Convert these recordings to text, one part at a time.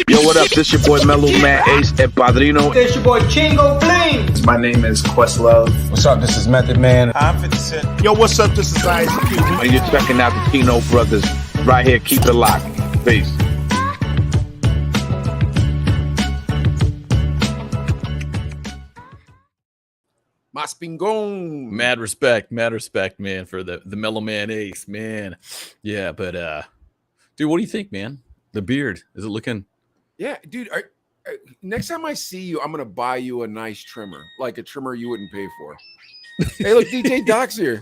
Yo, what up? This your boy Mellow Man Ace El Padrino. This your boy Chingo Bling. My name is Questlove. What's up? This is Method Man. I'm 50 Cent. Yo, what's up? This is Ice Cube. And you're checking out the Chino Brothers right here. Keep it locked. Peace. Mas Pingong. Mad respect, man, for the Mellow Man Ace, man. Yeah, but dude, what do you think, man? The beard, is it looking? Yeah, dude. Next time I see you, I'm gonna buy you a nice trimmer, like a trimmer you wouldn't pay for. Hey, look, DJ Doc's here.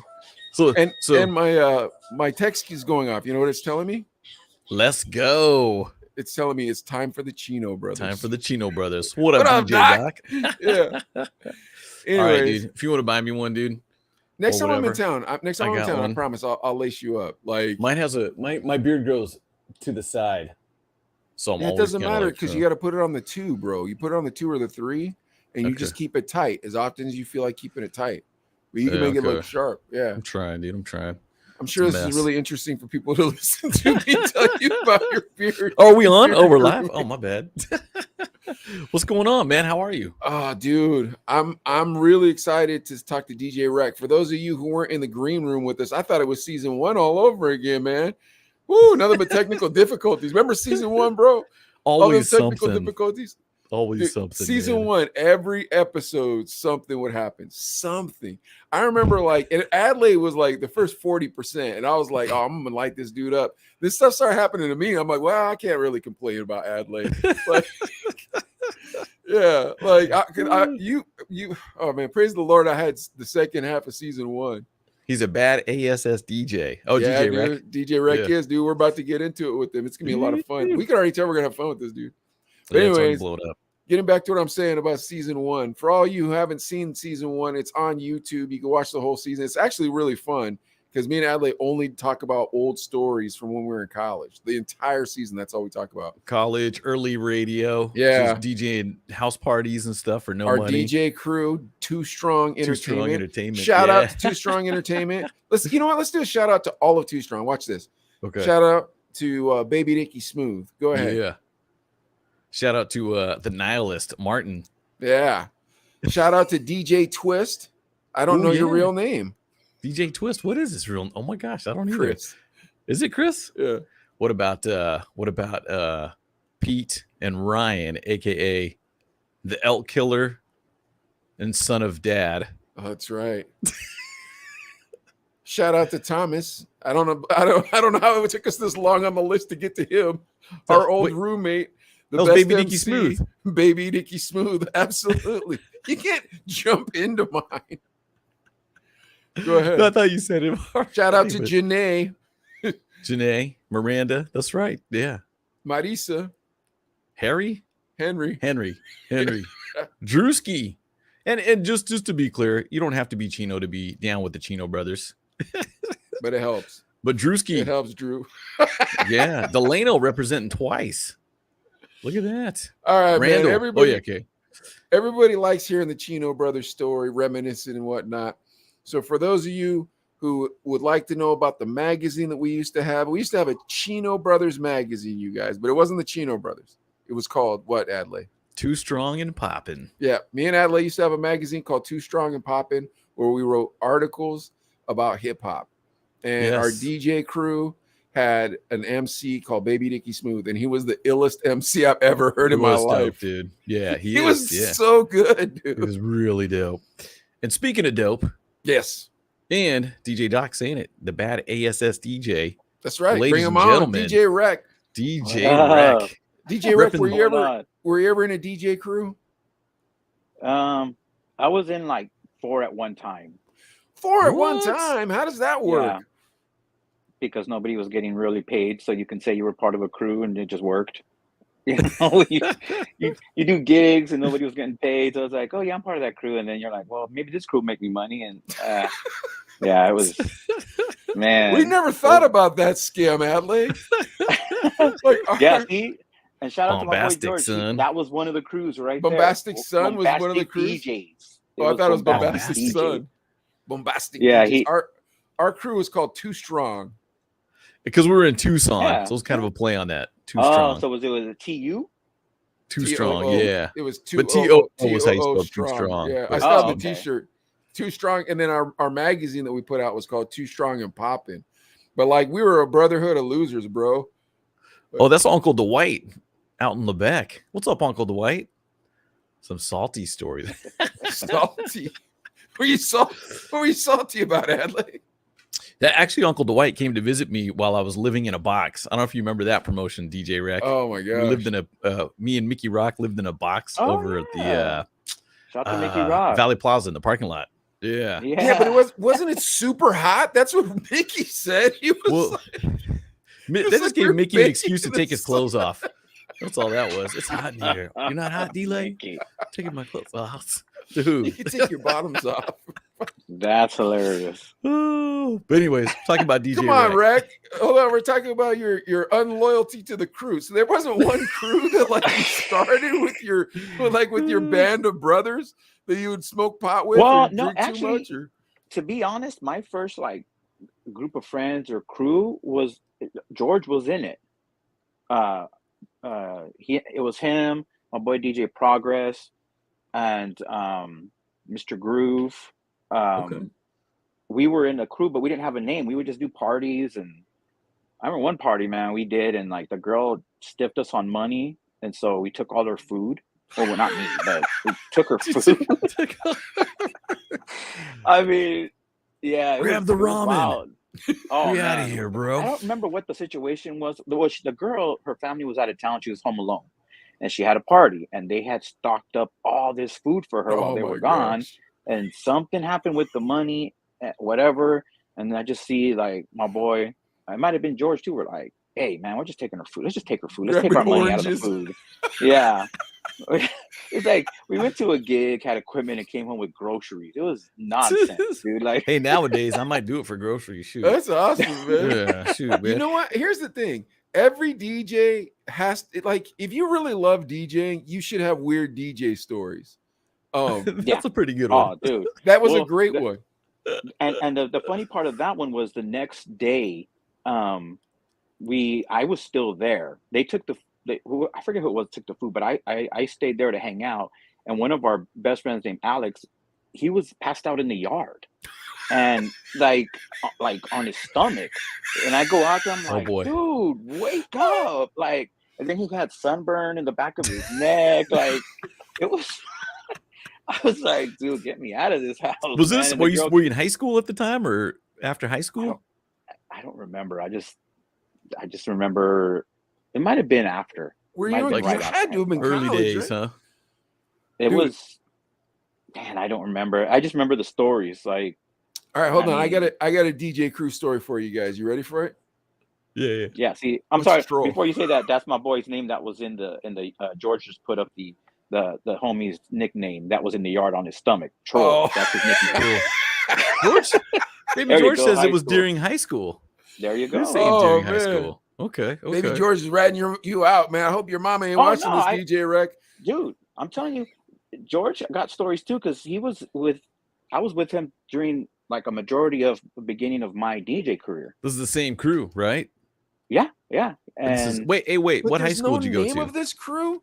And my text is going off. You know what it's telling me? Let's go. It's telling me it's time for the Chino Brothers. Time for the Chino Brothers. What up, DJ Doc? Yeah. Anyways, all right, dude. If you want to buy me one, dude. Next time I'm in town, I promise I'll lace you up. Like mine has my beard grows to the side, so it doesn't matter because you got to put it on the 2, bro. You put it on the 2 or the 3, and you just keep it tight as often as you feel like keeping it tight. But you can make it look sharp. Yeah, I'm trying, dude. I'm trying. I'm sure this is really interesting for people to listen to me tell you about your beard. Oh, are we on? Oh, we're live. Oh, my bad. What's going on, man? How are you? Oh, dude, I'm really excited to talk to DJ Rec. For those of you who weren't in the green room with us, I thought it was season 1 all over again, man. Woo, nothing but technical difficulties. Remember season 1, bro? Always all those technical something. Difficulties. Always Dude, something. Season man. 1, every episode, something would happen. Something. I remember and Adley was like the first 40%, and I was like, "Oh, I'm gonna light this dude up." This stuff started happening to me. I'm like, "Well, I can't really complain about Adley." Like, yeah, like you. Oh man, praise the Lord! I had the second half of season 1. He's a bad ASS DJ. Oh, yeah, DJ Rec. DJ Rec is, dude. We're about to get into it with him. It's gonna be a lot of fun. We can already tell we're gonna have fun with this dude. But anyways, blow it up. Getting back to what I'm saying about season 1. For all you who haven't seen season 1, it's on YouTube. You can watch the whole season. It's actually really fun because me and Adley only talk about old stories from when we were in college. The entire season, that's all we talk about. College, early radio. Yeah. Just DJing house parties and stuff for no Our money. DJ crew, Too Strong Entertainment. Too Strong Entertainment. Shout out to Too Strong Entertainment. You know what? Let's do a shout out to all of Too Strong. Watch this. Okay. Shout out to Baby Nicky Smooth. Go ahead. Yeah. Shout out to the nihilist, Martin. Yeah. Shout out to DJ Twist. I don't know your real name. DJ Twist. What is this real? Oh my gosh, I don't either. Chris. Is it Chris? Yeah. What about Pete and Ryan, aka the Elk Killer and son of Dad? Oh, that's right. Shout out to Thomas. I don't know how it took us this long on the list to get to him. Our old roommate. The best Baby MC, Nicky Smooth. Baby Nicky Smooth. Absolutely. You can't jump into mine. Go ahead. I thought you said it. Shout out to Janae. Janae, Miranda. That's right. Yeah. Marisa. Henry. Drewski. And just to be clear, you don't have to be Chino to be down with the Chino Brothers. But it helps. But Drewski. It helps, Drew. Yeah. Delano representing twice. Look at that. All right, Randall. man. Everybody, okay. Everybody likes hearing the Chino Brothers story, reminiscing and whatnot. So for those of you who would like to know about the magazine that we used to have a Chino Brothers magazine, you guys, but it wasn't the Chino Brothers. It was called what, Adley? Too Strong and Poppin'. Yeah, me and Adley used to have a magazine called Too Strong and Poppin', where we wrote articles about hip hop. And our DJ crew had an MC called Baby Nicky Smooth, and he was the illest MC I've ever heard in my life, dude. Yeah, he was so good, dude. He was really dope. And speaking of dope, yes, and DJ Doc saying it, the bad ASS DJ. That's right. Ladies Bring him and on, gentlemen. DJ Rec. DJ Rec, were you ever in a DJ crew? I was in like 4 at one time. 4 at one time? How does that work? Yeah. Because nobody was getting really paid, so you can say you were part of a crew and it just worked. You know, you do gigs and nobody was getting paid, so I was like, oh yeah, I'm part of that crew, and then you're like, well, maybe this crew will make me money, and yeah, it was, man. We never thought about that scam, Adley. Yeah, and shout out to my boy George. Son. That was one of the crews right Bombastic there. Son was one of the crews. DJs. Oh, I thought it was Bombastic Son. Bombastic. Yeah, DJs. Our crew was called Too Strong. Because we were in Tucson, so it was kind of a play on that. Too Strong. So was it a TU? Too strong, T-O-O. yeah. It was But T-O-O, T-O-O was how you T-O-O spelled too strong. Yeah, I But- still have the okay. T-shirt. Too Strong, and then our magazine that we put out was called Too Strong and Poppin'. But like we were a brotherhood of losers, bro. Oh, that's Uncle Dwight out in Lebec. What's up, Uncle Dwight? Some salty stories. Salty. What were you salty about, Adley? That actually, Uncle Dwight came to visit me while I was living in a box. I don't know if you remember that promotion, DJ Rec. Oh my god. We lived in me and Mickey Rock lived in a box over at the Shout out to Mickey Rock. Valley Plaza in the parking lot. Yeah. Yeah, but wasn't it super hot? That's what Mickey said. He was Well, was they just like, gave "We're Mickey an baking excuse to in take the his clothes off. That's all that was. It's hot in here. You're not hot, D-Lay? Mickey. Taking my clothes off. you Dude. can take your bottoms off. That's hilarious. Oh. But anyways, talking about DJ Come on, Rec. Rec. Hold on, we're talking about your unloyalty to the crew. So there wasn't one crew that like you started with your band of brothers that you would smoke pot with Well, or no, drink too actually, much or To be honest, my first like group of friends or crew was George was in it. It was him, my boy DJ Progress, and Mr. Groove. Okay. We were in a crew, but we didn't have a name. We would just do parties, and I remember one party, man, we did, and like the girl stiffed us on money, and so we took all her food. Well, not me, but we took her food. I mean, yeah, Grab the ramen. wild. Oh, Get out of man. here, I bro. don't remember what the situation was. The girl, her family was out of town. She was home alone, and she had a party, and they had stocked up all this food for her while they my were gone. gosh. And something happened with the money, whatever. And I just see like my boy, it might have been George too. We're like, hey man, we're just taking her food. Let's just take her food. Let's take our Grabbing money out of the oranges. food. Yeah. It's like we went to a gig, had equipment, and came home with groceries. It was nonsense, dude. Like, Hey, nowadays I might do it for groceries. Shoot. That's awesome, man. Yeah, shoot, man. You know what? Here's the thing. Every DJ has like if you really love DJing, you should have weird DJ stories. That's Yeah. a pretty good oh, one. dude. That was a Well, great the- one. And the funny part of that one was the next day, I was still there. They took I forget who it was took the food, but I stayed there to hang out. And one of our best friends named Alex, he was passed out in the yard, and like on his stomach. And I go out there, I'm Oh, like, boy. dude, wake up! Like, and then he had sunburn in the back of his neck. Like, it was. I was like, dude, get me out of this house. Was man. this And the were you girl- were you in high school at the time or after high school? I don't remember. I just remember it might have been after. Were Might you have like been you right had to have been Early college, days, right? huh? It Dude. was, man, I don't remember. I just remember the stories. Like, All right, hold I on. I mean- got a DJ crew story for you guys. You ready for it? Yeah. yeah. See, I'm Let's sorry. stroll. Before you say that, that's my boy's name. That was in the George just put up the homie's nickname that was in the yard on his stomach. Troll. Oh. That's his nickname. George, Baby There you George go, says high it was school. during high school. There you You're go. saying Oh, during high man. school. Okay. Baby George is ratting you out, man. I hope your mama ain't Oh, watching no, this I- DJ Rec. Dude, I'm telling you, George got stories too, because I was with him during like a majority of the beginning of my DJ career. This is the same crew, right? Yeah. And this is, And wait. But What high there's school no did you go name to? of this crew?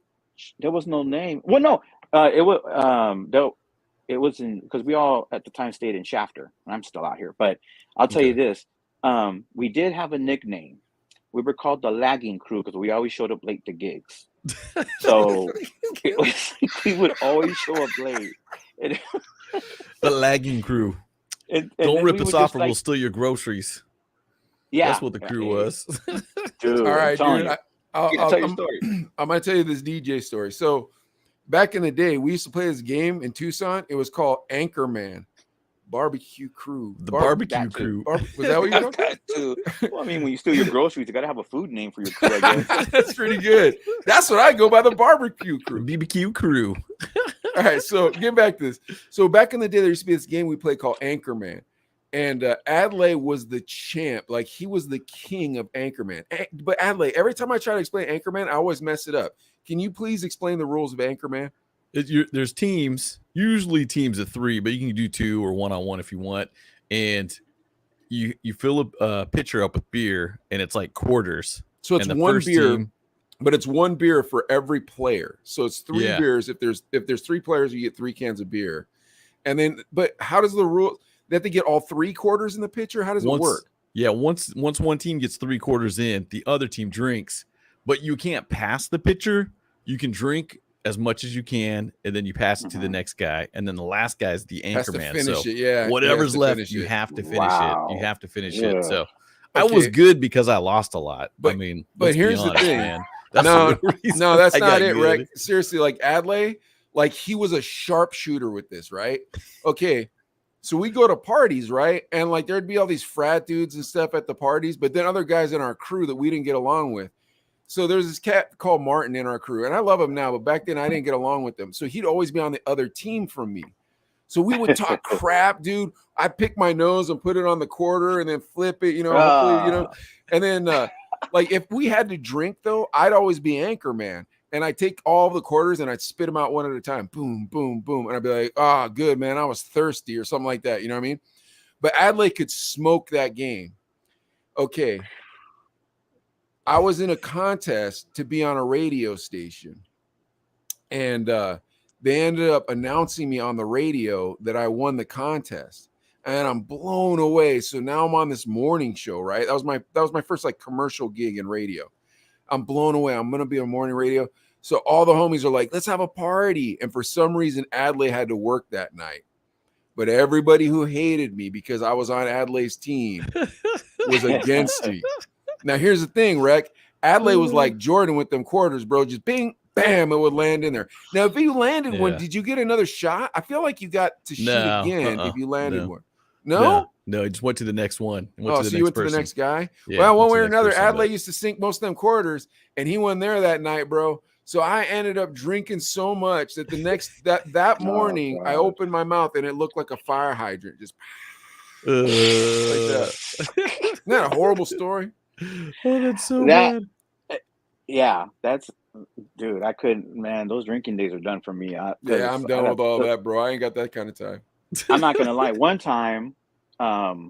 there was no name. Well, no, it was though it was in because we all at the time stayed in Shafter, and I'm still out here. But I'll tell you this: we did have a nickname. We were called the Lagging Crew because we always showed up late to gigs. So we would always show up late. And, The lagging crew. and Don't then rip we us would off just, or we'll steal your groceries. yeah, That's what the crew was. Dude, All right, I'm telling dude. you. I'll Tell your story. I'm gonna tell you this DJ story. So back in the day, we used to play this game in Tucson. It was called Anchorman Barbecue Crew. The barbecue that too. crew. Was that what you called? That too. Well, I mean, when you steal your groceries, you got to have a food name for your crew, I guess. That's pretty good. That's what I go by, the barbecue crew. BBQ crew. All right, so get back to this. So back in the day, there used to be this game we played called Anchorman, and Adley was the champ. Like he was the king of Anchorman. But Adley, every time I try to explain Anchorman, I always mess it up. Can you please explain the rules of Anchorman? There's teams, usually teams of 3, but you can do 2 or 1-on-1 if you want. And you fill a pitcher up with beer, and it's like quarters. So it's And the one first beer. team- but it's one beer for every player. So it's 3 Yeah. beers. If there's 3 players, you get 3 cans of beer. And then, but how does the rule? They have to get all 3 quarters in the pitcher? How does it work? Yeah, once one team gets 3 quarters in, the other team drinks, but you can't pass the pitcher. You can drink as much as you can, and then you pass it to the next guy, and then the last guy is the anchor man. Finish so it, yeah. whatever's left, you have to finish it. You have to finish it. So I Okay. was good because I lost a lot. But- I mean, but let's be here's the honest, thing. man. That's No, the reason no, that's I not got it, good. Rick. Seriously, like Adley, like he was a sharpshooter with this, right? Okay. So we go to parties, right? And like there'd be all these frat dudes and stuff at the parties, but then other guys in our crew that we didn't get along with. So there's this cat called Martin in our crew, and I love him now, but back then I didn't get along with him. So he'd always be on the other team from me. So we would talk crap, dude. I pick my nose and put it on the quarter and then flip it, hopefully, and then like if we had to drink though, I'd always be anchor man. And I take all the quarters and I'd spit them out one at a time. Boom, boom, boom. And I'd be like, oh, good, man. I was thirsty or something like that. You know what I mean? But Adley could smoke that game. Okay. I was in a contest to be on a radio station. And they ended up announcing me on the radio that I won the contest. And I'm blown away. So now I'm on this morning show, right? That was my first like commercial gig in radio. I'm blown away. I'm going to be on morning radio. So all the homies are like, let's have a party. And for some reason, Adley had to work that night. But everybody who hated me because I was on Adley's team was against me. Now, here's the thing, Rec. Adley was like Jordan with them quarters, bro. Just bing, bam, it would land in there. Now, if you landed one, did you get another shot? I feel like you got to shoot again if you landed one. No? No, he just went to the next one. You went to the next guy? Yeah, well, one way or another, person, Adley used to sink most of them quarters, and he went there that night, bro. So I ended up drinking so much that the next that morning, I opened my mouth and it looked like a fire hydrant, just like that. Isn't that a horrible story? Oh, that's so bad. Yeah, that's dude. I couldn't, man. Those drinking days are done for me. I'm done with all that, bro. I ain't got that kind of time. I'm not gonna lie. One time, I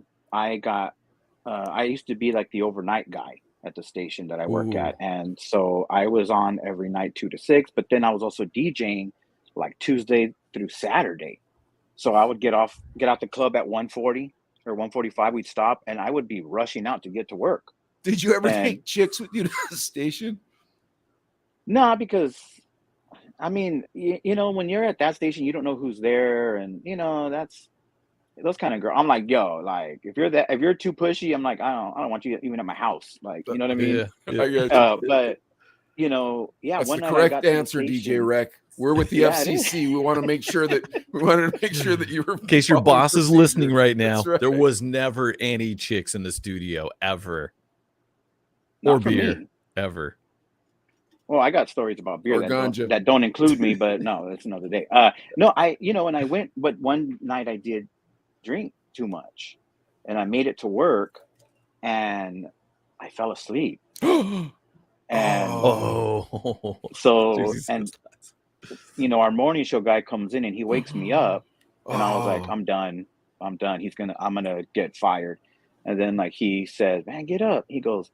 used to be like the overnight guy at the station that I work at, and so I was on every night 2 to 6. But then I was also DJing like Tuesday through Saturday. So I would get out the club at 1:40 or 1:45. We'd stop, and I would be rushing out to get to work. Did you ever take chicks with you to the station? No, because I mean, when you're at that station, you don't know who's there, and that's those kind of girls. I'm like, yo, like if you're too pushy, I'm like, I don't want you even at my house, like, you know what I mean? Yeah. But that's the correct answer, DJ Rec. We're with the FCC. We want to make sure that you were. In case your boss is listening right now, right. There was never any chicks in the studio ever, Not or for beer me. ever. Well, I got stories about beer Or that don't include me, but no, that's another day. No, and I went, but one night I did drink too much, and I made it to work, and I fell asleep. And so, and our morning show guy comes in and he wakes me up, and I was like, I'm done. I'm gonna get fired. And then like he says, man, get up. He goes,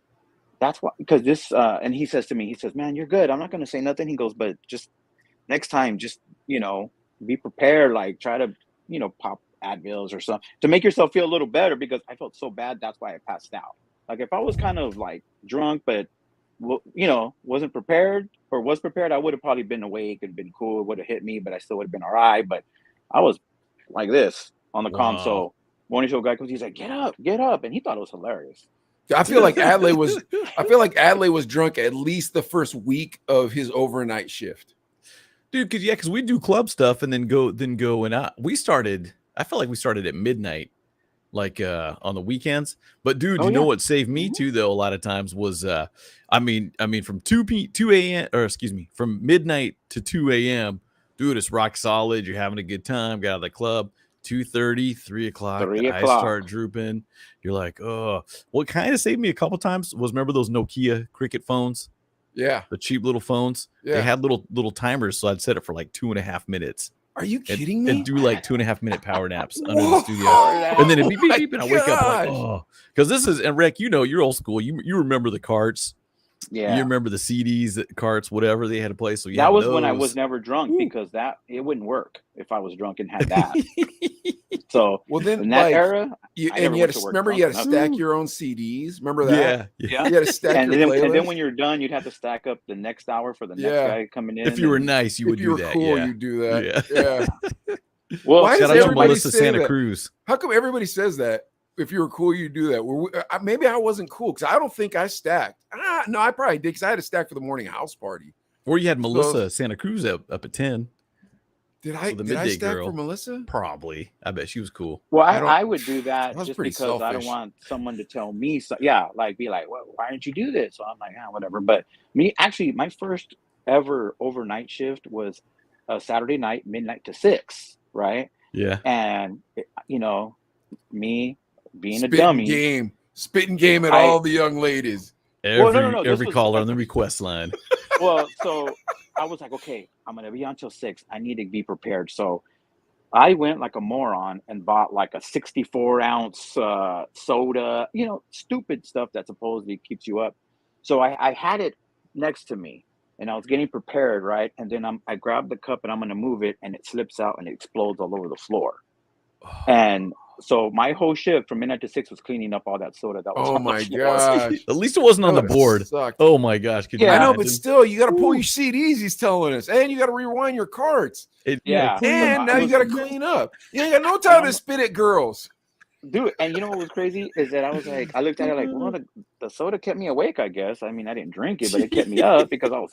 that's why, because this, and he says to me, he says, man, you're good. I'm not gonna say nothing. He goes, but just next time, just be prepared. Like try to, pop Advils or something to make yourself feel a little better, because I felt so bad. That's why I passed out. Like if I was kind of like drunk, but wasn't prepared or was prepared, I would have probably been awake and been cool. It would have hit me, but I still would have been all right. But I was like this on the console. Morning show guy comes, he's like, get up. And he thought it was hilarious. I feel like Adley was drunk at least the first week of his overnight shift. Dude, because we do club stuff and then go and out. I felt like we started at midnight, like on the weekends. But dude, know what saved me too, though, a lot of times was from 2 a.m. or excuse me, from midnight to 2 a.m. Dude, it's rock solid. You're having a good time. Got out of the club. 2:30, 3 o'clock. The eyes start drooping. You're like, oh. What kind of saved me a couple times was, remember those Nokia Cricket phones? Yeah, the cheap little phones. Yeah, they had little timers, so I'd set it for like 2.5 minutes. Are you kidding me? And do like 2.5 minute power naps under the studio, and then it'd beep, and I wake up like, oh, because this is, and Rick, you're old school. You remember the carts. Yeah. You remember the CDs, carts, whatever they had to play. So that was when I was never drunk because it wouldn't work if I was drunk and had that. So Well, then in that like era, you I and never you went had to to work remember drunk you had to or stack nothing. your own CDs. Remember that? Yeah. You had to stack and your then, playlist. and then when you're done, you'd have to stack up the next hour for the next guy coming in. If you were nice, you would if you do were that. cool, Yeah. you'd do that. Yeah. Well, Why Shout does out to everybody Melissa say Santa that? Cruz. How come everybody says that? If you were cool, you do that. Maybe I wasn't cool because I don't think I stacked. No, I probably did because I had to stack for the morning house party. Or you had Melissa Santa Cruz up at 10. Did So the I midday stack girl, for Melissa? Probably. I bet she was cool. Well, I would do that was just pretty because I don't selfish. want someone to tell me so. Yeah, like be like, well, why didn't you do this? So I'm like, whatever. But my first ever overnight shift was a Saturday night, midnight to 6, right? Yeah. And me being a dummy, spitting game at all the young ladies. Every caller on the request line. Well, so I was like, okay, I'm gonna be on till 6. I need to be prepared. So I went like a moron and bought like a 64-ounce soda, stupid stuff that supposedly keeps you up. So I had it next to me and I was getting prepared, right? And then I grabbed the cup and I'm gonna move it and it slips out and it explodes all over the floor. And so my whole shift from midnight to 6 was cleaning up all that soda that was on the floor. Gosh. At least it wasn't on the board. Sucked. Oh my gosh. Could you I know, imagine? but still, you got to pull your CDs. He's telling us, and you got to rewind your carts. Yeah. And now you got to clean up. You ain't got no time to spit at girls. Dude, and you know what was crazy is that I was like, I looked at it like, well, the soda kept me awake, I guess. I mean, I didn't drink it, but it kept me up because I was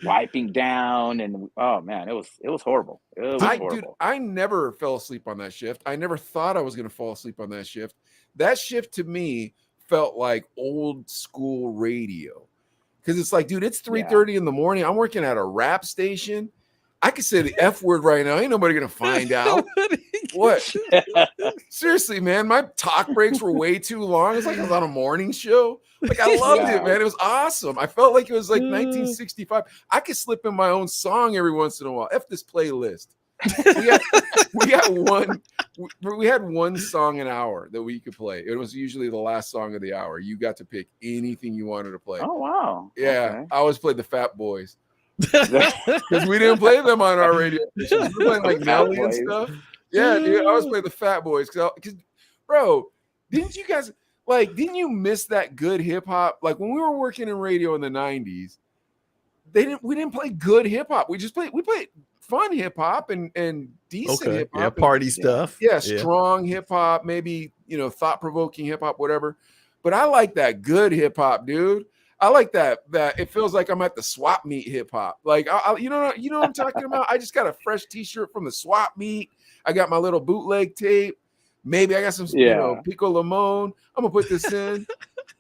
wiping down, and oh man, it was horrible. It was horrible. Dude, I never fell asleep on that shift. I never thought I was going to fall asleep on that shift. That shift to me felt like old school radio because it's like, dude, it's 3:30 in the morning. I'm working at a rap station. I could say the F word right now. Ain't nobody going to find out. What? Seriously, man, my talk breaks were way too long. It's like I was on a morning show. Like I loved it, man. It was awesome. I felt like it was like 1965. I could slip in my own song every once in a while. F this playlist. We had one song an hour that we could play. It was usually the last song of the hour. You got to pick anything you wanted to play. Oh wow. Yeah, okay. I always played the Fat Boys because we didn't play them on our radio. We were playing like Nelly and stuff. Yeah, dude, I always play the Fat Boys because, bro, didn't you miss that good hip hop? Like when we were working in radio in the 90s, we didn't play good hip hop. We played fun hip hop and decent hip hop. Yeah, party stuff. Yeah, strong hip hop, maybe, thought provoking hip hop, whatever. But I like that good hip hop, dude. I like that it feels like I'm at the swap meet hip hop. Like you know what I'm talking about? I just got a fresh t-shirt from the swap meet. I got my little bootleg tape. Maybe I got some Pico Limon. I'm gonna put this in.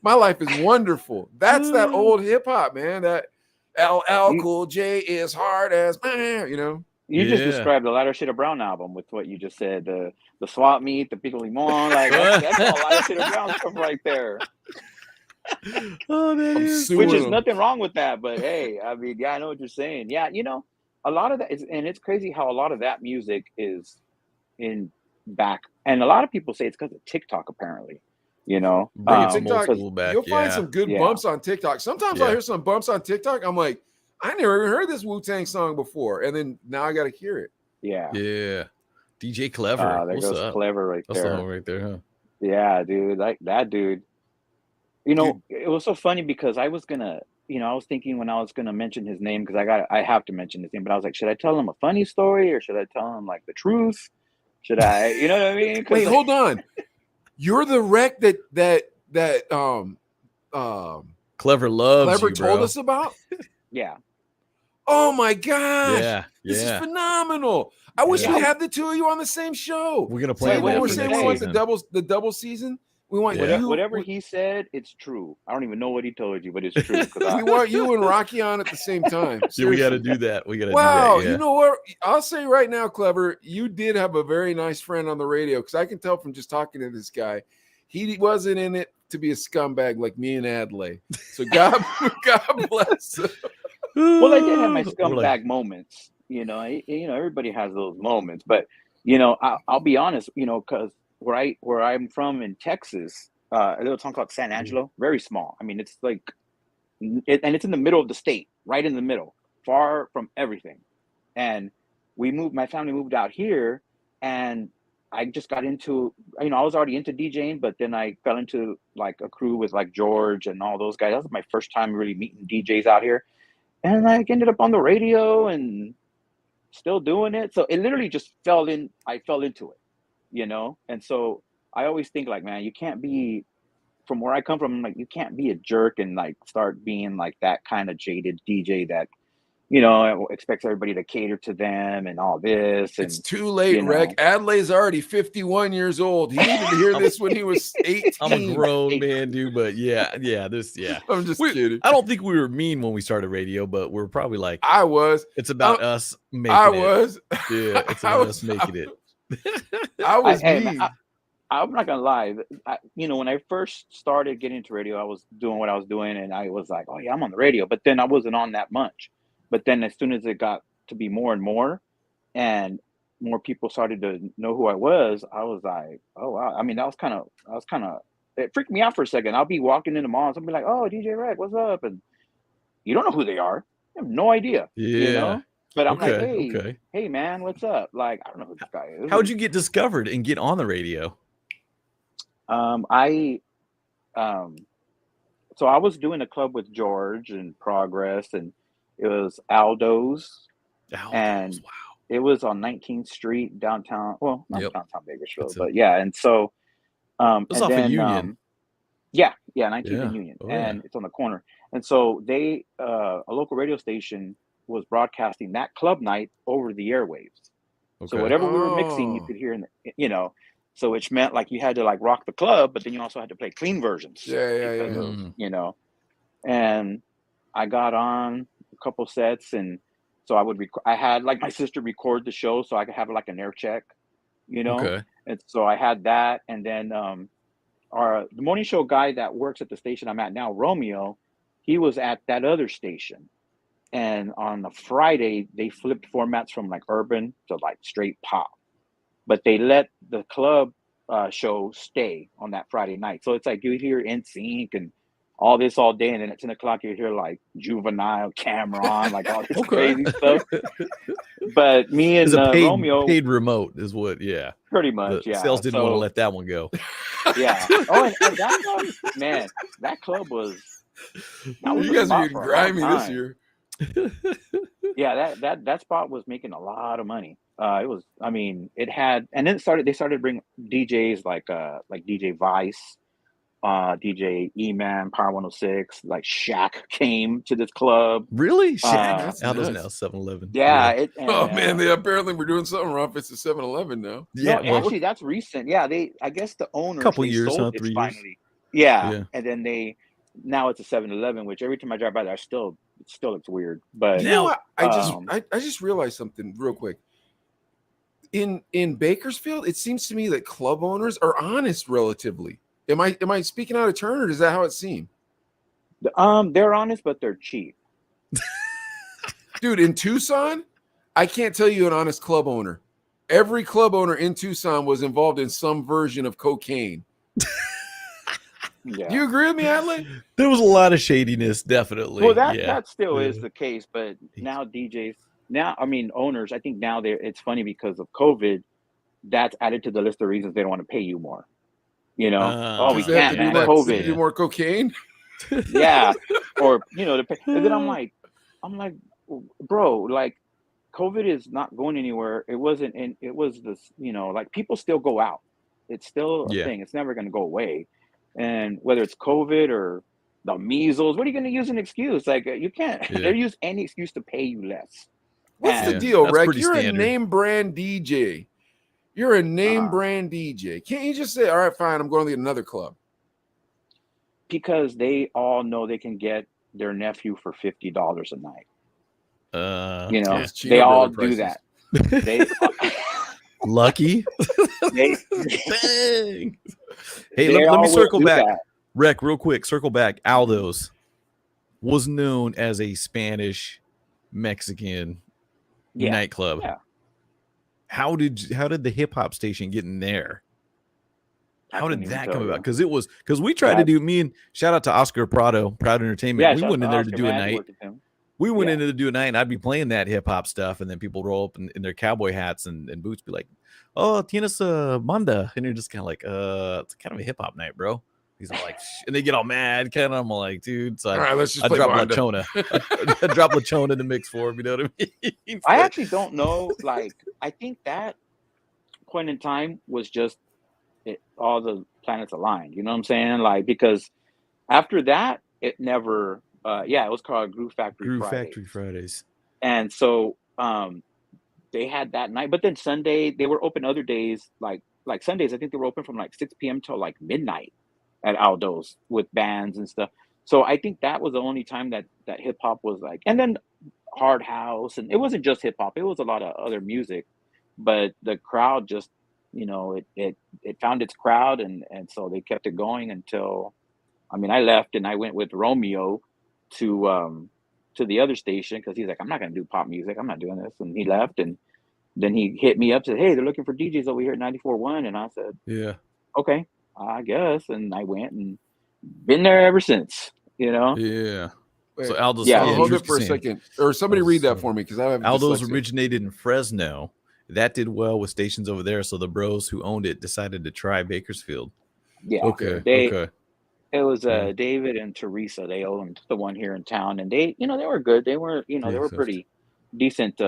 My life is wonderful. That's that old hip hop, man. That LL Cool J is hard as You just described the Lighter Shade of Brown album with what you just said. The swap meet, the Pico Limon, like that's all Lighter Shade of Brown stuff right there. Which is nothing wrong with that, but hey, I mean, I know what you're saying. Yeah, a lot of that is, and it's crazy how a lot of that music is in back, and a lot of people say it's because of TikTok, apparently. TikTok, you'll find some good bumps on TikTok. Sometimes I hear some bumps on TikTok. I'm like, I never even heard this Wu-Tang song before, and then now I got to hear it. Yeah. DJ Clever. There goes Clever right there. That's the one right there, huh? Yeah, dude, like that dude. It was so funny because I was gonna, I was thinking when I was gonna mention his name because I have to mention his name, but I was like, should I tell him a funny story or should I tell him like the truth? Should I, you know what I mean? Wait, hold on. You're the wreck that Clever loves Clever you, told bro. us about? Yeah. Oh my gosh. Yeah. This is phenomenal. I wish we had the two of you on the same show. We're gonna play when we're for saying next we want season. the double season. We want whatever he said, it's true. I don't even know what he told you, but it's true. We want you and Rocky on at the same time. Yeah, we got to do that. We got to do wow, that. Yeah. You know what? I'll say right now, Clever, you did have a very nice friend on the radio because I can tell from just talking to this guy, he wasn't in it to be a scumbag like me and Adlai. So God bless. Well, I did have my scumbag moments. Everybody has those moments, but I'll be honest. Because where I'm from in Texas, a little town called San Angelo, very small. I mean, it's like and it's in the middle of the state, right in the middle, far from everything. And my family moved out here, and I just got into, I was already into DJing, but then I fell into like a crew with like George and all those guys. That was my first time really meeting DJs out here. And I ended up on the radio and still doing it. So it literally just I fell into it, And so I always think like, man, you can't be, from where I come from, like, you can't be a jerk and like start being like that kind of jaded DJ that, expects everybody to cater to them and all this. And it's too late, Rec. Adelai's already 51 years old. He needed to hear this when he was 18. I'm a grown man, dude, but yeah. I'm just kidding. I don't think we were mean when we started radio, but we're probably like, I was. It's about us making it. I was. Yeah, it's about us making it. I was mean. I'm not gonna lie. When I first started getting into radio, I was doing what I was doing, and I was like, "Oh yeah, I'm on the radio." But then I wasn't on that much. But then as soon as it got to be more and more, and more people started to know who I was like, "Oh wow!" I mean, that was kind of. It freaked me out for a second. I'll be walking into malls, I'll be like, "Oh, DJ Rec, what's up?" And you don't know who they are. You have no idea. Yeah. But I'm like, hey, man, what's up? Like, I don't know who this guy is. How'd you get discovered and get on the radio? So I was doing a club with George and Progress, and it was Aldo's, and wow. It was on 19th Street downtown. Well, not downtown Bakersfield, but yeah. And so, it's off of Union. 19th and Union, and it's on the corner. And so a local radio station was broadcasting that club night over the airwaves. Okay. So whatever we were mixing, you could hear so which meant like you had to like rock the club, but then you also had to play clean versions. Yeah. And I got on a couple sets, and so I had like my sister record the show so I could have like an air check, Okay. And so I had that, and then the morning show guy that works at the station I'm at now, Romeo, he was at that other station. And on a Friday, they flipped formats from like urban to like straight pop. But they let the club show stay on that Friday night. So it's like you hear NSYNC and all this all day. And then at 10 o'clock, you hear like Juvenile, Cameron, like all this crazy stuff. But me and Romeo. Paid remote is what, pretty much, the sales didn't want to let that one go. Yeah. Oh, and that one, man, that club was. You guys are getting grimy this year. Yeah, that spot was making a lot of money. It had, and then they started bringing DJs like DJ Vice, DJ E-Man, Power 106, like Shaq came to this club. Really? Shaq? Aldo's now 7-Eleven. Yeah. Man, they apparently were doing something wrong if it's a 7-Eleven now. Yeah, actually, that's recent. Yeah, I guess the owner. Couple years, 3 years. Finally. Yeah, and then now it's a 7-Eleven, which every time I drive by there, it still looks weird. But you know what? I just realized something real quick. In Bakersfield, it seems to me that club owners are honest relatively. Am I speaking out of turn, or is that how it seemed? They're honest, but they're cheap. Dude, in Tucson, I can't tell you an honest club owner. Every club owner in Tucson was involved in some version of cocaine. Yeah. Do you agree with me, Adley? There was a lot of shadiness, definitely. Well, that still is the case, but now DJs, owners, I think now it's funny because of COVID, that's added to the list of reasons they don't want to pay you more. We can't, man, COVID. Do more cocaine? Yeah. Or, to pay. And then I'm like, bro, like, COVID is not going anywhere. It was this, like, people still go out. It's still a thing. It's never going to go away. And whether it's COVID or the measles, what are you going to use an excuse? Like, you can't. They use any excuse to pay you less. What's the deal, Rec? You're a name brand DJ. You're a name brand DJ. Can't you just say, all right, fine, I'm going to another club? Because they all know they can get their nephew for $50 a night. They all do that. Lucky. Hey, let me circle back. Rec, real quick, circle back. Aldo's was known as a Spanish Mexican nightclub. Yeah. How did the hip hop station get in there? How did couldn't even that tell come you. about? Because we tried to do shout out to Oscar Prado, Proud Entertainment. Yeah, we shout went out in to there Oscar, to do a man. I night. worked with him. We went Yeah. in to do a night, and I'd be playing that hip hop stuff, and then people roll up in their cowboy hats and boots, be like, "Oh, tienes manda," and you're just kind of like, "It's kind of a hip hop night, bro." He's all like, and they get all mad, kind of. I'm like, dude, so All right, let's just I play drop La Wanda. Chona. I drop La Chona in the mix for him. You know what I mean? I actually don't know. Like, I think that point in time was just all the planets aligned. You know what I'm saying? Like, because after that, it never. It was called Groove Factory Groove Friday. Factory Fridays. And so they had that night, but then Sunday they were open other days, like Sundays. I think they were open from like 6 p.m. till like midnight at Aldo's with bands and stuff. So I think that was the only time that hip hop was like, and then hard house, and it wasn't just hip hop; it was a lot of other music. But the crowd just, it found its crowd, and so they kept it going until, I mean, I left and I went with Romeo to the other station because he's like, I'm not gonna do pop music, I'm not doing this, and he left, and then he hit me up, said, hey, they're looking for DJs over here at 94.1, and I said, Yeah. okay, I guess, and I went and been there ever since. Yeah. Wait, So Aldo's, Yeah, hold Drew's it for a saying, second, or somebody read that for me because I have Aldo's dyslexia. originated in Fresno. That did well with stations over there, so the bros who owned it decided to try Bakersfield. Yeah. Okay. It was Yeah. David and Teresa. They owned the one here in town, and they were good. They were, they were pretty decent,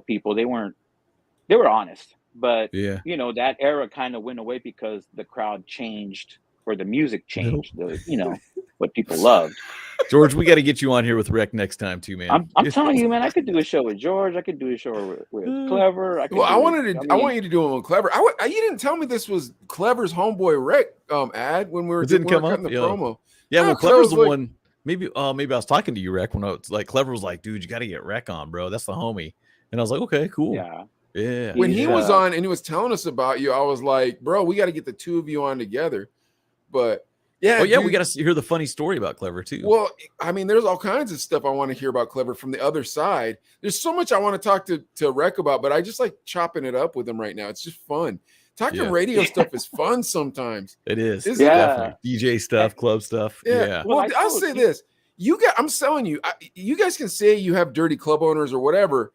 people. They were honest, but Yeah. that era kind of went away because the crowd changed, or the music changed. What people loved. George, we got to get you on here with Rec next time too, man. I'm telling you, man. I could do a show with George. I could do a show with Clever. I want you to do it with Clever. You didn't tell me this was Clever's homeboy Rick ad when we were It didn't come cutting up? the promo. Yeah, No, well, Clever's the like, one. Maybe I was talking to you, Rec, when I was like, Clever was like, dude, you got to get Rec on, bro. That's the homie. And I was like, okay, cool. Yeah. When he was on and he was telling us about you, I was like, bro, we got to get the two of you on together. But yeah. Oh, yeah, we got to hear the funny story about Clever too. Well, I mean, there's all kinds of stuff I want to hear about Clever from the other side. There's so much I want to talk to Rec about, but I just like chopping it up with him right now. It's just fun. Talking radio stuff is fun sometimes. It is. Isn't Definitely. DJ stuff, club stuff. Yeah. Well, I'll say this. I'm telling you, you guys can say you have dirty club owners or whatever.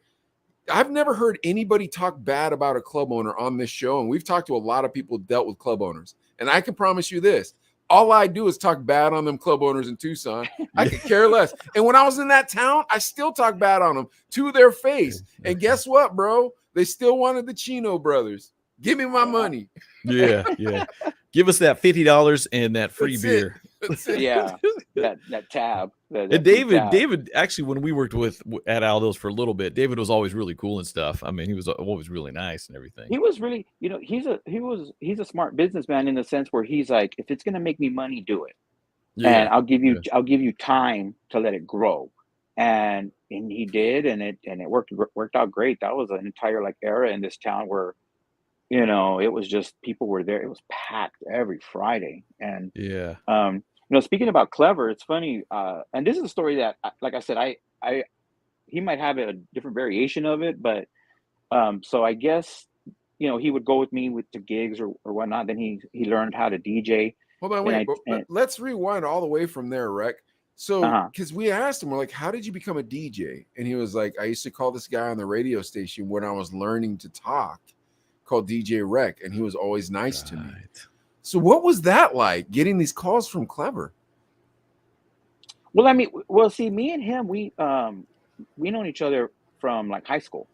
I've never heard anybody talk bad about a club owner on this show. And we've talked to a lot of people who dealt with club owners. And I can promise you this. All I do is talk bad on them club owners in Tucson. I could care less. And when I was in that town, I still talk bad on them to their face. And guess what, bro? They still wanted the Chino Brothers. Give me my money. Yeah. Give us that $50 and that free beer. Yeah, that tab. And David, actually, when we worked at Aldo's for a little bit, David was always really cool and stuff. I mean, he was always really nice and everything. He was really, he's a smart businessman in the sense where he's like, if it's gonna make me money, do it, and I'll give you time to let it grow, and he did, and it worked out great. That was an entire era in this town where, it was just people were there. It was packed every Friday, and speaking about Clever, it's funny, and this is a story that, like I said, he might have a different variation of it, but so I guess he would go with me to gigs or whatnot. Then he learned how to DJ. Hold on, wait. Let's rewind all the way from there, Rec. So, because we asked him, we're like, how did you become a DJ? And he was like, I used to call this guy on the radio station when I was learning to talk, called DJ Rec, and he was always nice to me. So what was that like, getting these calls from Clever? Well, I mean, see, me and him, we known each other from like high school.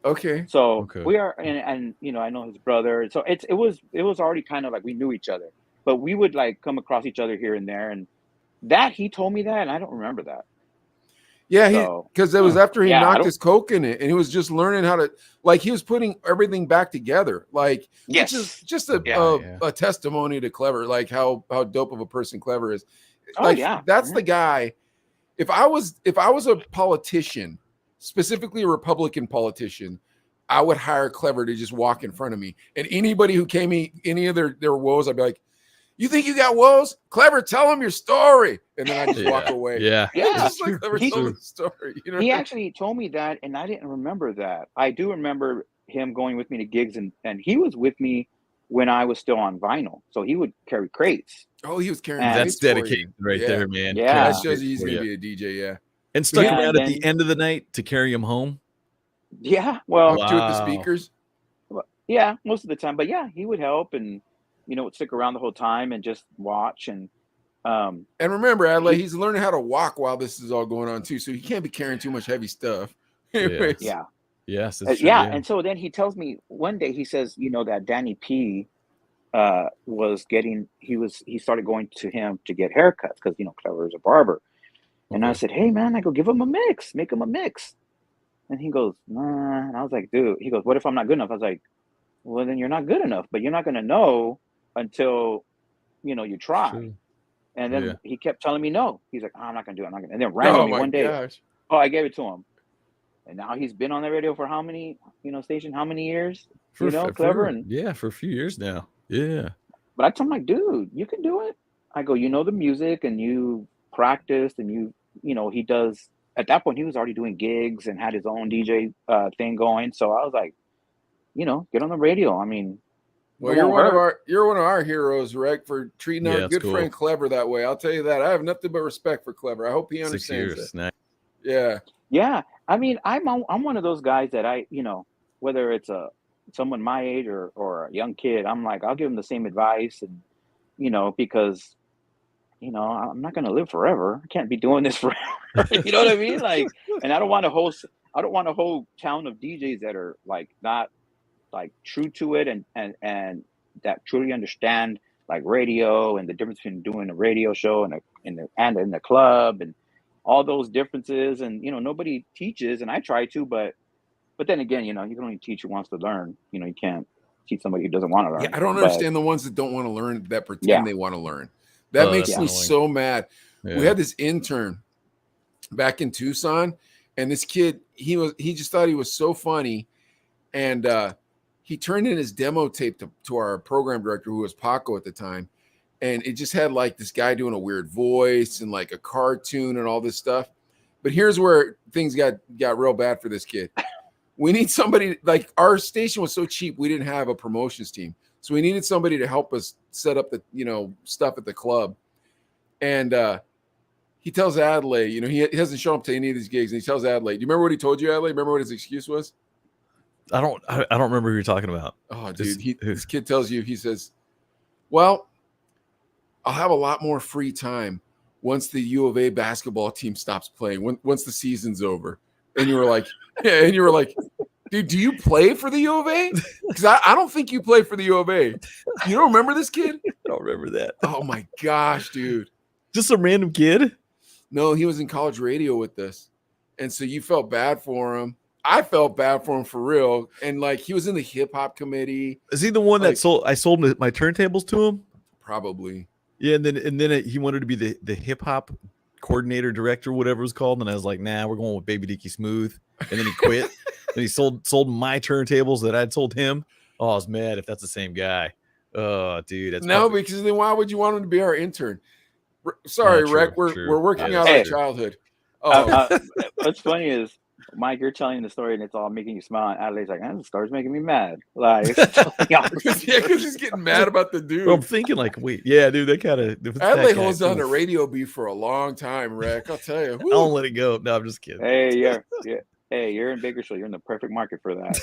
Okay. So we are, and I know his brother. So it was already kind of like we knew each other, but we would like come across each other here and there. And that he told me that, and I don't remember that. Yeah, because it was after he knocked his coke in it, and he was just learning how to, like, he was putting everything back together, like, which is just a testimony to Clever, like how dope of a person Clever is. Like, that's the guy. If I was a politician, specifically a Republican politician, I would hire Clever to just walk in front of me, and anybody who came me any of their woes, I'd be like, you think you got woes? Clever, tell them your story. And then I just walk away. Yeah. Just like Clever told the story. He actually told me that, and I didn't remember that. I do remember him going with me to gigs, and he was with me when I was still on vinyl. So he would carry crates. Oh, he was carrying. And- That's dedication right there, man. Yeah. That shows you he's gonna be a DJ. Yeah. And stuck Yeah, around and at the end of the night to carry him home. Yeah. Well, Up to with the speakers. yeah, most of the time. But yeah, he would help and would stick around the whole time and just watch and remember, Adelaide, he's learning how to walk while this is all going on too, so he can't be carrying too much heavy stuff. Anyways. yeah. Yes, that's true, yeah. And so then he tells me one day, he says, that Danny P was getting, he started going to him to get haircuts because Clever is a barber. And I said, hey man, I go, give him a mix, make him a mix. And he goes, nah. And I was like, dude, he goes, what if I'm not good enough? I was like, well, then you're not good enough, but you're not going to know until, you try. True. And then he kept telling me no. He's like, oh, I'm not going to do it. I'm not gonna. And then randomly one day, I gave it to him. And now he's been on the radio for how many, station, how many years? Clever. And for a few years now. Yeah. But I told him, like, dude, you can do it. I go, the music and you practiced and he does. At that point, he was already doing gigs and had his own DJ thing going. So I was like, get on the radio. I mean, well, you're one of our heroes, Rick, for treating our good friend Clever that way. I'll tell you that. I have nothing but respect for Clever. I hope he understands 6 years. that. Yeah. Yeah. I mean, I'm one of those guys that whether it's someone my age or a young kid, I'm like, I'll give them the same advice and because I'm not going to live forever. I can't be doing this forever. You know what I mean? Like, and I don't want a whole town of DJs that are like not like true to it and that truly understand like radio and the difference between doing a radio show and in the club and all those differences. And nobody teaches, and I try to, but then again, you can only teach who wants to learn. You can't teach somebody who doesn't want to learn. Yeah, I don't understand the ones that don't want to learn, that pretend they want to learn. That makes me so mad. Yeah. We had this intern back in Tucson, and this kid, he just thought he was so funny, and he turned in his demo tape to our program director, who was Paco at the time, and it just had like this guy doing a weird voice and like a cartoon and all this stuff. But here's where things got real bad for this kid. We need somebody, like our station was so cheap, we didn't have a promotions team. So we needed somebody to help us set up the, stuff at the club. And he tells Adelaide, he hasn't shown up to any of these gigs. And he tells Adelaide, do you remember what he told you, Adelaide? Remember what his excuse was? I don't remember who you're talking about. Oh, dude, this kid tells you, he says, well, I'll have a lot more free time once the U of A basketball team stops playing, once the season's over. And you were like, dude, do you play for the U of A? Because I don't think you play for the U of A. You don't remember this kid? I don't remember that. Oh my gosh, dude. Just a random kid? No, he was in college radio with us. And so you felt bad for him. I felt bad for him for real. And like he was in the hip hop committee. Is he the one that sold my turntables to him? Probably. Yeah, and then he wanted to be the hip hop coordinator, director, whatever it was called. And I was like, nah, we're going with Baby Dicky Smooth. And then he quit. And he sold my turntables that I'd sold him. Oh, I was mad if that's the same guy. Oh, dude. That's because then why would you want him to be our intern? Sorry, Rick. We're working out our childhood. Oh. What's funny is, Mike, you're telling the story and it's all making you smile. And Adelaide's like, the story's making me mad. Like, because he's getting mad about the dude. Well, I'm thinking like, wait, yeah, dude, that kind of. Adelaide holds on to radio beef for a long time, Rick. I'll tell you. I don't let it go. No, I'm just kidding. Hey, yeah. Hey, you're in Bakersfield. You're in the perfect market for that.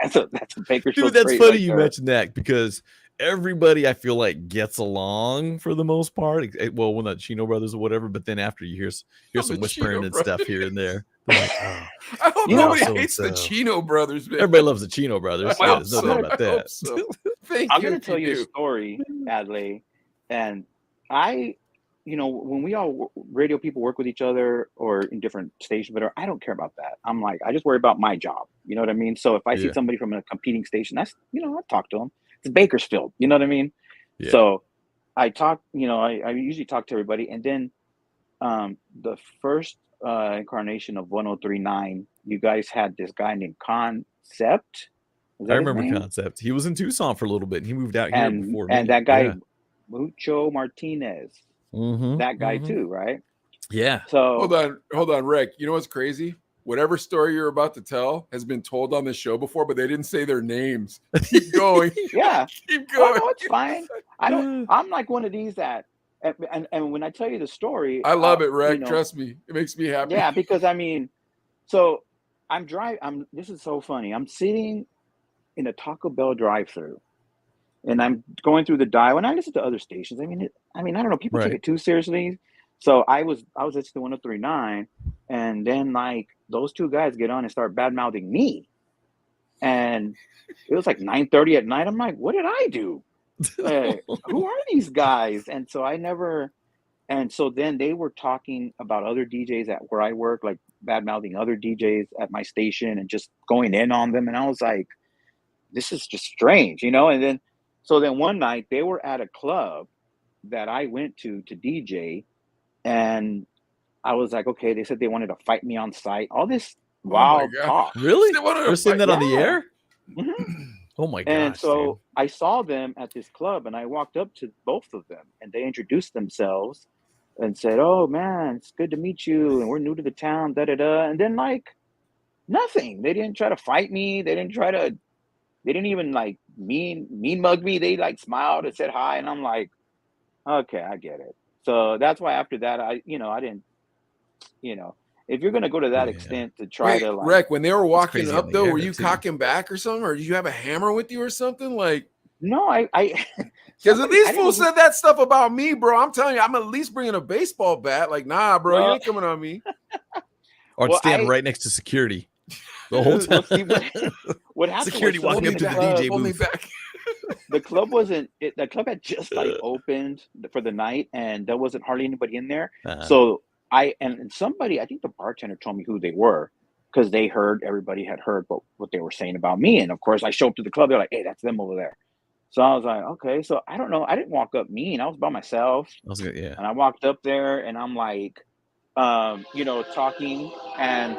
That's a Bakersfield. Dude, that's funny you mentioned that because everybody I feel like gets along for the most part. Well, when the Chino Brothers or whatever, but then after you hear some whispering and stuff here and there. Like, I hope nobody hates the Chino Brothers, man. Everybody loves the Chino Brothers. Yeah, there's no doubt about that. So. I'm going to tell you a story, Adelaide, and when we all radio people work with each other or in different stations, but I don't care about that. I'm like, I just worry about my job. You know what I mean? So if I see somebody from a competing station, that's, I talk to them. It's Bakersfield. You know what I mean? Yeah. So I talk, I usually talk to everybody. And then the first incarnation of 103.9, you guys had this guy named Concept. I remember Concept. He was in Tucson for a little bit. And he moved out here before me. And that guy, Mucho Martinez. That guy too, right? Yeah. So hold on, Rick. You know what's crazy? whatever story you're about to tell has been told on the show before, but they didn't say their names. Keep going. Yeah. Keep Oh, going. no, it's fine. I'm like one of these that, and when I tell you the story, I love it, you Rec. know, Trust me. It makes me happy. yeah, because I mean, so this is so funny. I'm sitting in a Taco Bell drive-through, and I'm going through the dial, and I listen to other stations. I mean, I don't know. People take Right. it too seriously. So I was listening to 103.9, and then like those two guys get on and start bad mouthing me, and it was like 9:30 at night. I'm like, what did I do? Who are these guys? And so then they were talking about other DJs at where I work, like bad mouthing other DJs at my station and just going in on them. And I was like, this is just strange, you know? And then, so then one night they were at a club that I went to DJ, and I was like, okay, they said they wanted to fight me on site. All this Oh my wild God. talk. Really? They wanted to You're saying fight- that on the Yeah. air? Mhm. Oh my And gosh, so dude. I saw them at this club, and I walked up to both of them, and they introduced themselves and said, "Oh man, it's good to meet you, and we're new to the town, da da da." And then like nothing. They didn't try to fight me. They didn't even like mean mug me. They like smiled and said hi, and I'm like, okay, I get it. So that's why after that, I didn't, if you're gonna go to that Yeah. extent to try Wait, to like, Rec, when they were walking crazy on up the though, air, were you too. cocking back or something? Or did you have a hammer with you or something? Like, no, I because if these I fools didn't- said that stuff about me, bro, I'm telling you, I'm at least bringing a baseball bat. Like, nah, bro, you Well- ain't coming on me. Or Well, stand right next to security the whole time. Well, see, what happened Security was, so walking in up to the club- DJ Hold me booth. back. The club the club had just like opened for the night, and there wasn't hardly anybody in there. Uh-huh. So and somebody, I think the bartender told me who they were, because everybody had heard what they were saying about me. And of course I show up to the club, they're like, hey, that's them over there. So I was like, okay. So I don't know. I didn't walk up mean. I was by myself, I was gonna, yeah. and I walked up there, and I'm like, talking, and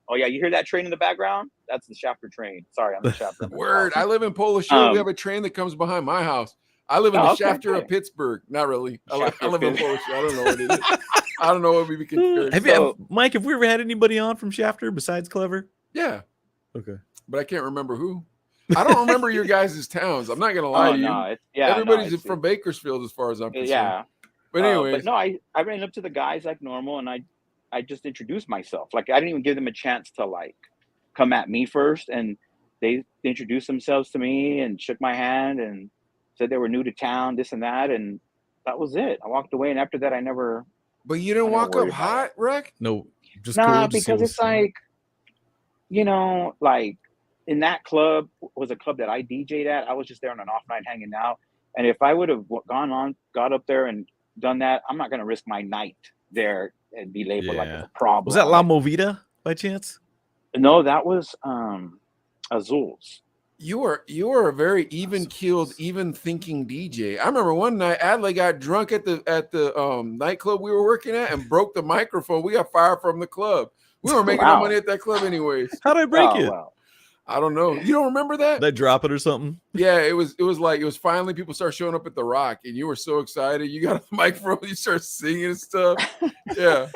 oh yeah, you hear that train in the background? That's the Shafter train. Sorry, I'm the Shafter. Word. I live in Polish Hill. We have a train that comes behind my house. I live in the okay, Shafter of good. Pittsburgh. Not really. I Shafter live in Pitts- Polish Hill. I don't know what it is. I don't know what we can compare. Mike, have we ever had anybody on from Shafter besides Clever? Yeah, Okay. but I can't remember who. I don't remember your guys' towns. I'm not gonna lie to you. No, Everybody's from Bakersfield, as far as I'm concerned. yeah. But anyways, But no, I ran up to the guys like normal, and I just introduced myself. Like I didn't even give them a chance to like come at me first, and they introduced themselves to me and shook my hand and said they were new to town, this and that, and that was it. I walked away, and after that, I never. but you didn't I never walk up worried about hot, Rec? No, just Nah, cool. Just because it's like, like in that club was a club that I DJ'd at. I was just there on an off night hanging out, and if I would have got up there and done that, I'm not going to risk my night there and be labeled like as a problem. Was that La Movida by chance? No, that was Azul's. You are a very even keeled, even thinking DJ. I remember one night Adley got drunk at the nightclub we were working at and broke the microphone. We got fired from the club. We were making no money at that club anyways. How did I break it? Wow. I don't know. You don't remember that? Did I drop it or something? Yeah, it was finally people start showing up at the Rock, and you were so excited. You got a microphone, you start singing and stuff. Yeah,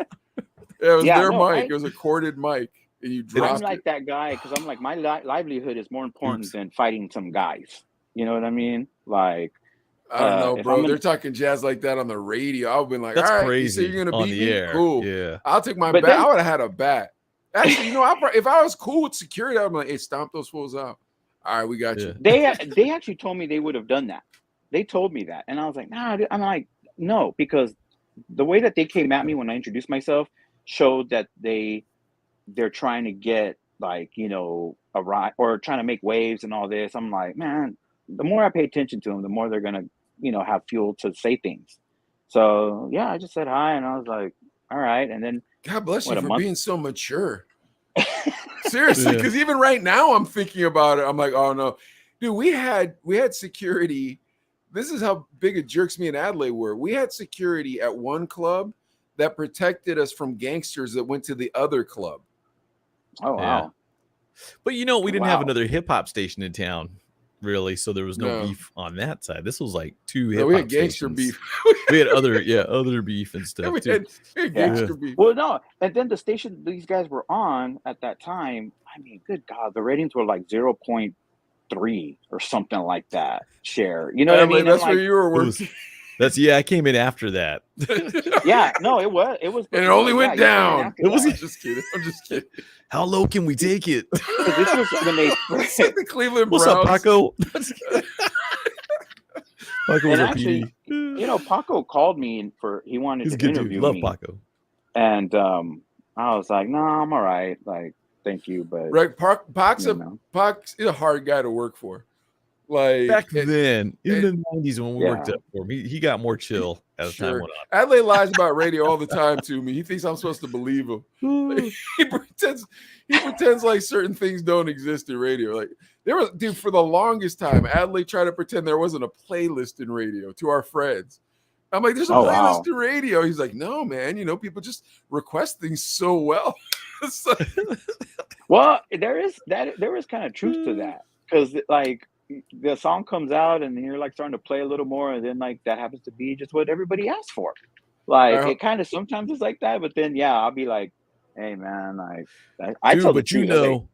it was their mic. It was a corded mic, and you dropped I'm like that guy because I'm like my livelihood is more important than fighting some guys. You know what I mean? Like I don't know, bro. They're talking jazz like that on the radio. I've been like, that's all right, crazy. You say you're gonna beat me? Air. Cool. Yeah, I'll take my bat. I would have had a bat. Actually, if I was cool with security, I'm like, hey, stomp those fools out. All right, we got you. They actually told me they would have done that. They told me that, and I was like, nah. I'm like, no, because the way that they came at me when I introduced myself showed that they're trying to get like a ride or trying to make waves and all this. I'm like, man, the more I pay attention to them, the more they're gonna have fuel to say things. So yeah, I just said hi, and I was like, all right, and then God bless you for being so mature. Seriously, Yeah. because even right now I'm thinking about it. I'm like, oh no, dude, we had security. This is how big of jerks me and Adelaide were. We had security at one club that protected us from gangsters that went to the other club. Oh wow. But we didn't have another hip hop station in town. really, so there was no No. beef on that side. This was like two No, hip we hop had gangster stations. beef. We had other beef and stuff we too. had Yeah. gangster beef. Well, no, and then the station these guys were on at that time, I mean, good God, the ratings were like 0.3 or something like that share. You know what I mean? That's And where like, you were It was- working. I came in after that. yeah, no, it was, And it only went yeah, you came in down. after It was that. just kidding. I'm just kidding. How low can we take it? 'Cause this was when they It's like the Cleveland What's Browns. up, Paco? Paco was and a actually, PD. you know, Paco called me he wanted He's a to good dude. interview Love me, Paco. and I was like, no, I'm all right, like, thank you, but Right, Pac's you know. Pac's a hard guy to work for. Like Back then, in the 90s when we yeah. worked up for him, he got more chill as time Sure. went Adlai lies about radio all the time to me. He thinks I'm supposed to believe him. on. He pretends like certain things don't exist in radio. Like there was, dude, for the longest time, Adlai tried to pretend there wasn't a playlist in radio to our friends. I'm like, there's a Oh, playlist wow. in radio. He's like, no, man, you know, people just request things so well. It's like, Well, there is kind of truth to that, because like the song comes out and you're like starting to play a little more, and then like that happens to be just what everybody asked for. Like it kind of sometimes is like that, but then yeah, I'll be like, hey man, like I Dude, tell the but you truth, like, know,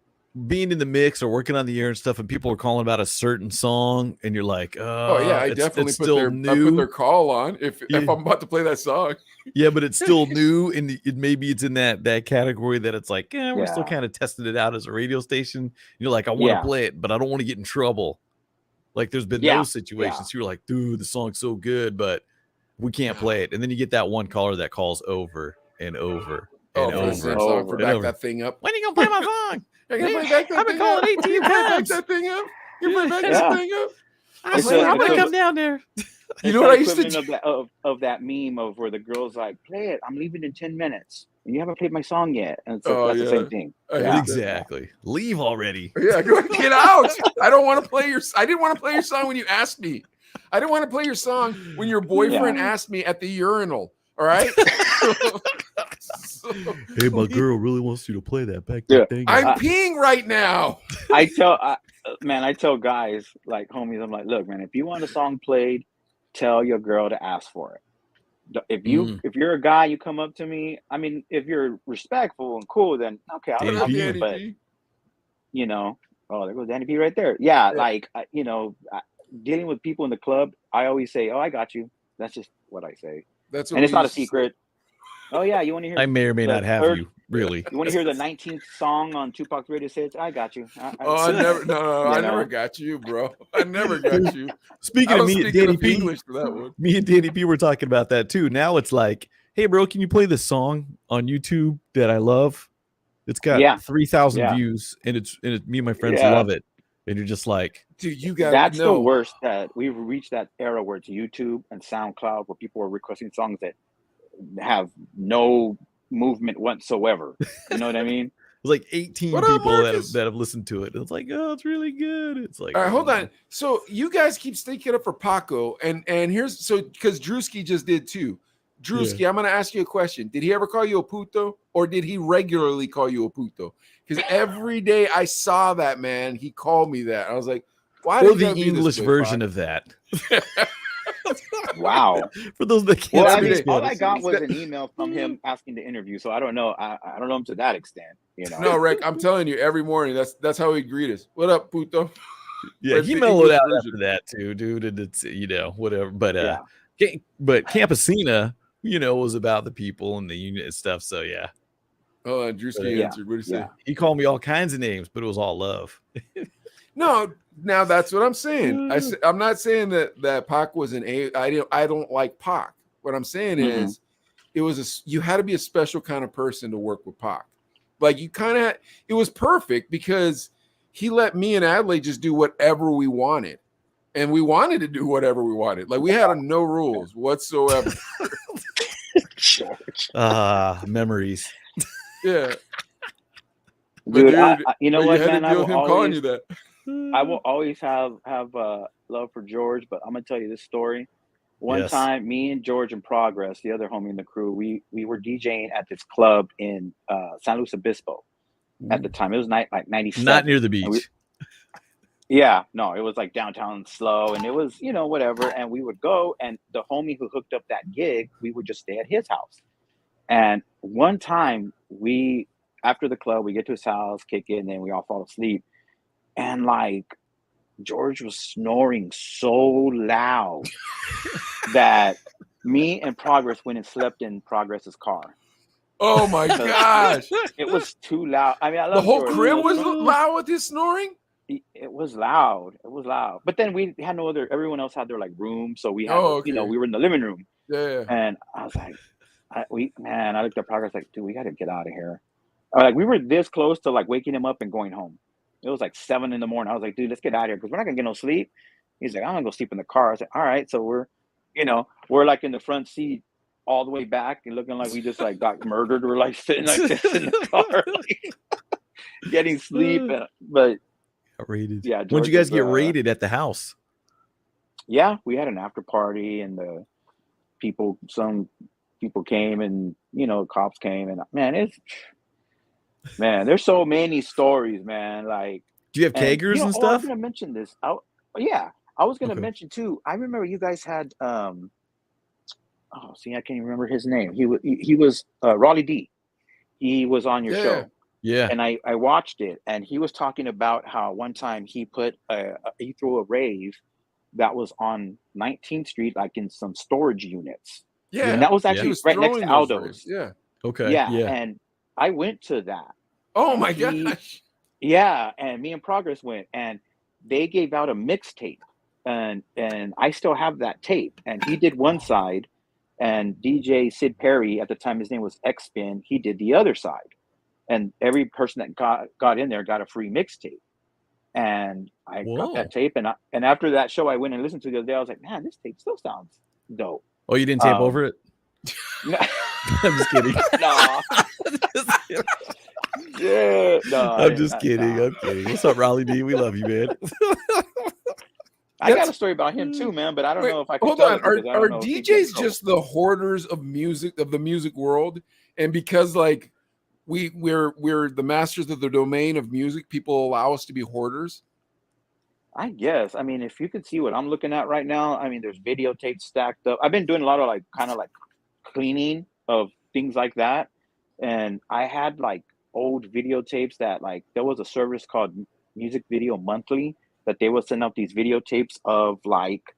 being in the mix or working on the air and stuff, and people are calling about a certain song, and you're like, oh yeah, I it's definitely still I new. put their call on if Yeah. I'm about to play that song. Yeah, but it's still new, and maybe it's in that category that it's like, we're still Yeah. kind of testing it out as a radio station. You're like, I want to Yeah. play it, but I don't want to get in trouble. Like, there's been Yeah. those situations. You're like, dude, the song's so good, but we can't play it. And then you get that one caller that calls over and over Oh, and for the same over. song, for and back over. that thing up. When are you gonna play my song? You're gonna bring Yeah, back that I've been thing calling up? 18 You're gonna bring back times. that thing up? You bring back Yeah. that thing up? I'm It's gonna a- come down there. You it's know what the I used to equivalent of that meme of where the girl's like, play it, I'm leaving in 10 minutes and you haven't played my song yet, and it's Oh, that's the yeah. same thing. I hate Yeah. that. Exactly. Leave already. Yeah, go get out. I don't want to play I didn't want to play your song when you asked me. I didn't want to play your song when your boyfriend asked me at the urinal. All right. Hey, my girl really wants you to play that back Yeah. that thing. I'm peeing right now. I tell guys, like homies, I'm like, look, man, if you want a song played, tell your girl to ask for it. If you're a guy, you come up to me. I mean, if you're respectful and cool, then okay, Danny I'll P. do it. But you know, oh, there goes Danny P right there. Yeah, like you know, dealing with people in the club, I always say, "Oh, I got you." That's just what I say, That's what and it's we not a used to say. secret. Oh yeah, you want to hear? I may or may the not have third- you, really. You want to hear the 19th song on Tupac's radio sets? I got you. I never, no, You I know? never got you, bro. I never got you. Speaking I of don't me and speak Danny enough P, English for that one. me and Danny P were talking about that too. Now it's like, hey, bro, can you play this song on YouTube that I love? It's got 3,000 views, and it's me and my friends love it. And you're just like, dude, you got that's the worst. That we've reached that era where it's YouTube and SoundCloud, where people are requesting songs that have no movement whatsoever. You know what I mean? It's like 18 What up, people that Marcus? have listened to it. It's like, oh, it's really good. It's like, all right, hold on. So you guys keep sticking up for Paco, and here's because Drewski just did too. Drewski, I'm gonna ask you a question. Did he ever call you a puto, or did he regularly call you a puto? Because every day I saw that man, he called me that. I was like, why? Or did the English version of that. Wow. For those that can't Well, I speak mean, Spanish. all I got was an email from him asking to interview. So I don't know. I don't know him to that extent. You know. No, Rick, I'm telling you, every morning that's how he greet us. What up, puto? Yeah, That's he the mellowed English out version. after that too, dude. And it's whatever. But but Campesina, was about the people and the unit and stuff. So yeah. Oh, Drewski answered. What did he say? He called me all kinds of names, but it was all love. No, now that's what I'm saying. I'm not saying that Pac was I don't like Pac. What I'm saying is, you had to be a special kind of person to work with Pac. Like it was perfect because he let me and Adlai just do whatever we wanted, and we wanted to do whatever we wanted. Like we had no rules whatsoever. Memories. Yeah, Dude, you know what, man? I will always have love for George, but I'm gonna tell you this story. One time, me and George and Progress, the other homie in the crew, we were DJing at this club in San Luis Obispo at the time. It was like 97. Not near the beach. Yeah, no, it was like downtown slow, and it was, whatever. And we would go, and the homie who hooked up that gig, we would just stay at his house. And one time after the club, we get to his house, kick it, and then we all fall asleep. And like George was snoring so loud that me and Progress went and slept in Progress's car. Oh my gosh! It was too loud. I mean, I The love whole George. crib was loud with his snoring. It was loud. It was loud. But then we had no other. Everyone else had their like room, so we had, okay. we were in the living room. Yeah. And I was like, I looked at Progress like, dude, we got to get out of here. Like we were this close to like waking him up and going home. It was like 7 a.m. I was like, dude, let's get out of here because we're not gonna get no sleep. He's like, I'm gonna go sleep in the car. I said, all right. So we're like in the front seat all the way back and looking like we just like got murdered. We're like sitting like this in the car, like, getting sleep. But raided. Yeah. When'd you guys get raided at the house? Yeah, we had an after party and some people came and cops came and there's so many stories, man. Like, do you have keggers and stuff? I was gonna mention this. I was gonna mention too. I remember you guys had I can't even remember his name. He was Raleigh D. He was on your show. Yeah. And I watched it, and he was talking about how one time he threw a rave that was on 19th Street, like in some storage units. Yeah. And that was actually right next to Aldo's. Raves. Yeah. Okay. Yeah. And I went to that. Oh my gosh. Yeah. And me and Progress went, and they gave out a mixtape, and I still have that tape. And he did one side, and DJ Sid Perry, at the time his name was X-Spin, he did the other side. And every person that got in there got a free mixtape. And I got that tape, and after that show, I went and listened to it the other day. I was like, man, this tape still sounds dope. Oh, you didn't tape over it? No. I'm just kidding. No. Yeah. No. I'm just kidding. I'm kidding. What's up, Raleigh D? We love you, man. I got a story about him too, man, but I don't know if I can. Hold on. Are DJs just the hoarders of music, of the music world? And because like we're the masters of the domain of music, people allow us to be hoarders? I guess. I mean, if you could see what I'm looking at right now, I mean, there's videotapes stacked up. I've been doing a lot of like kind of like cleaning of things like that. And I had like old videotapes that like there was a service called Music Video Monthly that they would send out these videotapes of like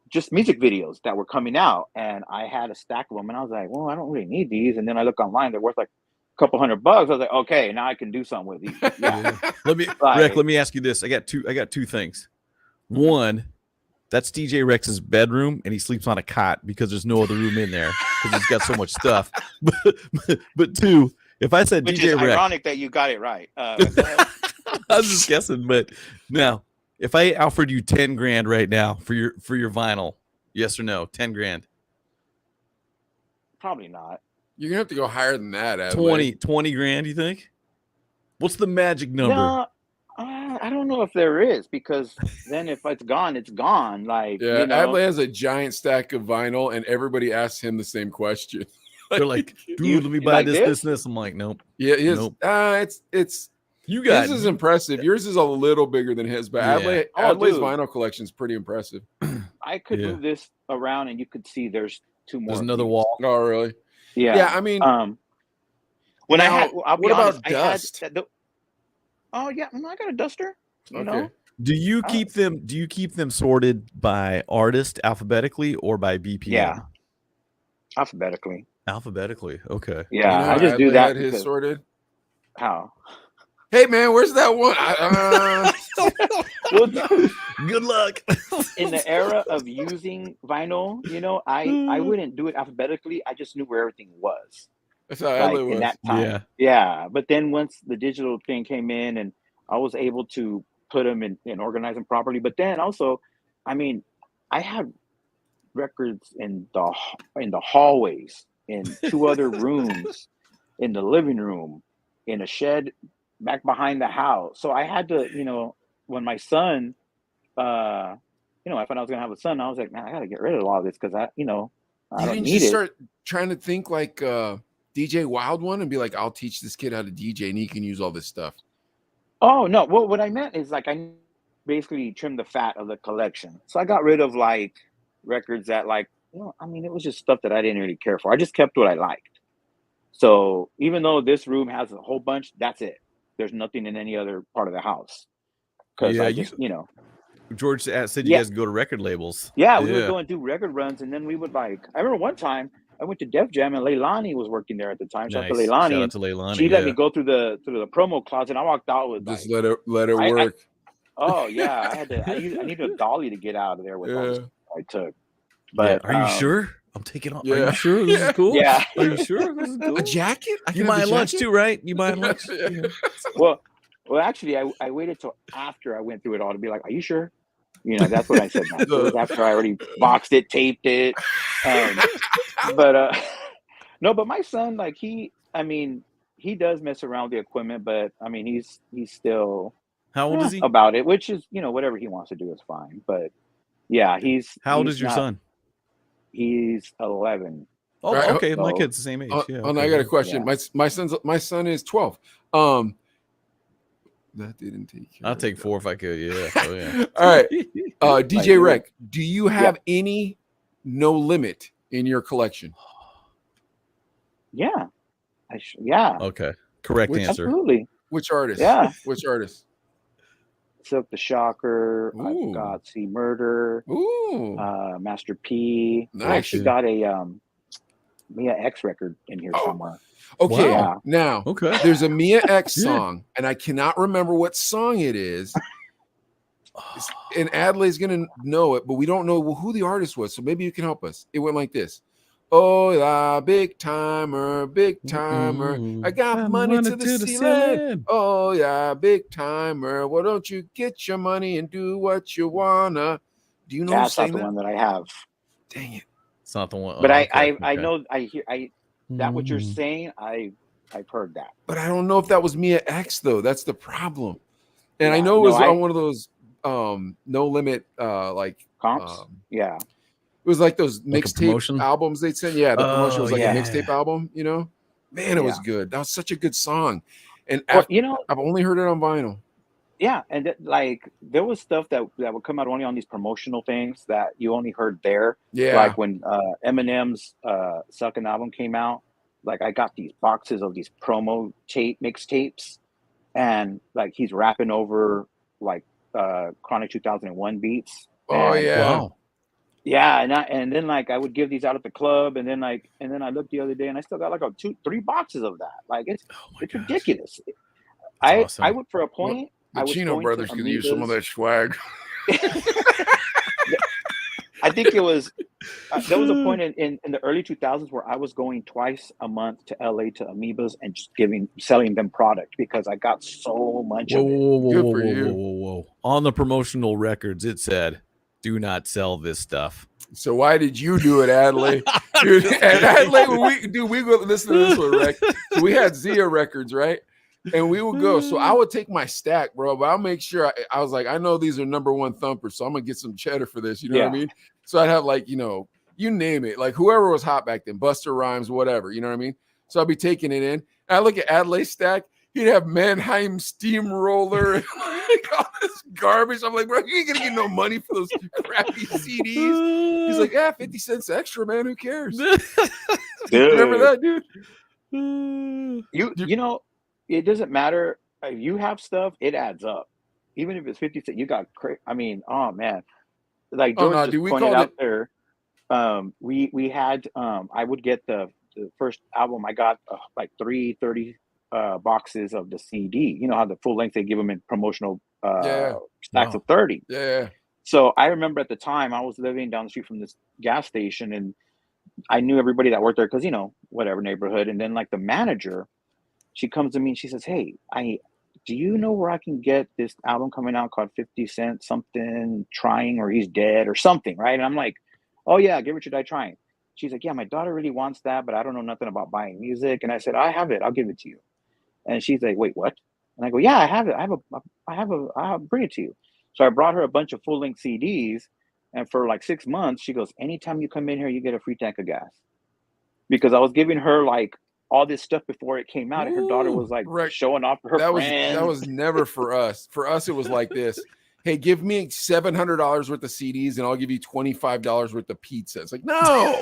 just music videos that were coming out. And I had a stack of them, and I was like, well, I don't really need these. And then I look online, they're worth like a couple $100. I was like, okay, now I can do something with these. Yeah. Rick, let me ask you this. I got two things. One, that's DJ Rex's bedroom, and he sleeps on a cot because there's no other room in there because he's got so much stuff. But two, if I said Which DJ is Rex, ironic that you got it right. I was just guessing, but now if I offered you 10 grand right now for your vinyl, yes or no? 10 grand. Probably not. You're gonna have to go higher than that. 20 grand, you think? What's the magic number? No, I don't know if there is, because then if it's gone, it's gone. Like, yeah, Adley has a giant stack of vinyl, and everybody asks him the same question. They're like, dude, let me buy like this. I'm like, nope. Yeah, nope. It's you got his is impressive. Yours is a little bigger than his, but Yeah. Adley's vinyl collection is pretty impressive. I could move this around, and you could see there's two more. There's another wall. Oh, really? Yeah. Yeah, I mean, when now, I had, I'll be what honest, about dust? Oh yeah, I got a duster. You know? Do you keep them? Do you keep them sorted by artist alphabetically or by BPM? Yeah, alphabetically. Alphabetically. Okay. Yeah, You know I just Adley do that. had his sorted. How? Hey man, where's that one? Good luck. In the era of using vinyl, I wouldn't do it alphabetically. I just knew where everything was. That's how Adley was. In that time. Yeah. But then once the digital thing came in, and I was able to put them in and organize them properly. But then also, I mean, I had records in the hallways, in two other rooms, in the living room, in a shed back behind the house. So I had to, when my son, I found out I was gonna have a son, I was like, man, I gotta get rid of all of this because I don't need it. Start trying to think like DJ Wild One and be like, I'll teach this kid how to DJ and he can use all this stuff. Oh no! Well, what I meant is like I basically trim the fat of the collection. So I got rid of like records that like, I mean, it was just stuff that I didn't really care for. I just kept what I liked. So even though this room has a whole bunch, that's it. There's nothing in any other part of the house. Because I just, George said you Yeah. guys go to record labels. Yeah, we would go and do record runs, and then we would like. I remember one time I went to Def Jam, and Leilani was working there at the time. Shout out to Nice. Leilani. Shout out to Leilani. She let me go through the promo closet. I walked out with Just like, let it work. oh yeah, I had to. I needed a dolly to get out of there with all the stuff I took. But are you sure? I'm taking off. Yeah. Are you sure this is cool? Yeah. Are you sure this is cool? A jacket? You buying lunch too, right? You buying lunch? Well, actually, I waited till after I went through it all to be like, "Are you sure?" That's what I said. It was after I already boxed it, taped it. But no, but my son, like he does mess around with the equipment, but I mean, he's still how old is he? About it, which is whatever he wants to do is fine. But yeah, how old is your son? He's 11. Oh, Right. okay. My kid's the same age. Yeah. Okay. I got a question. Yeah. My son is 12. That didn't take. I'll take 4 if I could. Yeah. Oh, yeah. All right. DJ Rec, do you have any No Limit in your collection? Yeah. Yeah. Okay. Correct answer. Absolutely. Which artist? Yeah. Which artist? Silk the Shocker. Ooh. I've got C Murder. Ooh. Master P. Nice. I actually got a Mia X record in here somewhere. Okay. Wow. Now, there's a Mia X song, and I cannot remember what song it is. And Adelaide's gonna know it, but we don't know who the artist was. So maybe you can help us. It went like this. Oh, yeah, big timer, big timer. I got money to the ceiling. Oh, yeah, big timer. Why don't you get your money and do what you wanna? Do you know that's not the one that I have? Dang it. It's not the one. But I know that what you're saying, I've heard that. But I don't know if that was Mia X though. That's the problem. And I know it was on one of those No Limit comps. Yeah. It was like those mixtape albums they'd send. Yeah, the promotion was like a mixtape album, Man, it was good. That was such a good song. And I've only heard it on vinyl. Yeah, and there was stuff that would come out only on these promotional things that you only heard there. Yeah. Like when Eminem's Suckin' album came out, like I got these boxes of these promo mixtapes, and like he's rapping over like Chronic 2001 beats. Oh yeah. Wow. Yeah, and then like I would give these out at the club, and then I looked the other day, and I still got like 2-3 boxes of that. Like it's ridiculous. Awesome. I would for a point. The Chino Brothers could use some of that swag. I think it was there was a point in the early 2000s where I was going twice a month to LA to Amoebas and just selling them product because I got so much of it. Whoa. On the promotional records, it said, "Do not sell this stuff." So why did you do it, Adelaide? Dude, and Adelaide, we go listen to this one, Rick. So we had Zia records, right? And we would go. So I would take my stack, bro, but I'll make sure I was like, I know these are #1 thumpers, so I'm gonna get some cheddar for this. You know what I mean? So I'd have like, you name it, like whoever was hot back then, Busta Rhymes, whatever, you know what I mean? So I'd be taking it in. And I look at Adelaide's stack, he'd have Mannheim Steamroller and like all this garbage. I'm like, bro, you ain't gonna get no money for those crappy CDs. He's like, 50 cents extra, man. Who cares? Remember that, dude? It doesn't matter if you have stuff; it adds up. Even if it's 50 cents, you got. I mean, oh man, like George just pointed out there. We had. I would get the first album. I got like 330 boxes of the CD. You know how the full length they give them in promotional stacks of 30. Yeah. So I remember at the time I was living down the street from this gas station, and I knew everybody that worked there because whatever neighborhood. And then like the manager. She comes to me and she says, "Hey, do you know where I can get this album coming out called 50 Cent something trying or he's dead or something, right?" And I'm like, "Oh yeah, Give It Your Die Trying." She's like, "Yeah, my daughter really wants that, but I don't know nothing about buying music." And I said, "I have it. I'll give it to you." And she's like, "Wait, what?" And I go, "Yeah, I have it. I'll bring it to you." So I brought her a bunch of full-length CDs, and for like 6 months, she goes, "Anytime you come in here, you get a free tank of gas," because I was giving her like all this stuff before it came out, and her daughter was like showing off her friends. That was never for us. For us, it was like this. hey, give me $700 worth of CDs and I'll give you $25 worth of pizza. It's like, no.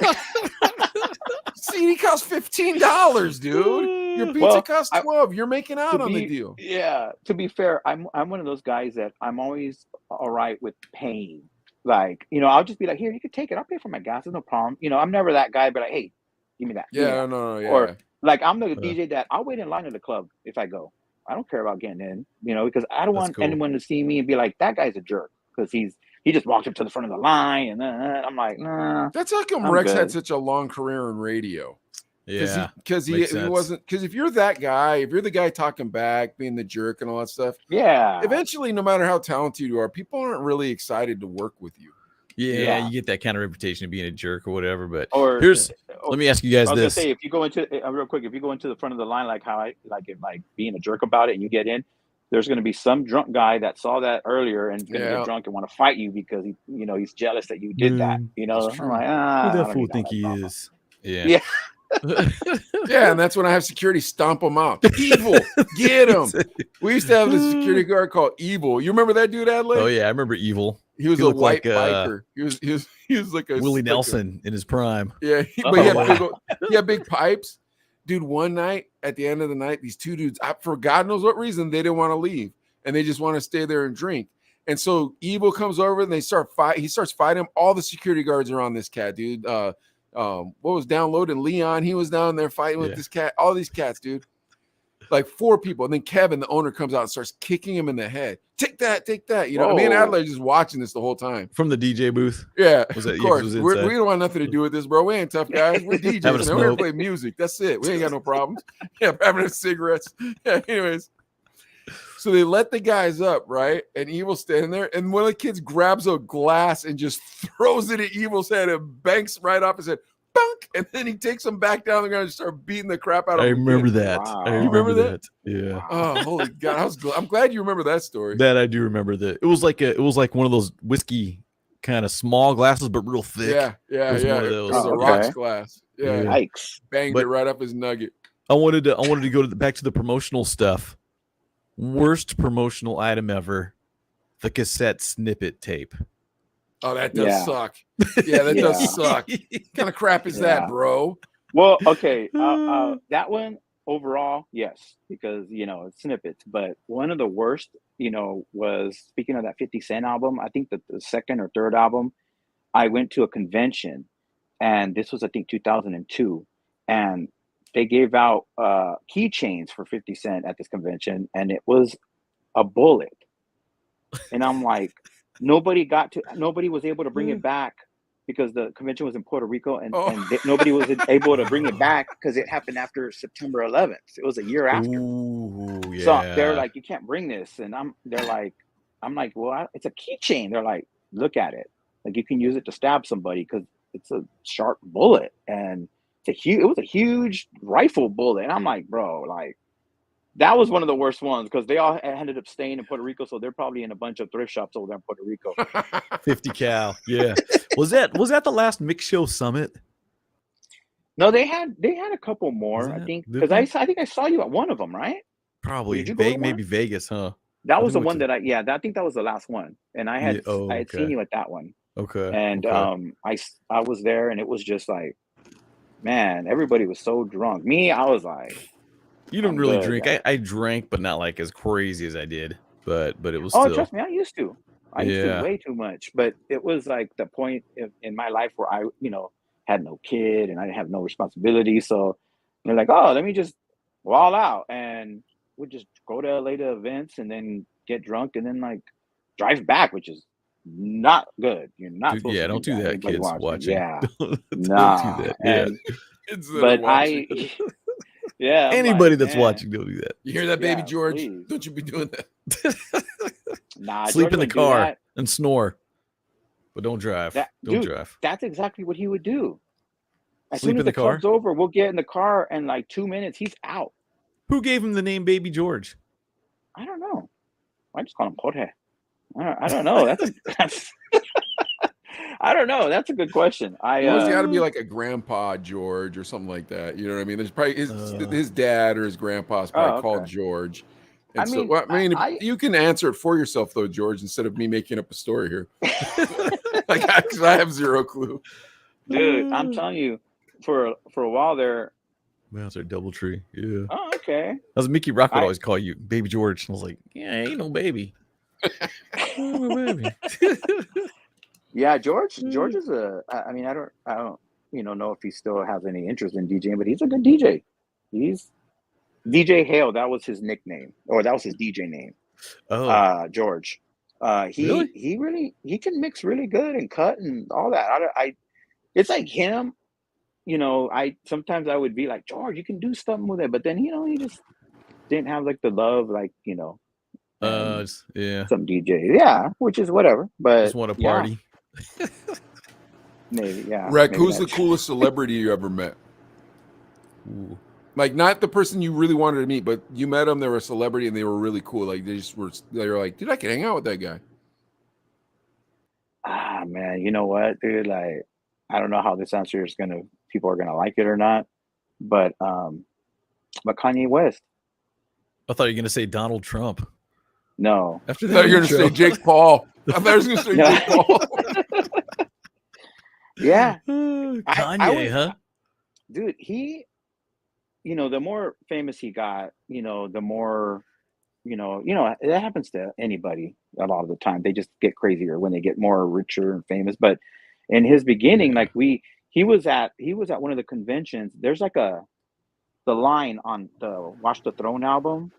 CD costs $15, dude. Your pizza costs $12. You're making out on the deal. Yeah. To be fair, I'm one of those guys that I'm always all right with paying. Like, I'll just be like, here, you can take it. I'll pay for my gas. There's no problem. I'm never that guy, but like, hey, give me that. Yeah, no, yeah. Or like, I'm the DJ that I'll wait in line at the club if I go. I don't care about getting in, because I don't want anyone to see me and be like, that guy's a jerk because he just walked up to the front of the line, and I'm like, nah. That's how come Rex had such a long career in radio. Yeah, because he wasn't. Because if you're that guy, if you're the guy talking back, being the jerk, and all that stuff, eventually, no matter how talented you are, people aren't really excited to work with you. Yeah, you get that kind of reputation of being a jerk or whatever. But let me ask you guys this: I was gonna say, if you go into real quick, if you go into the front of the line, like how I like it, like being a jerk about it, and you get in, there's going to be some drunk guy that saw that earlier and is going to get drunk and want to fight you because he's jealous that you did that. I'm like, who that fool think he is? Yeah. Yeah, and that's when I have security stomp him out. Evil, get him. We used to have this security guard called Evil. You remember that dude, Adelaide? Oh yeah, I remember Evil. He was a white biker. He was like a Willie Nelson in his prime. Yeah, but he had big pipes. Dude, one night at the end of the night, these two dudes, for God knows what reason, they didn't want to leave, and they just want to stay there and drink. And so Evil comes over and he starts fighting him. All the security guards are on this cat, dude. What was downloading? Leon, he was down there fighting with this cat. All these cats, dude. Like 4 people. And then Kevin, the owner, comes out and starts kicking him in the head. Take that. Me and Adelaide just watching this the whole time. From the DJ booth? Yeah, of course. We don't want nothing to do with this, bro. We ain't tough guys. We're DJs, man. We're here to play music. That's it. We ain't got no problems. Yeah, having cigarettes. Yeah, anyways. So they let the guys up, right? And Evil's standing there. And one of the kids grabs a glass and just throws it at Evil's head and banks right off his head. Bunk! And then he takes him back down the ground and starts beating the crap out of him. I remember that. Wow. I remember that. Yeah. Oh, holy God! I'm glad you remember that story. That I do remember that. It was like one of those whiskey kind of small glasses, but real thick. Yeah. It was a rocks glass. Yeah. Yikes! Banged it right up his nugget. I wanted to go back to the promotional stuff. Worst promotional item ever: the cassette snippet tape. Oh, that does suck. Yeah, that does suck. What kind of crap is that, bro? Well, okay. That one overall, yes, because it's snippets. But one of the worst, was, speaking of that 50 Cent album, I think that the second or third album, I went to a convention, and this was, I think, 2002, and they gave out keychains for 50 Cent at this convention, and it was a bullet. And I'm like, nobody was able to bring it back because the convention was in Puerto Rico, and nobody was able to bring it back because it happened after September 11th. It was a year after. Ooh, yeah. So they're like, you can't bring this. And I'm like, well, it's a keychain. They're like, look at it. Like, you can use it to stab somebody because it's a sharp bullet. And it was a huge rifle bullet. And I'm like, bro, like, that was one of the worst ones because they all ended up staying in Puerto Rico, so they're probably in a bunch of thrift shops over there in Puerto Rico. 50 cal, yeah. Was that the last Mix Show Summit? No, they had a couple more, I think, because I think I saw you at one of them, right? Probably maybe Vegas, huh? That was the one that I think that was the last one, and I had seen you at that one. Okay, and I was there, and it was just like, man, everybody was so drunk. Me, I was like. You didn't really drink. I drank, but not like as crazy as I did. But it was. Oh, trust me, I used to. I used to way too much. But it was like the point in my life where I, had no kid and I didn't have no responsibility. So they're like, oh, let me just go all out, and we just go to LA to events and then get drunk and then like drive back, which is not good. You're not. Dude, don't do that, kids watching. Yeah, don't do that. But yeah, anybody that's watching, don't do that. You hear that, baby George? Please. Don't you be doing that. Nah, sleep George in the car and snore, but don't drive. Don't drive. That's exactly what he would do. As sleep soon as in the car? club's over, we'll get in the car, and like 2 minutes, he's out. Who gave him the name Baby George? I don't know. I just call him Jorge. I don't know. That's I don't know. That's a good question. It's got to be like a grandpa George or something like that. You know what I mean? There's probably his dad or his grandpa's probably called George, And I mean, well, I mean, I you can answer it for yourself though, George, instead of me making up a story here. Like, because I have zero clue. dude, I'm telling you, for a while there. Man, it's a DoubleTree. Yeah. Oh, okay. That was Mickey Rock would I- always call you Baby George. And I was like, yeah, ain't no baby. Ain't no baby. Yeah, George is I mean, I don't know if he still has any interest in DJing, but he's a good DJ. He's DJ Hale. That was his nickname, or that was his DJ name. Oh, George. Really? He can mix really good and cut and all that. I it's like him. I sometimes I would be like, George, you can do something with it, but then he just didn't have like the love, like and yeah. some DJ, yeah, which is whatever. But Just want to yeah, party. maybe, yeah. Rick, maybe who's the that's- coolest celebrity you ever met? Ooh. Like, not the person you really wanted to meet, but you met them. They were a celebrity and they were really cool. Like, they were like, dude, I can hang out with that guy. Ah, man, you know what, dude? Like, I don't know how this answer is people are gonna like it or not, but Kanye West. I thought you were going to say Donald Trump. No. After I thought you were going to intro. say Jake Paul. I thought I was going to say Yeah. Jake Paul. Yeah, Kanye, huh? dude, he, the more famous he got, the more, it happens to anybody a lot of the time. They just get crazier when they get more richer and famous. But in his beginning, Yeah. like he was at one of the conventions. There's like the line on the Watch the Throne album,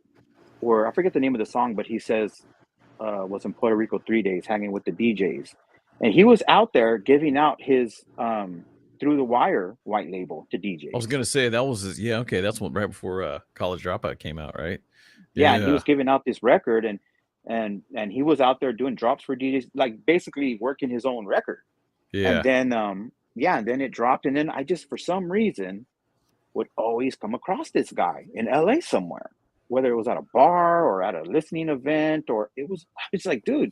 or I forget the name of the song, but he says, was in Puerto Rico 3 days hanging with the DJs. And he was out there giving out his Through the Wire white label to DJs. I was going to say that was okay. That's right before College Dropout came out, right? Yeah, and he was giving out this record, and he was out there doing drops for DJs, like basically working his own record. Yeah. And then and then it dropped, and then I just for some reason would always come across this guy in LA somewhere, whether it was at a bar or at a listening event, or it's like, dude.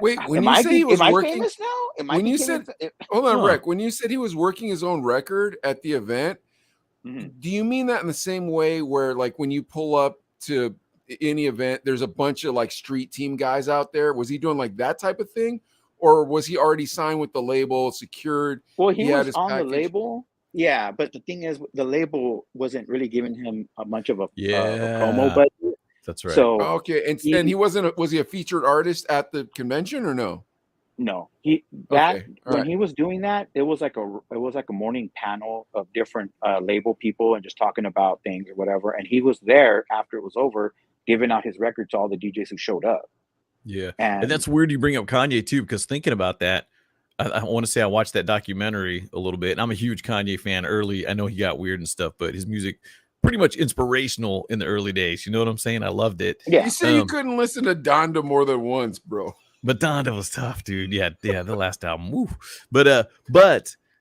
Wait, when you say he was working, famous now? when you said, hold on, Huh. Rick, when you said he was working his own record at the event, do you mean that in the same way where, like, when you pull up to any event, there's a bunch of like street team guys out there? Was he doing like that type of thing, or was he already signed with the label, secured? Well, he had was his on package? the label. Yeah, but the thing is, the label wasn't really giving him much of a promo budget. That's right. So Okay, and he wasn't. Was he a featured artist at the convention or no? no, Okay, all when right. he was doing that, it was like a morning panel of different label people and just talking about things or whatever. And he was there after it was over, giving out his record to all the DJs who showed up. Yeah. And And that's weird you bring up Kanye too, because thinking about that, I want to say I watched that documentary a little bit, and I'm a huge Kanye fan early. I know he got weird and stuff, but his music pretty much inspirational in the early days. You know what I'm saying? I loved it. yeah, You say you couldn't listen to Donda more than once, bro. But Donda was tough, dude. Yeah, the last album. Woo. But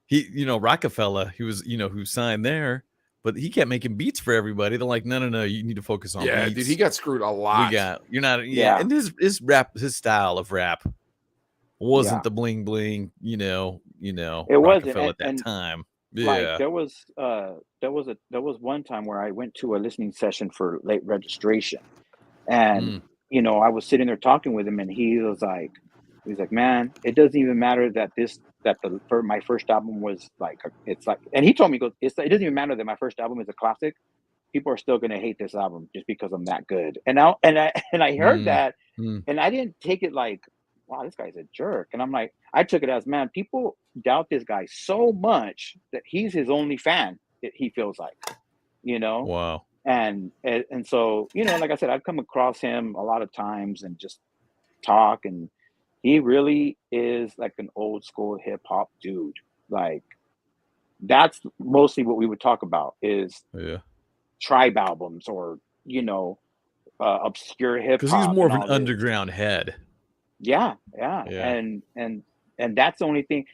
he, Rockefeller, he was, who signed there, but he kept making beats for everybody. They're like, no, you need to focus on Yeah, beats. dude, he got screwed a lot. You're not, Yeah. And his style of rap wasn't the bling bling, It wasn't, Rockefeller at that and time. like Yeah. there was one time where I went to a listening session for late registration, and I was sitting there talking with him, and he's like, man, it doesn't even matter that my first album was like, it's like, and he told me, it doesn't even matter that my first album is a classic. People are still gonna hate this album just because I'm that good. And I heard that, and I didn't take it like, wow, this guy's a jerk. And I'm like, I took it as, man, people doubt this guy so much that he's his only fan. He feels like, Wow. and so like I said, I've come across him a lot of times and just talk, and he really is like an old school hip hop dude. Like, that's mostly what we would talk about is tribe albums or obscure hip hop, Because he's more of and an all this. underground head. Yeah. Yeah. And that's the only thing.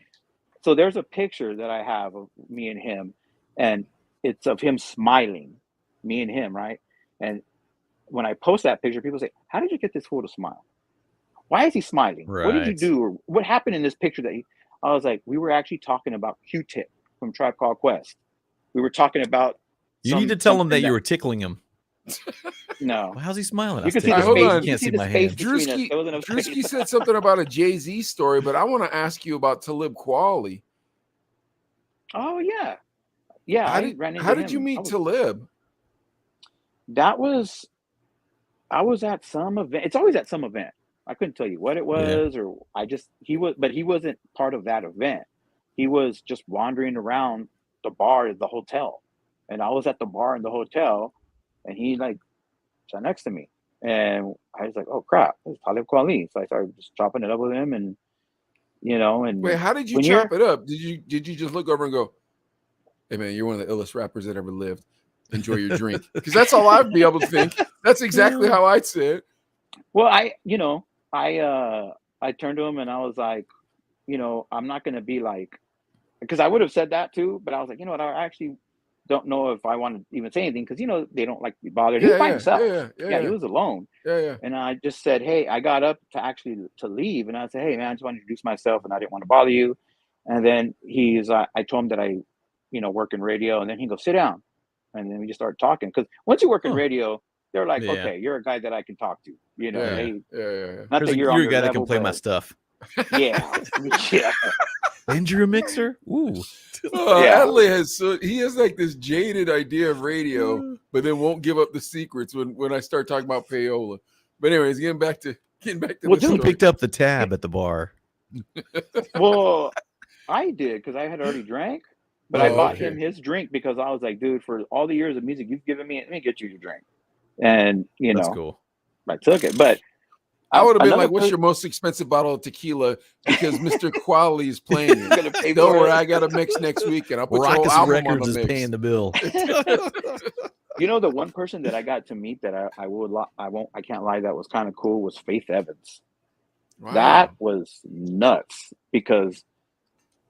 So there's a picture that I have of me and him, and it's of him smiling, me and him, right? And when I post that picture, people say, how did you get this fool to smile? Why is he smiling? What did you Right. do? Or what happened in this picture I was like, we were actually talking about Q-Tip from Tribe Called Quest. We were talking about You need to tell him that something you were tickling him. No. Well, how's he smiling? You can see All the right, hold space. on. You You can't see see the my space hand. between us. Drewski, There wasn't a Drewski space. said something about a Jay-Z story, but I want to ask you about Talib Kweli. Oh yeah, yeah. I ran into How him. did you meet Talib? That was I was at some event. It's always at some event. I couldn't tell you what it was, or he was, but he wasn't part of that event. He was just wandering around the bar at the hotel, and I was at the bar in the hotel, and he like sat next to me, and I was like, "Oh crap, it's Talib Kweli." So I started just chopping it up with him, and and Wait, how did you when chop it up? Did you just look over and go, "Hey man, you're one of the illest rappers that ever lived. Enjoy your drink," because that's all I'd be able to think. That's exactly how I'd say it. Well, I turned to him and I was like, I'm not gonna be like, because I would have said that too, but I was like, you know what, I actually don't know if I want to even say anything because they don't like to be bothered. He was by himself. Yeah, he was alone. Yeah. And I just said, hey, I got up to leave, and I said, hey man, I just want to introduce myself, and I didn't want to bother you. And then I told him that I, work in radio, and then he goes, sit down, and then we just started talking because once you work in radio, they're like, Yeah. okay, you're a guy that I can talk to. Yeah. Not that you're a on guy their that can level, play my but stuff. yeah, yeah. Andrew Mixer? Ooh. Yeah. Adley has like this jaded idea of radio, but then won't give up the secrets when I start talking about payola. But anyways, getting back to Well, the He story. picked up the tab at the bar. Well, I did because I had already drank, but I Oh, bought okay. him his drink because I was like, dude, for all the years of music you've given me, let me get you your drink. And That's cool. I took it. But I would have been another like, "What's your most expensive bottle of tequila?" Because Mr. Quali is playing it. gonna pay Don't for worry, it? I got a mix next week, and I'll put your Raucous whole album Records on is the mix. paying the bill. The one person that I got to meet that I can't lie, that was kind of cool was Faith Evans. Wow. That was nuts because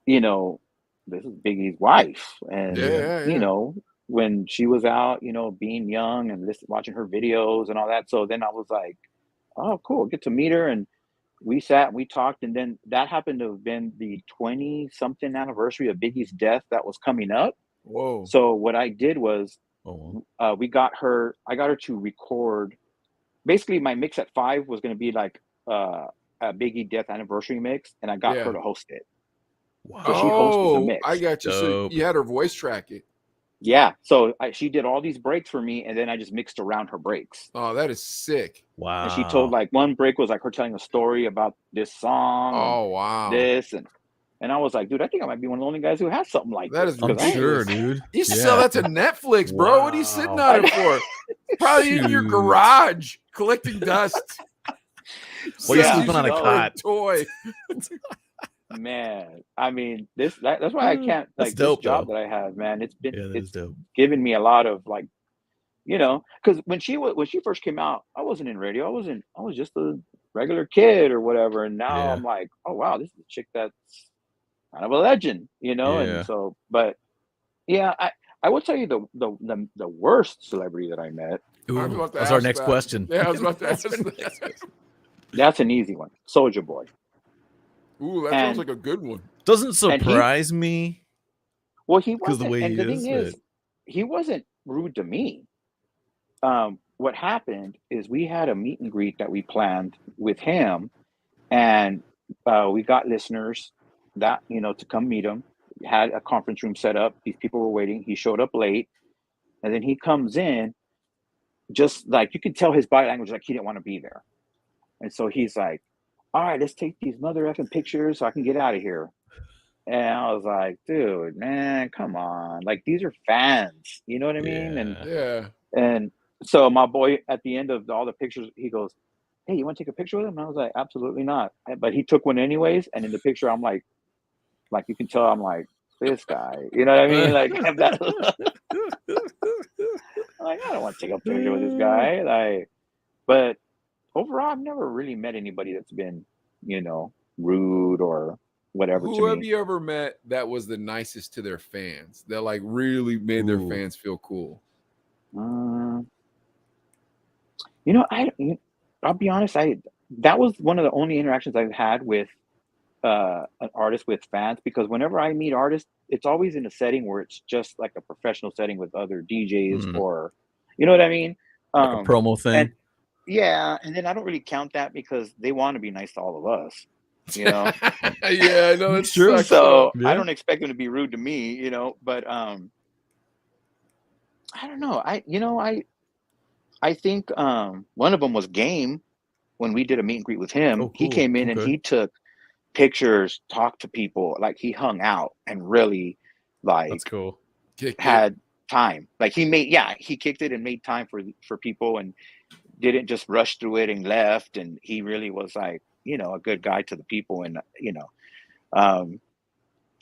this is Biggie's wife, and Yeah. when she was out, being young and watching her videos and all that. So then I was like, oh, cool, get to meet her, and we sat and we talked, and then that happened to have been the 20-something anniversary of Biggie's death that was coming up. Whoa. So what I did was, Oh. I got her to record. Basically, my mix at 5 was going to be like a Biggie death anniversary mix, and I got her to host it. Wow. So she hosted the mix. I got you. So Dope. you had her voice track it. Yeah. So she did all these breaks for me, and then I just mixed around her breaks. Oh, that is sick. Wow. And she told, like, one break was like her telling a story about this song. Oh, wow. This and I was like, dude, I think I might be one of the only guys who has something like That this. is I'm sure, dude. You should sell that to Netflix, bro. What are you sitting on it for? Probably in your Shoot. garage collecting dust. Well, you're Yeah. sleeping on a Using it for cot. toy. Man, I mean, that's why I can't, That's like, dope, this job though. that I have, man. It's been Yeah, that is dope. given me a lot of, like, because when she first came out, I wasn't in radio. I was just a regular kid or whatever. And now Yeah. I'm like, oh wow, this is a chick that's kind of a legend, Yeah. And so, but yeah, I will tell you the worst celebrity that I met. I was about to That's our ask next that. question. Yeah, I was about to ask that. That's an easy one, Soulja Boy. Ooh, that sounds like a good one. Doesn't surprise me. Well, he 'Cause the wasn't, way and he the is, thing is, he wasn't rude to me. What happened is we had a meet and greet that we planned with him, and we got listeners that to come meet him. We had a conference room set up. These people were waiting. He showed up late, and then he comes in, just like you could tell his body language, like he didn't want to be there. And so he's like, "All right, let's take these mother effing pictures so I can get out of here." And I was like, "Dude, man, come on! Like these are fans, you know what I mean?" And so my boy, at the end of all the pictures, he goes, "Hey, you want to take a picture with him?" And I was like, "Absolutely not." But he took one anyways. And in the picture, I'm like you can tell, I'm like, this guy, you know what I mean? Like, have that. Like, I don't want to take a picture with this guy. Like, but overall, I've never really met anybody that's been, rude or whatever. Who have you ever met that was the nicest to their fans? That like really made their fans feel cool. I'll be honest. That was one of the only interactions I've had with an artist with fans, because whenever I meet artists, it's always in a setting where it's just like a professional setting with other DJs or, you know what I mean? Like a promo thing. And yeah, and then I don't really count that because they want to be nice to all of us, you know. Yeah, I know it's True. sucks. So Yeah. I don't expect them to be rude to me, you know. But I don't know. I think one of them was Game when we did a meet and greet with him. Oh, He cool. came in and Okay. he took pictures, talked to people, like he hung out and really like That's cool. Kicked it. had time. Like he kicked it and made time for people and didn't just rush through it and left. And he really was like, you know, a good guy to the people. And you know,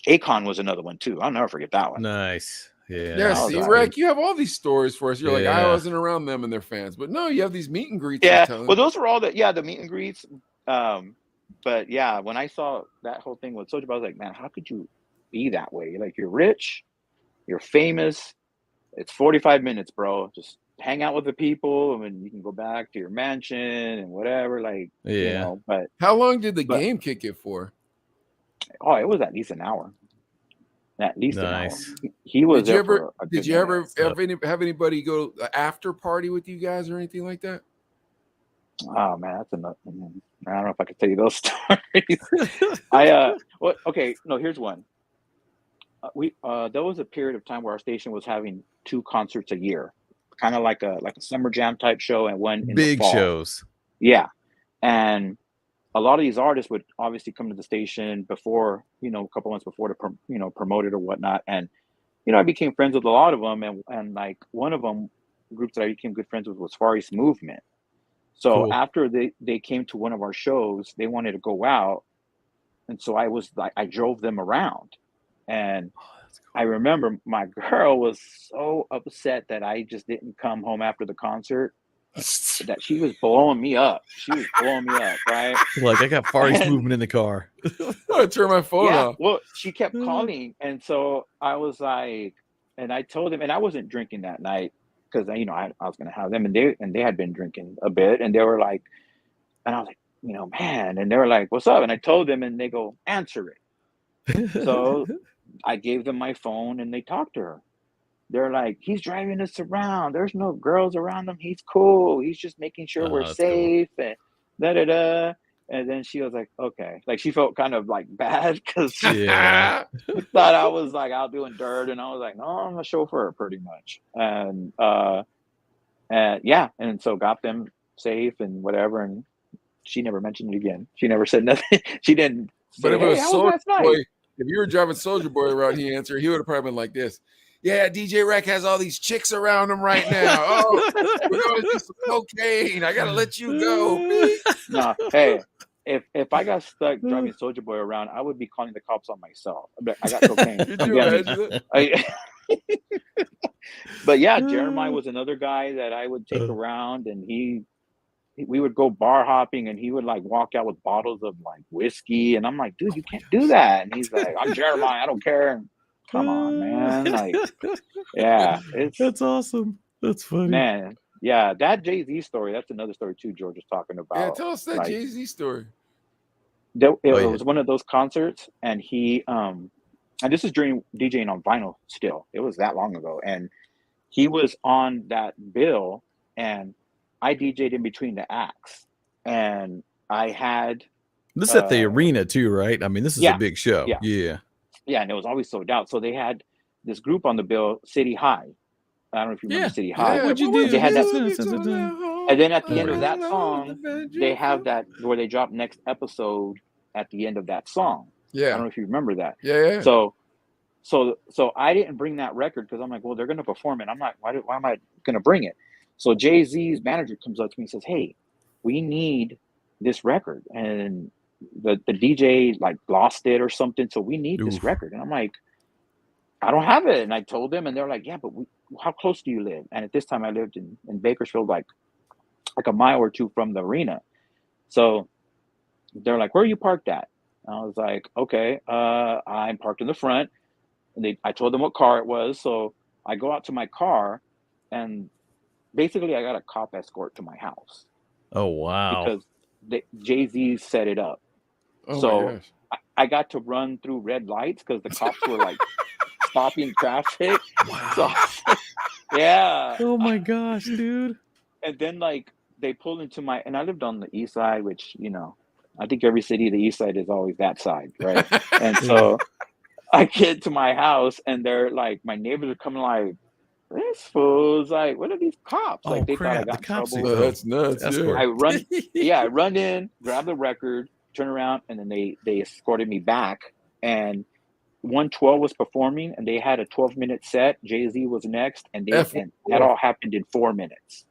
Akon was another one too. I'll never forget that one. Nice. Yeah. Yeah, I was see, like- Rec, you have all these stories for us. You're like, I Yeah. wasn't around them and their fans, but no, you have these meet and greets. Yeah, you're telling. well, those were all the meet and greets. But yeah, when I saw that whole thing with Soulja Boy, I was like, man, how could you be that way? Like, you're rich, you're famous. It's 45 minutes, bro. Just hang out with the people, and you can go back to your mansion and whatever. Like, you Yeah. know. But How long did the But- game kick it for? oh, it was at least an hour. At least Nice. an hour. He was Did you there ever? for a Did good you ever minute. have anybody go after party with you guys or anything like that? Oh man, that's enough. I don't know if I could tell you those stories. Well, okay, no, here's one. There was a period of time where our station was having 2 concerts a year, kind of like a summer jam type show and one in the Big fall. shows. Yeah, and a lot of these artists would obviously come to the station before, you know, a couple months before to promote it or whatnot. And you know, I became friends with a lot of them, and like one of them, groups that I became good friends with was Far East Movement. So Cool. after they came to one of our shows, they wanted to go out, and so I drove them around, and I remember my girl was so upset that I just didn't come home after the concert, that she was blowing me up. She was blowing me up, right? Like, I got Far East And- Movement in the car. I'm gonna turn my phone Yeah, off. well, she kept calling, and so I was like, and I told them, and I wasn't drinking that night because you know I was gonna have them, and they had been drinking a bit, and they were like, and I was like, you know, man, and they were like, what's up? And I told them, and they go, answer it. So I gave them my phone, and they talked to her. They're like, he's driving us around. There's no girls around him. He's cool. He's just making sure Oh, we're that's cool. safe and da da da. And then she was like, okay. Like, she felt kind of like bad because Yeah. she thought I was like out doing dirt. And I was like, no, I'm a chauffeur pretty much. And yeah. And so got them safe and whatever. And she never mentioned it again. She never said nothing. She didn't say, But if it hey, was how was last Soulja night? Boy, if you were driving Soulja Boy around, he answered. He would have probably been like this. Yeah, DJ Rec has all these chicks around him right now. Oh, we're going to do some cocaine. I gotta let you go. No, hey, if I got stuck driving Soulja Boy around, I would be calling the cops on myself. I'd be like, I got cocaine. Could Come you get me. imagine that? But yeah, Jeremiah was another guy that I would take around, and we would go bar hopping, and he would like walk out with bottles of like whiskey, and I'm like, dude, you can't do that. And he's like, I'm Jeremiah, I don't care. And come on, man. Like, yeah, That's awesome. That's funny. man. Yeah, that Jay-Z story, that's another story too, George was talking about. Yeah, tell us that like, Jay-Z story. it yeah. was one of those concerts, and he and this is during DJing on vinyl still. It was that long ago. And he was on that bill, and I DJ'd in between the acts. And I had This is at the arena too, right? I mean, this is yeah, a big show. yeah. and it was always sold out. So they had this group on the bill, City High. I don't know if you remember City High. What'd you do? They had that, that. and then at the end of that song, they have that where they drop next episode at the end of that song. I don't know Yeah, if you remember that. yeah. So I didn't bring that record because I'm like, well, they're going to perform it. I'm like, why am I going to bring it? So Jay-Z's manager comes up to me and says, hey, we need this record. And the DJ like lost it or something. So we need this record. And I'm like, I don't have it. And I told them, and they're like, yeah, but how close do you live? And at this time I lived in Bakersfield, like a mile or two from the arena. So they're like, where are you parked at? And I was like, okay, I'm parked in the front. And I told them what car it was. So I go out to my car, and basically I got a cop escort to my house. Oh, wow. Because Jay-Z set it up. Oh So my gosh. I got to run through red lights because the cops were like stopping traffic. Wow. So, yeah. Oh my gosh, dude. and then like they pulled into my, and I lived on the east side, which I think every city, the east side is always that side, right? And so I get to my house, and they're like, my neighbors are coming like, this fool's like, what are these cops? Like they thought I got in trouble. That's nuts. Escort. I run in, grab the record, turn around, and then they escorted me back. And 112 was performing, and they had a 12-minute set. Jay-Z was next, and that all happened in 4 minutes.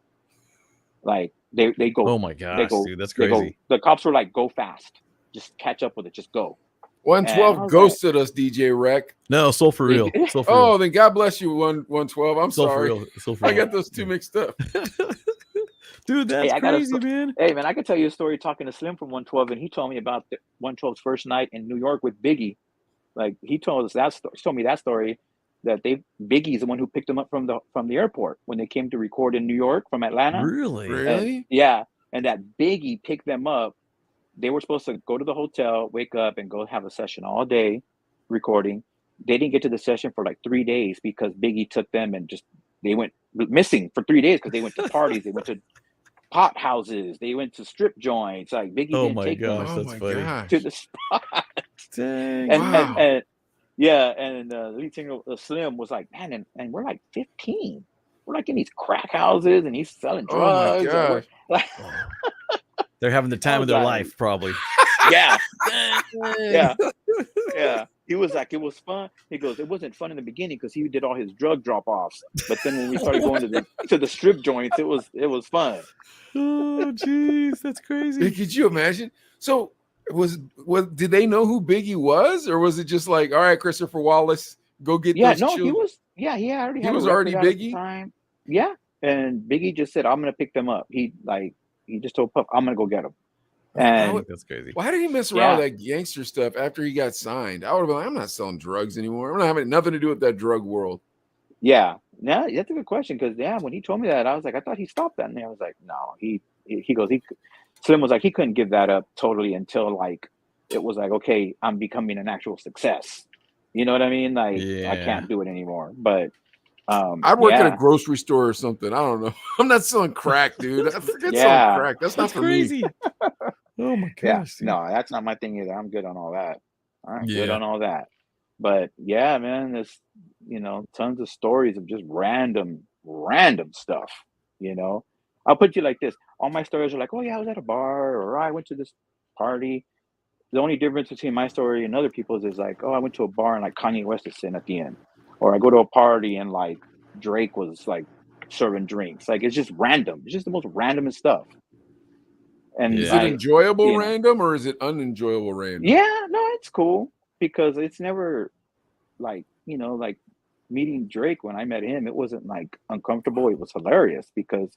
Like they go. Oh my gosh, dude, that's crazy. The cops were like, "Go fast, just catch up with it, just go." 112 ghosted us, DJ Rec. No, Soul for real. Soul for oh, real. then God bless you, 112. I'm Soul sorry. For real. Soul for real. I got those two mixed up. Dude, that's crazy, man. Hey, man, I could tell you a story talking to Slim from 112, and he told me about the 112's first night in New York with Biggie. Like he told us that story. Told me that story that Biggie's the one who picked them up from the airport when they came to record in New York from Atlanta. Really? And that Biggie picked them up. They were supposed to go to the hotel, wake up, and go have a session all day recording. They didn't get to the session for like 3 days because Biggie took them and they went missing for 3 days because they went to parties, they went to pot houses, they went to strip joints. Like Biggie didn't take them to the spot. Dang. And the lead singer Slim was like, man, and we're like 15. We're like in these crack houses and he's selling drugs. Oh my gosh. They're having the time of their life, probably. Yeah. He was like, it was fun. He goes, it wasn't fun in the beginning because he did all his drug drop-offs. But then when we started going to the strip joints, it was fun. Oh, jeez, that's crazy. Could you imagine? So did they know who Biggie was, or was it just like, all right, Christopher Wallace, go get those children? He was. Yeah, he was already Biggie. Time. Yeah, and Biggie just said, "I'm gonna pick them up." He just told Puff, "I'm gonna go get them." And that's crazy. Why did he mess around with that gangster stuff after he got signed? I would have been like, I'm not selling drugs anymore. I'm not having nothing to do with that drug world. Yeah, that's a good question because when he told me that, I was like, I thought he stopped that, and I was like, no, he goes, Slim was like, he couldn't give that up totally until like it was like, okay, I'm becoming an actual success. You know what I mean? Like I can't do it anymore. But I'd work at a grocery store or something. I don't know. I'm not selling crack, dude. Forget selling crack. That's not for crazy. me. Oh my gosh. Yeah. No, that's not my thing either. I'm good on all that. I'm good on all that. But yeah, man, there's tons of stories of just random stuff. I'll put you like this. All my stories are like, oh yeah, I was at a bar, or I went to this party. The only difference between my story and other people's is like, oh, I went to a bar and like Kanye West is sitting at the end. Or I go to a party and like Drake was like serving drinks. Like it's just random. It's just the most randomest stuff. And is it enjoyable random or is it unenjoyable random? Yeah, no, it's cool because it's never like, like meeting Drake when I met him, it wasn't like uncomfortable. It was hilarious because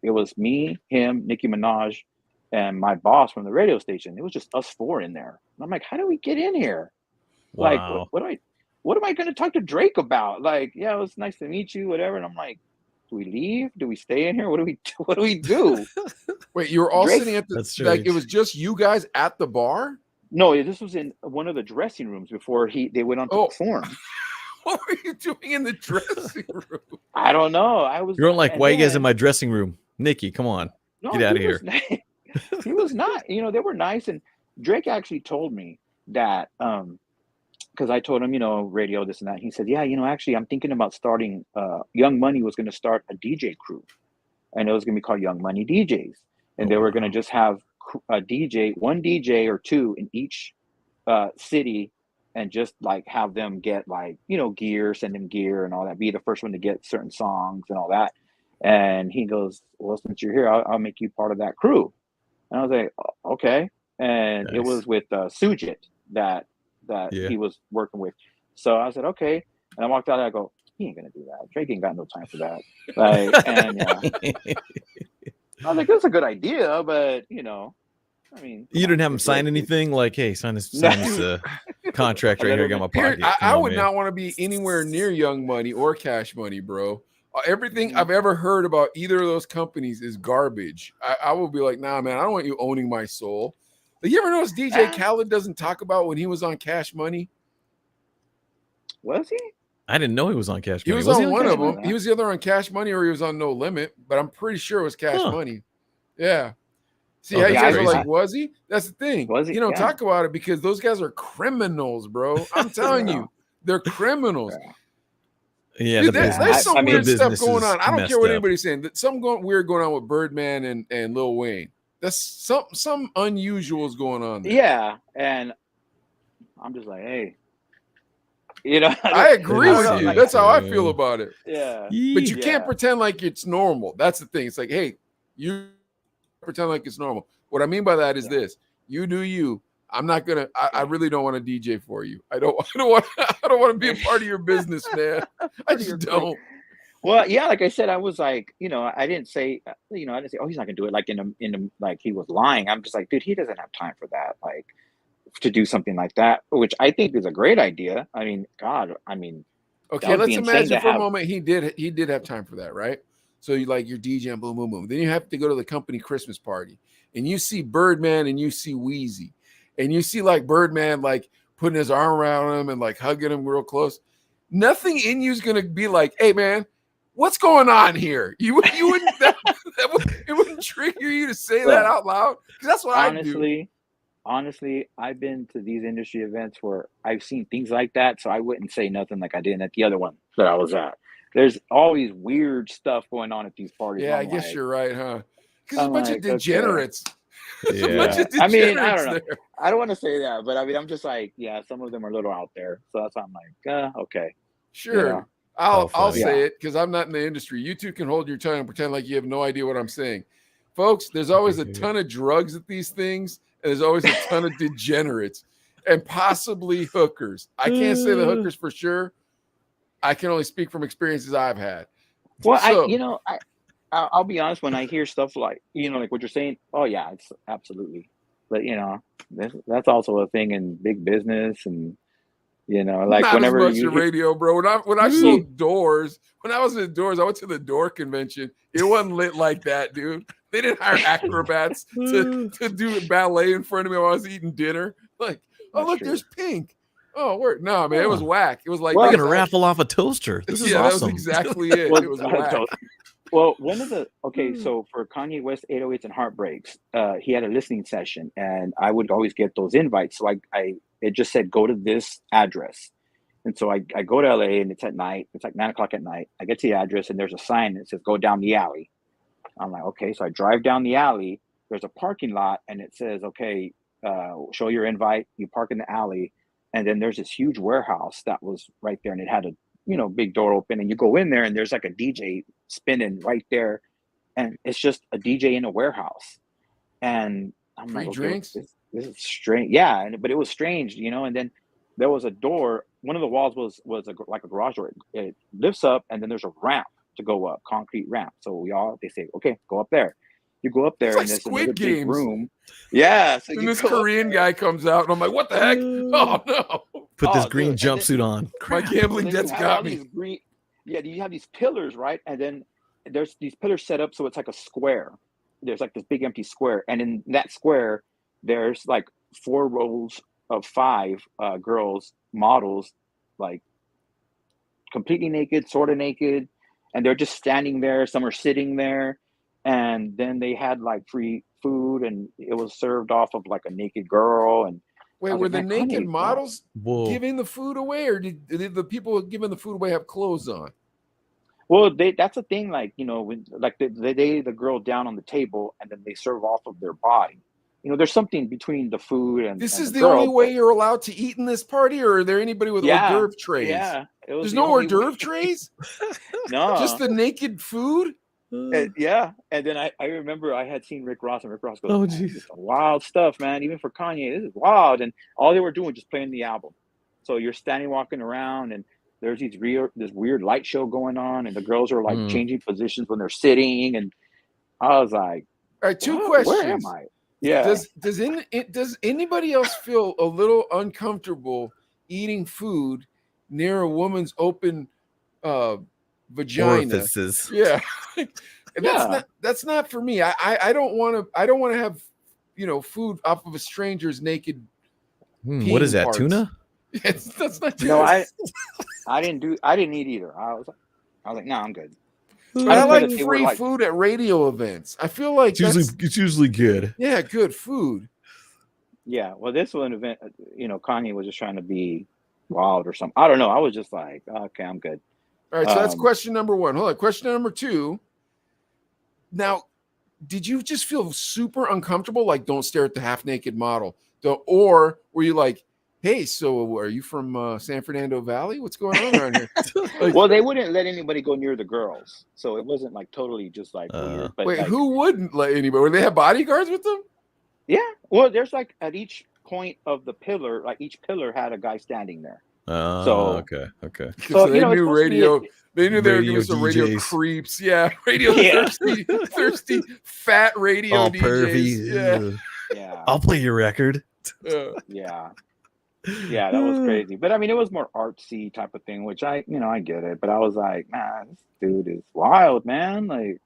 it was me, him, Nicki Minaj, and my boss from the radio station. It was just us four in there. And I'm like, how do we get in here? Wow. Like, what am I going to talk to Drake about? Like, yeah, it was nice to meet you, whatever. And I'm like, do we leave? Do we stay in here? What do we do? Wait, you were all Drake? sitting at like it was just you guys at the bar? No, this was in one of the dressing rooms before they went on to perform. What were you doing in the dressing room? I don't know. You're like, why are you guys in my dressing room? Nikki, come on. Get out of here. He was not. They were nice. And Drake actually told me that because I told him, radio, this and that. He said, yeah, actually, I'm thinking about starting. Young Money was going to start a DJ crew. And it was going to be called Young Money DJs. And they were going to just have a DJ, one DJ or two in each city, and just like have them get like, gear, send them gear and all that, be the first one to get certain songs and all that. And he goes, well, since you're here, I'll make you part of that crew. And I was like, okay. And nice. It was with Sujit that he was working with. So I said, okay. And I walked out and I go, he ain't going to do that. Drake ain't got no time for that. Like, and I was like, that's a good idea, but I mean, you didn't have him sign anything like, hey, sign this contract right here. I got my pocket. I would not want to be anywhere near Young Money or Cash Money, bro. Everything I've ever heard about either of those companies is garbage. I will be like, nah, man, I don't want you owning my soul. But you ever notice DJ Khaled doesn't talk about when he was on Cash Money? Was he? I didn't know he was on Cash He Money. was on he one Cash of Money? them. He was either on Cash Money or he was on No Limit, but I'm pretty sure it was Cash Money. Yeah. See how you that's guys are crazy. like, was he? That's the thing. Was he? You know, Yeah. talk about it because those guys are criminals, bro. I'm telling Yeah. you, they're criminals. Yeah, Dude, the there's business, some weird the stuff business going is on. I don't messed care what up. anybody's saying. Some weird going on with Birdman and Lil Wayne. That's some unusual is going on there. Yeah, and I'm just like, hey, you know, I agree with you. like, That's how I feel about it. yeah. But you Yeah. can't pretend like it's normal. That's the thing. It's like, hey, you pretend like it's normal. What I mean by that is this: you do you. I'm not gonna. I really don't want to DJ for you. I don't want to be a part of your business, man. I just don't. Well, yeah, like I said, I was like, I didn't say, oh, he's not gonna do it. Like in a like he was lying. I'm just like, dude, he doesn't have time for that. Like to do something like that, which I think is a great idea. I mean, God, Okay, let's imagine for a moment he did have time for that, right? So you're DJing, boom, boom, boom. Then you have to go to the company Christmas party, and you see Birdman and you see Wheezy, and you see like Birdman like putting his arm around him and like hugging him real close. Nothing in you is gonna be like, hey man, what's going on here? You wouldn't it wouldn't trigger you to say that out loud because that's what I do. Honestly, I've been to these industry events where I've seen things like that, so I wouldn't say nothing like I did at the other one that I was at. There's always weird stuff going on at these parties. Yeah, I guess you're right, huh? Because a bunch of degenerates. Okay. Yeah. I mean, I don't know. I don't want to say that, but I mean, I'm just like, yeah, some of them are a little out there. So that's why I'm like, okay. Sure. Yeah. I'll say it because I'm not in the industry. You two can hold your tongue and pretend like you have no idea what I'm saying. Folks, there's always a ton of drugs at these things, and there's always a ton of degenerates and possibly hookers. I can't say the hookers for sure. I can only speak from experiences I've had. Well, so, I'll be honest, when I hear stuff like, like what you're saying, oh yeah, it's absolutely. But that's also a thing in big business and like not whenever as much in radio, bro. When I sold doors, when I was in doors, I went to the door convention. It wasn't lit like that, dude. They didn't hire acrobats to do ballet in front of me while I was eating dinner. Like, oh look, there's Pink. Oh, word. No, man, it was whack. It was like they're gonna raffle off a toaster. This is awesome. That was exactly it. It was whack. Well, so for Kanye West 808s and Heartbreaks, he had a listening session, and I would always get those invites. So it just said go to this address, and so I go to LA, and it's at night. It's like 9:00 at night. I get to the address, and there's a sign that says go down the alley. I'm like, okay, so I drive down the alley. There's a parking lot, and it says, okay, show your invite. You park in the alley, and then there's this huge warehouse that was right there, and it had a big door open, and you go in there, and there's like a DJ spinning right there, and it's just a DJ in a warehouse, and I'm free like, drinks. This is strange, yeah, but it was strange, and then there was a door. One of the walls was like a garage door. It lifts up, and then there's a ramp to go up, concrete ramp. So they say, okay, go up there. You go up there, like and there's Squid another Games. big room. Yeah. So and this Korean guy comes out, and I'm like, what the heck? Oh no! Put this green jumpsuit on. My gambling debt's got me. You have these pillars, right? And then there's these pillars set up so it's like a square. There's like this big empty square, and in that square, there's like 4 rows of 5 girls, models, like completely naked, sort of naked, and they're just standing there. Some are sitting there, and then they had like free food, and it was served off of like a naked girl. And wait, were the naked models giving the food away, or did the people giving the food away have clothes on? Well, that's a thing. Like when like the girl down on the table, and then they serve off of their body. There's something between the food and this and is the only way you're allowed to eat in this party, or are there anybody with hors d'oeuvre trays? Yeah, there's no hors d'oeuvre trays. No, just the naked food. Yeah, and then I remember I had seen Rick Ross, and Rick Ross goes, "Oh, geez, wild stuff, man. Even for Kanye, this is wild." And all they were doing was just playing the album. So you're standing, walking around, and there's this weird light show going on, and the girls are like changing positions when they're sitting, and I was like, "All right, 2 questions. Where am I?" Yeah. Does anybody else feel a little uncomfortable eating food near a woman's open vagina? Orifices. Yeah. That's not for me. I don't want to have food off of a stranger's naked. What is that? Parts. Tuna? That's not No, true. I didn't eat either. I was like, no, I'm good. I just like read that they were free like- food at radio events. I feel like It's usually good. yeah, good food. Yeah, well, this one event, Kanye was just trying to be wild or something. I don't know. I was just like, okay, I'm good. All right, so that's question number 1. Hold on. Question number 2. Now, did you just feel super uncomfortable? Like, don't stare at the half naked model. Or were you like, hey, so are you from San Fernando Valley? What's going on around here? Like, Well, they wouldn't let anybody go near the girls, so it wasn't like totally just like weird. But wait, like, who wouldn't let anybody? Would they have bodyguards with them? yeah, well, there's like at each point of the pillar, like each pillar had a guy standing there. So okay. So they it's knew supposed to be radio. They knew they were Radio giving some radio DJs. creeps. Yeah, radio Yeah. thirsty, fat radio All DJs. pervy. Yeah. Ugh. Yeah, I'll play your record. yeah, that was crazy. But I mean, it was more artsy type of thing, which I get it. But I was like, man, this dude is wild, man. Like,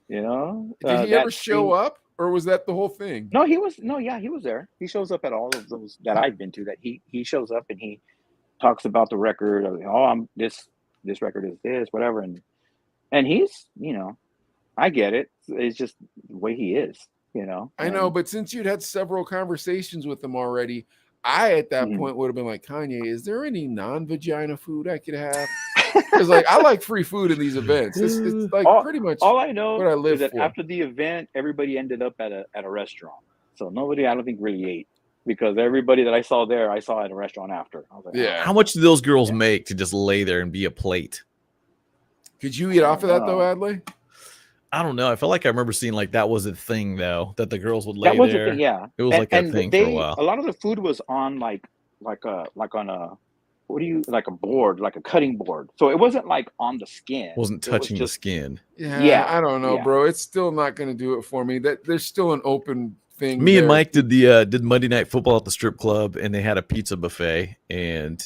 Did he that ever show thing- up, or was that the whole thing? No, he was there. He shows up at all of those that I've been to. That he shows up and he talks about the record. I'm this record is this, whatever, and he's I get it. It's just the way he is, I know, but since you'd had several conversations with him already, I at that Mhm. point would have been like, Kanye, is there any non-vagina food I could have? Because like I like free food in these events. It's like pretty much all I know what I live is that for. after the event, everybody ended up at a restaurant. So nobody, I don't think, really ate because everybody that I saw there, I saw at a restaurant after. I was like, Yeah. How much do those girls make to just lay there and be a plate? Could you eat off of that though, know. Adley? I don't know. I feel like I remember seeing like that was a thing though, that the girls would lay that was there. the thing, yeah. It was like a thing for a while. A lot of the food was on like on a like a board, like a cutting board. So it wasn't like on the skin. Wasn't It was touching the skin. Yeah, I don't know, yeah. bro. It's still not going to do it for me. That there's still an open thing. Me and there. Mike did Monday Night Football at the strip club, and they had a pizza buffet, and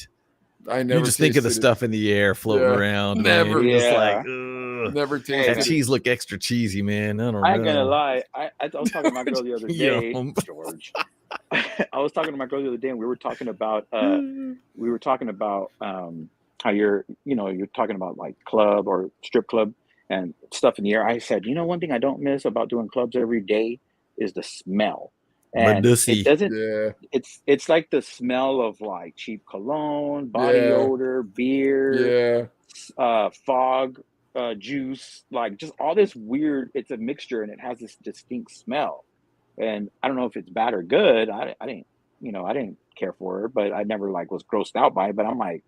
I never you just think of the tasted it. stuff in the air floating Yeah. around. Never. Man. You're just Yeah. like, ugh. Never That tasted it. cheese look extra cheesy, man. I don't know. I ain't gonna lie. I was talking to my girl the other day, Yum. George. I was talking to my girl the other day, and we were talking about how you're talking about like club or strip club and stuff in the air. I said, one thing I don't miss about doing clubs every day is the smell. And Medusi. it doesn't. Yeah, It's like the smell of like cheap cologne, body Yeah. odor, beer, yeah. fog, juice, like just all this weird. It's a mixture, and it has this distinct smell. And I don't know if it's bad or good. I didn't care for her, but I never like was grossed out by it. But I'm like,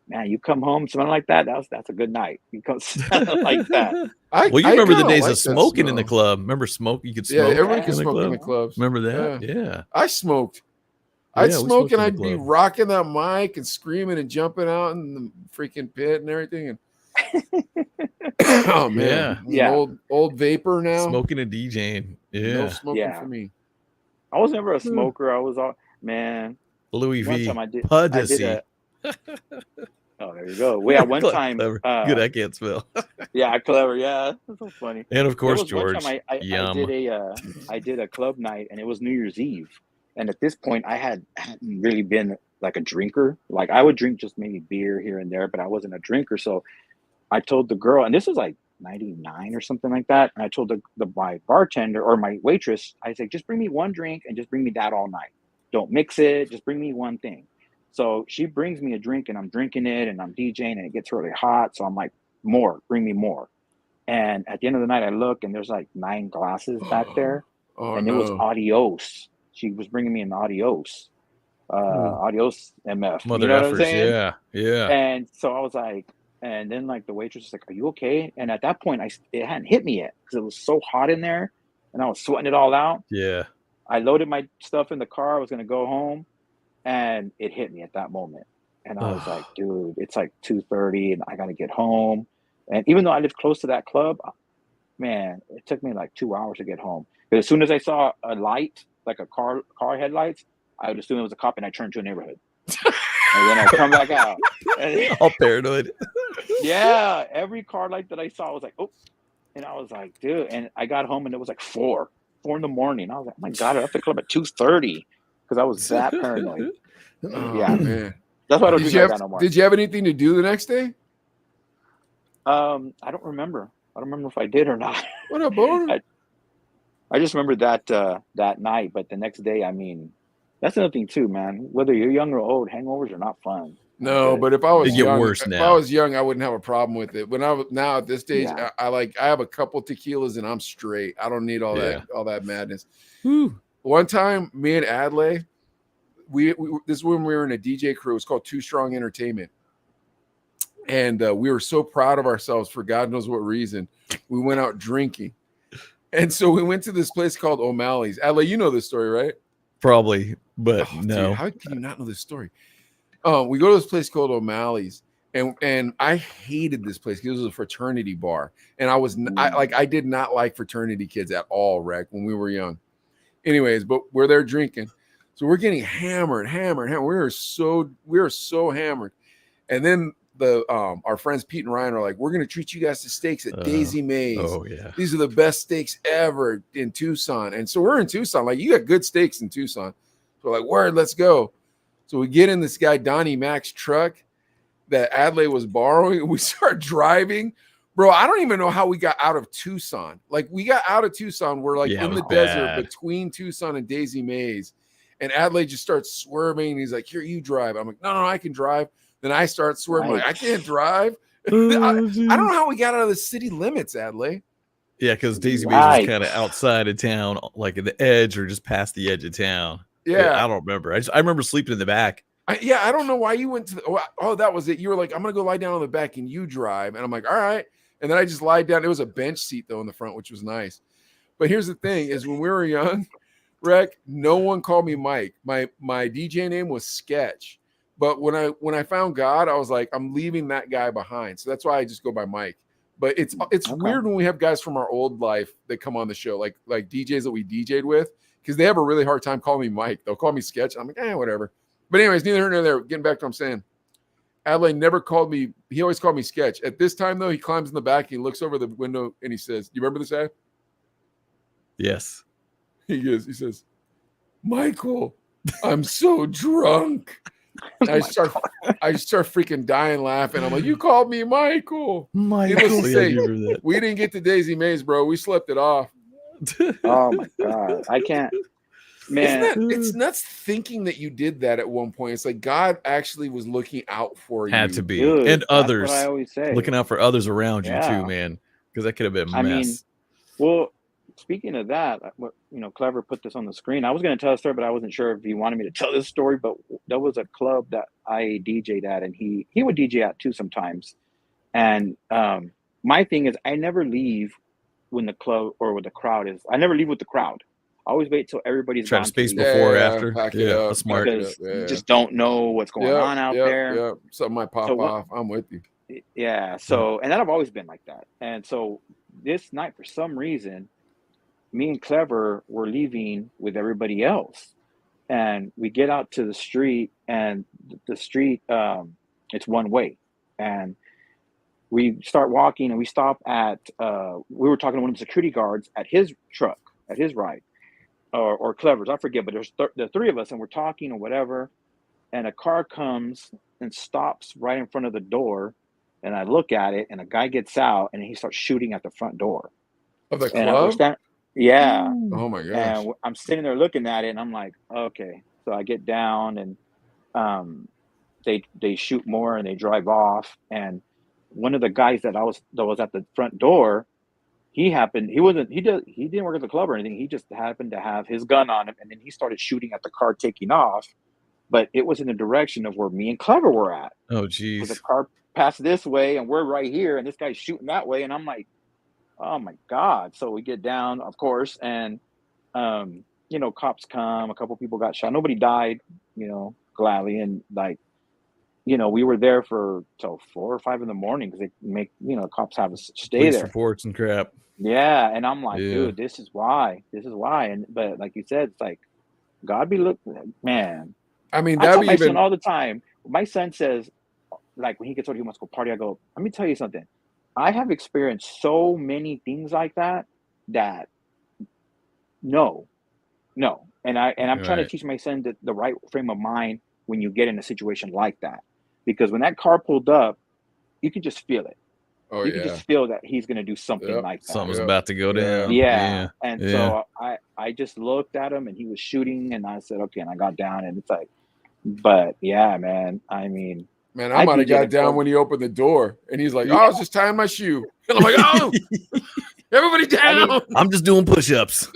man, you come home smelling like that. That's a good night. You come smelling like that. I remember the kinda days like of that smoking in the smell. club. Remember smoke? You could Yeah, smoke. everybody can in the smoke in club. the clubs. Remember that? Yeah. Yeah. I smoked. Yeah, I'd we smoke smoked and in I'd the be club. rocking that mic and screaming and jumping out in the freaking pit and everything. And oh man, Yeah. old vapor now. Smoking and DJing. No Yeah. smoking Yeah. for me. I was never a smoker. I was all man. Louis One V. time I did Pudsey. Oh, there you go. Well, yeah, one time. Clever. Good, I can't spell. Yeah, clever. Yeah, that's so funny. And of course, There was one George. time Yum. I did a club night, and it was New Year's Eve. And at this point, I hadn't really been like a drinker. Like I would drink just maybe beer here and there, but I wasn't a drinker. So I told the girl, and this was like 99 or something like that. And I told my bartender or my waitress, I said, just bring me one drink and just bring me that all night. Don't mix it. Just bring me one thing. So she brings me a drink and I'm drinking it and I'm DJing and it gets really hot. So I'm like, bring me more. And at the end of the night, I look and there's like 9 glasses back there. Oh, And no. it was Adios. She was bringing me an Adios. Adios MF. Mother you know what I'm effers. saying? Yeah. Yeah. And so I was like, and then like the waitress was like, are you okay? And at that point, it hadn't hit me yet because it was so hot in there and I was sweating it all out. Yeah. I loaded my stuff in the car. I was going to go home and it hit me at that moment. And I was like, dude, it's like 2:30 and I got to get home. And even though I live close to that club, man, it took me like 2 hours to get home. But as soon as I saw a light, like a car headlights, I would assume it was a cop and I turned to a neighborhood. And then I come back out. And, All paranoid. yeah, every car light that I saw, I was like, oh. And I was like, dude. And I got home and it was like 4 in the morning. I was like, oh my God, I left the club at 2:30 because I was that paranoid. Oh, Yeah. man. That's why I don't Did drink you like have that no more. Did you have anything to do the next day? I don't remember. I don't remember if I did or not. What up, Boner? I just remember that night, but the next day, I mean, that's another thing too, man. Whether you're young or old, hangovers are not fun. No, Good. but if I They was get young, worse if I now. was young, I wouldn't have a problem with it. When I was now at this stage, Yeah. I have a couple tequilas and I'm straight. I don't need all that madness. Whew. One time, me and Adley, we this is when we were in a DJ crew. It's called Too Strong Entertainment, and we were so proud of ourselves for God knows what reason. We went out drinking, and so we went to this place called O'Malley's. Adley, you know this story, right? Probably, but Oh, no. dude, how can you not know this story? We go to this place called O'Malley's, and I hated this place because it was a fraternity bar, and I did not like fraternity kids at all, Rec, when we were young. Anyways, but we're there drinking, so we're getting hammered. We are so hammered, and then our friends Pete and Ryan are like, we're gonna treat you guys to steaks at Daisy Mae's. Oh yeah. These are the best steaks ever in Tucson, and so we're in Tucson. Like, you got good steaks in Tucson. So we're like, word, let's go. So we get in this guy Donnie Mac's truck that Adley was borrowing. We start driving, bro. I don't even know how we got out of Tucson. Like, we got out of Tucson. We're like Yeah, it in the was desert bad. between Tucson and Daisy Mae's, and Adley just starts swerving. And he's like, "Here, you drive." I'm like, "No, I can drive." Then I start swerving. Right. Like, I can't drive. I don't know how we got out of the city limits, Adley. Yeah, because Daisy Mae's was kind of outside of town, like at the edge or just past the edge of town. Yeah, I don't remember. I remember sleeping in the back. I don't know why you went to oh, that was it. You were like, I'm gonna go lie down on the back and you drive. And I'm like, all right. And then I just lied down. It was a bench seat though in the front, which was nice. But here's the thing: is when we were young, Rec, no one called me Mike. My DJ name was Sketch. But when I found God, I was like, I'm leaving that guy behind. So that's why I just go by Mike. But it's Okay. weird when we have guys from our old life that come on the show, like DJs that we DJ'd with, because they have a really hard time calling me Mike. They'll call me Sketch. I'm like, whatever. But anyways, neither here nor there. Getting back to what I'm saying. Adley never called me. He always called me Sketch. At this time, though, he climbs in the back. He looks over the window and he says, "You remember this, Ad?" Yes. He says, "Michael, I'm so drunk." And I start freaking dying laughing. I'm like, "You called me Michael." Needless to say, we didn't get to Daisy Mae's, bro. We slept it off. Oh my God. I can't. Man, It's nuts thinking that you did that at one point. It's like God actually was looking out for you. Had to be. dude, And that's others. what I always say. Looking out for others around you Yeah. too, man. Because that could have been a I mean, mess. well, speaking of that, Clever put this on the screen. I was going to tell a story, but I wasn't sure if he wanted me to tell this story. But there was a club that I DJ'd at, and he would DJ at too sometimes. And my thing is, I never leave when the club or with the crowd is. I never leave with the crowd. I always wait till everybody's Try gone to space leave, before or after. pack it up, That's smart. because Yeah. you just don't know what's going on out there. Yeah, something might pop off. I'm with you. Yeah. So, and I've always been like that. And so this night, for some reason, me and Clever were leaving with everybody else, and we get out to the street, and the street, it's one way, and we start walking, and we stop at. We were talking to one of the security guards at his truck, at his ride, or Clever's, I forget, but there's the three of us, and we're talking or whatever, and a car comes and stops right in front of the door, and I look at it, and a guy gets out, and he starts shooting at the front door Of the and we're club? yeah. Oh my gosh. And I'm sitting there looking at it, and I'm like, okay. So I get down, and they shoot more, and they drive off. And one of the guys that was at the front door, he didn't work at the club or anything. He just happened to have his gun on him, and then he started shooting at the car taking off. But it was in the direction of where me and Clever were at. Oh, The geez. car passed this way, and we're right here, and this guy's shooting that way, and I'm like, oh my God. So we get down, of course, and cops come, a couple people got shot. Nobody died, gladly. And we were there till 4 or 5 in the morning because they make, cops have us stay Police there. reports and crap. Yeah. And I'm like, Yeah. dude, this is why. But like you said, it's like, God be looking, man. I mean, I tell that'd my be son even all the time. My son says, like, when he gets older, he wants to go party. I go, let me tell you something. I have experienced so many things like that no. And I'm trying to Right. teach my son the right frame of mind when you get in a situation like that, because when that car pulled up, you could just feel it. Oh You yeah. could just feel that he's going to do something Yep. like that. Something's Yeah. about to go Yeah. down. Yeah. And Yeah. so I just looked at him and he was shooting and I said, okay. And I got down and it's like, but yeah, man, I mean, Man, I might have DJ'd got a down club. when he opened the door and he's like, Yeah. oh, I was just tying my shoe. And I'm like, oh, everybody down. I'm just doing push-ups.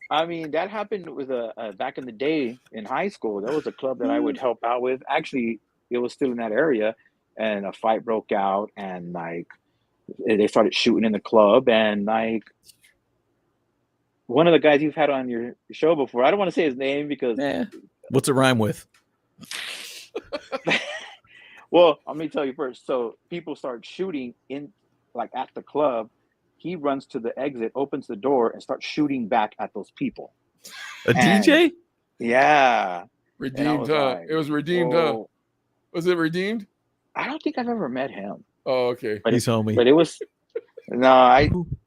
I mean, that happened with back in the day in high school. There was a club that I would help out with. Actually, it was still in that area, and a fight broke out, and like they started shooting in the club, and like one of the guys you've had on your show before. I don't want to say his name because. What's it rhyme with? Well, let me tell you first. So people start shooting in, like at the club. He runs to the exit, opens the door, and starts shooting back at those people. A DJ? Yeah. Redeemed, huh? Like, it was redeemed, huh? whoa. Was it redeemed? I don't think I've ever met him. Oh, okay. But He's homie. But it was no.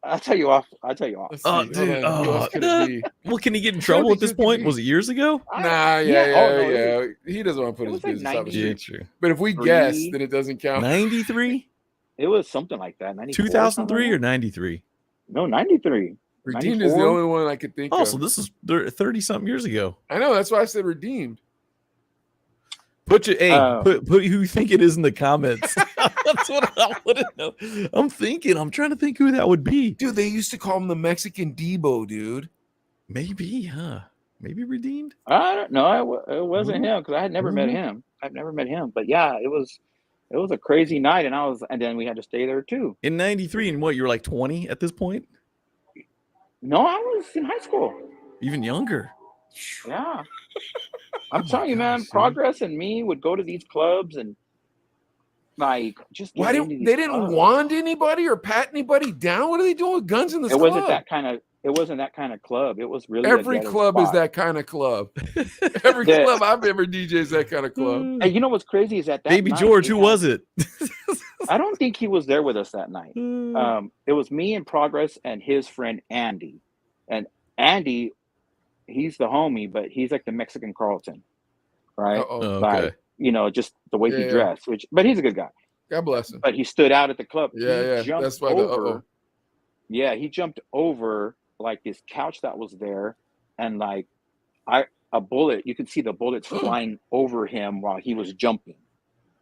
I'll tell you off. I'll tell you off. Let's see. Oh, Hold dude. on. Who else could it be? Well, can he get in Who trouble could at this it point? be? Was it years ago? Nah, Oh, yeah. no, He doesn't want to put it his was like business out the 90. street. True. But if we guess, then it doesn't count. 93? It was something like that. 94, 2003 or something like 93? that? No, 93. Redeemed is the 94? only one I could think Oh, of. so this is 30-something years ago. I know. That's why I said redeemed. Put your put who you think it is in the comments. That's what I want to know. I'm trying to think who that would be. Dude, they used to call him the Mexican Debo, dude. Maybe, huh? Maybe redeemed. I don't know. It wasn't him because I had never met Mhm. him. I've never met him. But yeah, it was a crazy night, and then we had to stay there too. In 93, and what, you were like 20 at this point? No, I was in high school. Even younger. Yeah. I'm my telling you, man, gosh, dude. Progress and me would go to these clubs and like just Why get didn't into these they didn't clubs. wand anybody or pat anybody down? What are they doing with guns in this It club? wasn't that kind of club. It was really Every a ghetto club is spot. that kind of club. Every Yeah. club I've ever DJed is that kind of club. And you know what's crazy is that Baby night George, we who had- was it? I don't think he was there with us that night. It was me and Progress and his friend Andy. And Andy, he's the homie, but he's like the Mexican Carlton, right? Uh-oh. Oh, Like, okay. you know, just the way he Yeah. dressed, but he's a good guy. God bless him. But he stood out at the club. Yeah, He yeah. jumped That's why the over. Yeah, he jumped over like this couch that was there, and like a bullet. You could see the bullets flying over him while he was jumping.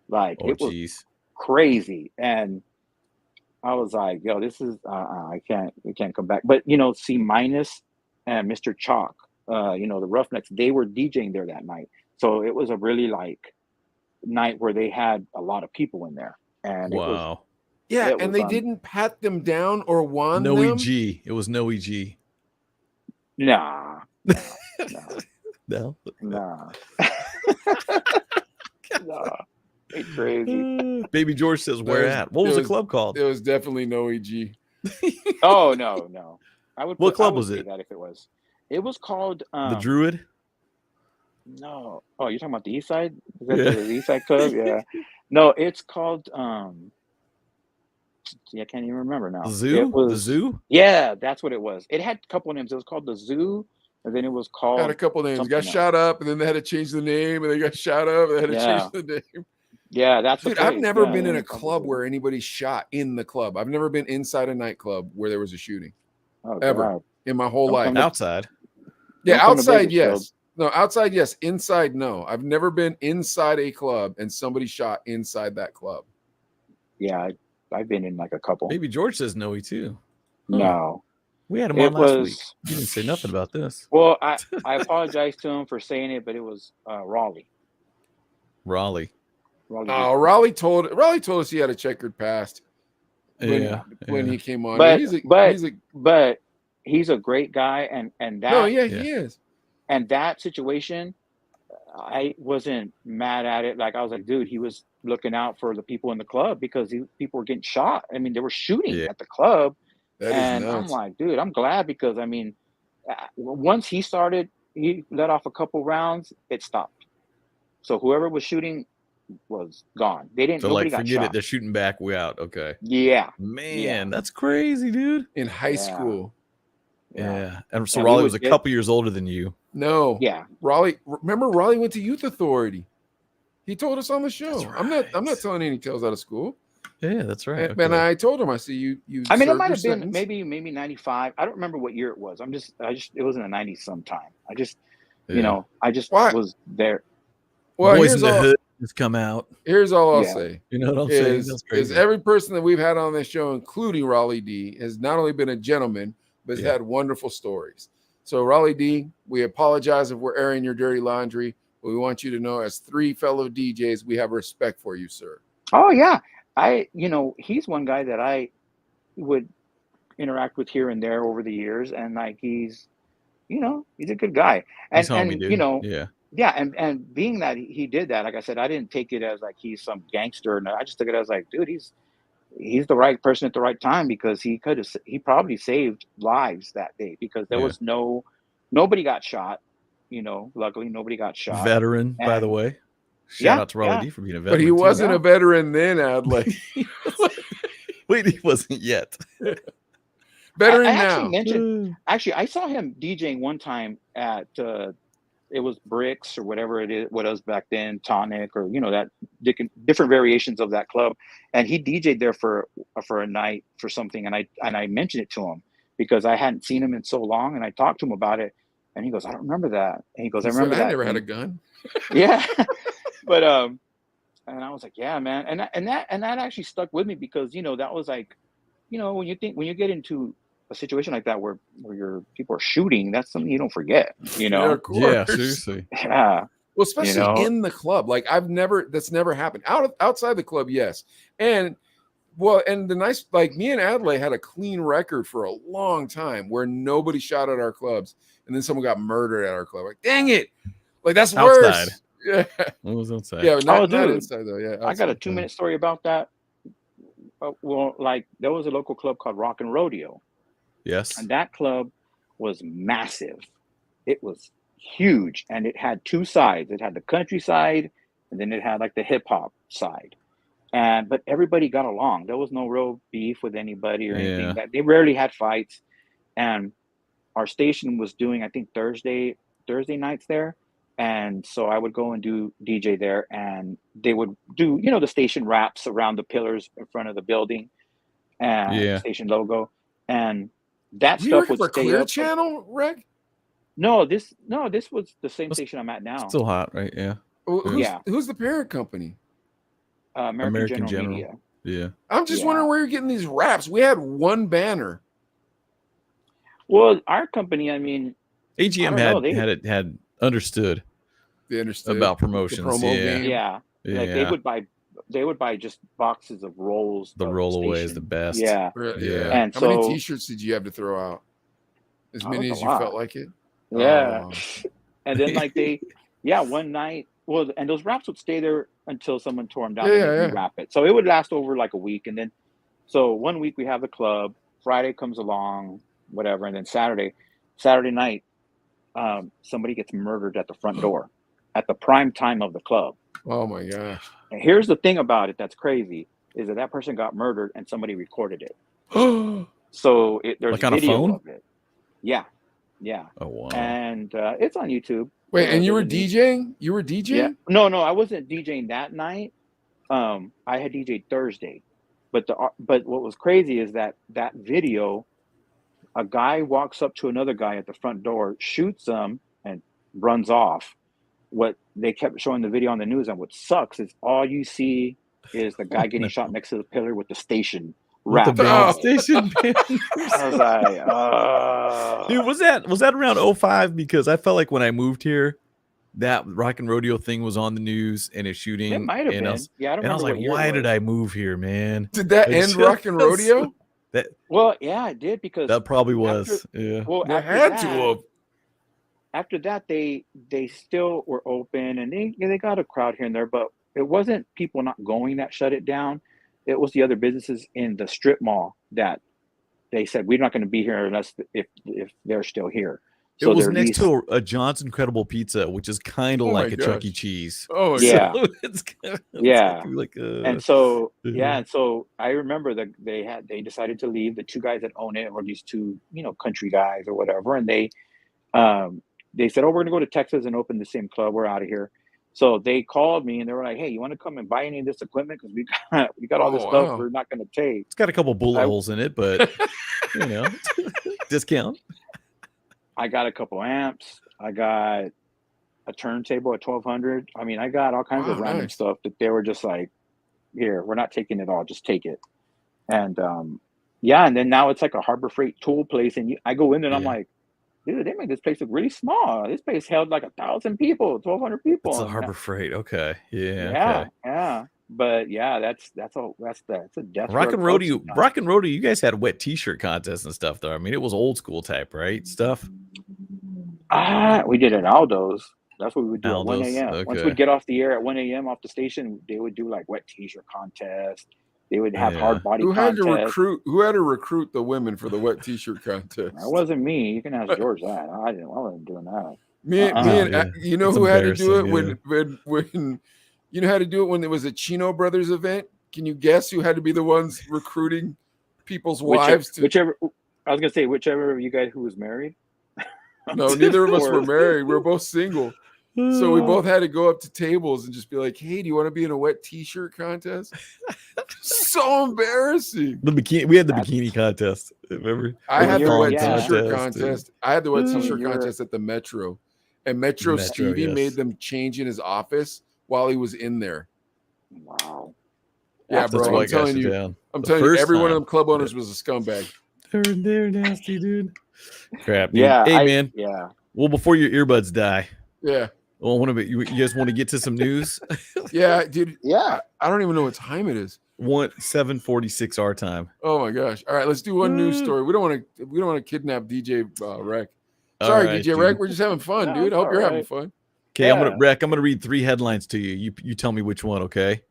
Like Oh, it was jeez. crazy, and I was like, "Yo, this is we can't come back." But you know, C minus and Mr. Chalk, you know, the Roughnecks, they were DJing there that night, so it was a really like night where they had a lot of people in there, and Wow. Yeah, It and was they didn't pat them down or wand No them. EG. It was no EG. nah, No. nah. It's crazy. Baby George says, where There's- at? What was there the club called? It was definitely no EG. Oh no. I would. What club I would was say it? That if it was, it was called The Druid? No. Oh, you're talking about the East Side? Is that Yeah. the East Side Club? Yeah. No, it's called. See, I can't even remember now. The Zoo? It was, The Zoo? Yeah, that's what it was. It had a couple of names. It was called the Zoo, and then it was called. Got a couple names. something Got else. shot up, and then they had to change the name, and they got shot up, and they had to Yeah. change the name. Yeah, that's. the Dude, I've place. never Yeah, been in yeah, a club where anybody shot in the club. I've never been inside a nightclub where there was a shooting Oh, ever. God. in my whole Don't life. come to- Outside. Yeah, Don't come to outside, Bakersfield. yes. No, outside, yes. Inside, no. I've never been inside a club and somebody shot inside that club. Yeah, I've been in like a couple. Baby George says no, too. No, We had him it on last week. was. He didn't say nothing about this. Well, I apologize to him for saying it, but it was Raleigh. Raleigh. Oh, Raleigh told us he had a checkered past when he came on. But he's a great guy, and that. No, yeah, he is. And that situation, I wasn't mad at it. Like I was like, dude, he was looking out for the people in the club because people were getting shot. I mean, they were shooting at the club, That and is I'm nuts. like, dude, I'm glad because I mean, once he let off a couple rounds, it stopped. So whoever was shooting was gone. They didn't. So, Nobody like, got forget shot. it. They're shooting back. We out. Okay. Yeah. Man, Yeah. that's crazy, dude. In high school. Yeah. And so And we Raleigh would was a get- couple years older than you. No. Yeah. Raleigh. Remember, Raleigh went to Youth Authority. He told us on the show. That's I'm not right. telling any tales out of school. Yeah, that's right. And I told him, I see you. I mean, it served might your have been sentence. maybe 95. I don't remember what year it was. It was in the 90s sometime. I just Why? was there. Well, Boys in the Hood has come out. Here's all I'll Yeah. say. You know what I'm saying? That's Is crazy. every person that we've had on this show, including Raleigh D, has not only been a gentleman, but has had wonderful stories. So, Raleigh D, we apologize if we're airing your dirty laundry, but we want you to know, as 3 fellow DJs, we have respect for you, sir. Oh yeah. He's one guy that I would interact with here and there over the years, and like he's a good guy. He's homie, dude. Yeah, and being that he did that, like I said, I didn't take it as like he's some gangster. No, I just took it as like, dude, he's the right person at the right time, because he probably saved lives that day, because there was nobody got shot. Luckily nobody got shot. Veteran, by the way. Shout out to Raleigh D for being a veteran. But he wasn't a veteran then, Adley. Wait, he wasn't yet. Veteran I now. Actually, I saw him DJing one time at it was Bricks or whatever it was back then, Tonic, or that different variations of that club, and he DJ'd there for a night for something, and I mentioned it to him because I hadn't seen him in so long, and I talked to him about it, and he goes, I don't remember that, and he goes, I remember that. I never had a gun. Yeah, but and I was like, yeah, man, and that actually stuck with me, because that was like, when you get into a situation like that where your people are shooting, that's something you don't forget. Yeah, of course. Yeah, seriously. Yeah. Well, especially in the club. Like that's never happened. Outside the club, yes. And the nice, like, me and Adelaide had a clean record for a long time where nobody shot at our clubs, and then someone got murdered at our club. Like, dang it. Like, that's outside. Worse. Yeah. What was outside? Yeah, not inside though. Yeah. Outside. I got a 2-minute story about that. Well, like, there was a local club called Rock and Rodeo. Yes. And that club was massive. It was huge, and it had 2 sides. It had the country side, and then it had like the hip hop side. But everybody got along. There was no real beef with anybody or anything. They rarely had fights. And our station was doing, I think, Thursday nights there. And so I would go and do DJ there, and they would do, the station wraps around the pillars in front of the building and station logo. And that stuff would stay Clear up. Channel, Reg? No, this was the same station I'm at now. Still hot, right? Yeah. Who's the parent company? American General Media. Yeah. I'm just wondering where you're getting these raps. We had one banner. Well, our company, I mean, AGM had understood. They understood about promotions. Game. Yeah. Like they would buy just boxes of rolls. The rollaway is the best. Yeah. Yeah. And how many t-shirts did you have to throw out? As many as you felt like it? Yeah. And then like one night, and those wraps would stay there until someone tore them down and wrap it. So it would last over like a week. And then, so one week we have the club, Friday comes along, whatever. And then Saturday night, somebody gets murdered at the front door at the prime time of the club. Oh my gosh. And here's the thing about it that's crazy, is that person got murdered and somebody recorded it. So there's like on video a phone of it. Yeah. Oh wow. And it's on YouTube. Wait, and you were DJing? You were DJing? Yeah. No, I wasn't DJing that night. I had DJed Thursday. But what was crazy is that video, a guy walks up to another guy at the front door, shoots him, and runs off. What they kept showing the video on the news, and what sucks is all you see is the guy getting shot next to the pillar with the station wrapped. Station band. I was like, dude, was that around 2005? Because I felt like when I moved here, that Rock and Rodeo thing was on the news and it's shooting. It might have been. I don't and I was like, why did I move here, man? Did that end Rock and Rodeo? Well, yeah, it did, because that probably was. Well, they had to have. After that, they still were open, and they got a crowd here and there, but it wasn't people not going that shut it down. It was the other businesses in the strip mall that they said, we're not going to be here unless if they're still here. So it was next to a John's Incredible Pizza, which is kind of like a Chuck E. Cheese. Oh yeah, so it's like and so and so I remember that they decided to leave, the 2 guys that own it, or these 2 country guys or whatever, and they they said, "Oh, we're gonna go to Texas and open the same club. We're out of here." So they called me and they were like, "Hey, you want to come and buy any of this equipment? Because we got all this stuff wow. we're not gonna take." It's got a couple bullet holes in it, but you know, discount. I got a couple amps. I got a turntable at 1200. I mean, I got all kinds of random nice. stuff that they were just like, "Here, we're not taking it all. Just take it." And yeah, and then now it's like a Harbor Freight tool place, and I go in there and I'm like, dude, they made this place look really small. This place held like 1,000 people, 1,200 people. It's a Harbor Freight. Okay. Yeah. Yeah, Okay. yeah. But yeah, that's a death. Rock and Rodeo, you guys had wet t-shirt contests and stuff though. I mean, it was old school type, right? Stuff. We did it at Aldo's. That's what we would do Aldo's, at 1 a.m. okay. Once we'd get off the air at 1 a.m. off the station, they would do like wet t-shirt contest. They would have hard body contest. Who had to recruit the women for the wet t-shirt contest? That wasn't me. You can ask George that. I wasn't doing that. You know who had to do it when you know how to do it when there was a Chino Brothers event? Can you guess who had to be the ones recruiting people's wives? Whichever I was gonna say, whichever of you guys who was married. No, neither of us were married. We're both single. So we both had to go up to tables and just be like, "Hey, do you want to be in a wet t-shirt contest?" So embarrassing. We had the bikini contest. Remember? I had the wet t-shirt contest. I had the wet t-shirt contest at the Metro. And Metro Stevie made them change in his office while he was in there. Wow. Yeah, bro. I'm telling you, every one of them club owners was a scumbag. They're nasty, dude. Crap. Dude. Yeah. Hey, man. Yeah. Well, before your earbuds die. Yeah. Well, you guys want to get to some news? Yeah, dude. Yeah. I don't even know what time it is. 7:46 our time. Oh my gosh. All right, let's do one news story. We don't want to kidnap DJ Rec. Sorry, right, DJ Rec. We're just having fun, dude. I hope you're having fun. Okay, yeah. I'm gonna read 3 headlines to you. You tell me which one, okay?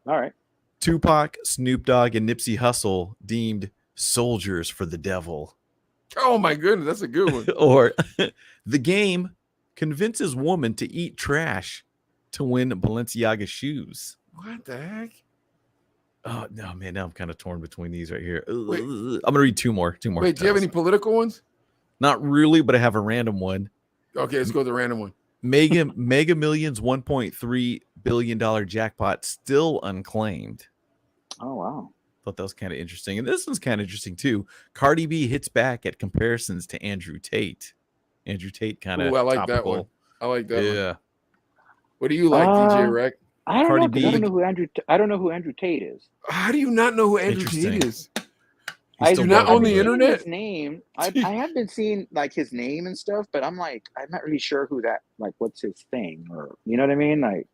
All right. Tupac, Snoop Dogg, and Nipsey Hussle deemed soldiers for the devil. Oh my goodness, that's a good one. Or The Game convinces woman to eat trash to win Balenciaga shoes. What the heck? Oh no, man! Now I'm kind of torn between these right here. Wait, I'm gonna read two more. Wait, do you have any political ones? Not really, but I have a random one. Okay, let's go with the random one. Mega Millions $1.3 billion jackpot still unclaimed. Oh wow! Thought that was kind of interesting, and this one's kind of interesting too. Cardi B hits back at comparisons to Andrew Tate. Andrew Tate kind of. I like that one. I like that. Yeah. One. What do you like, DJ Rec? I don't know. I don't know who Andrew Tate is. How do you not know who Andrew Tate is? I do not own the internet. His name. I have been seeing like his name and stuff, but I'm not really sure who that. Like, what's his thing, or you know what I mean? Like,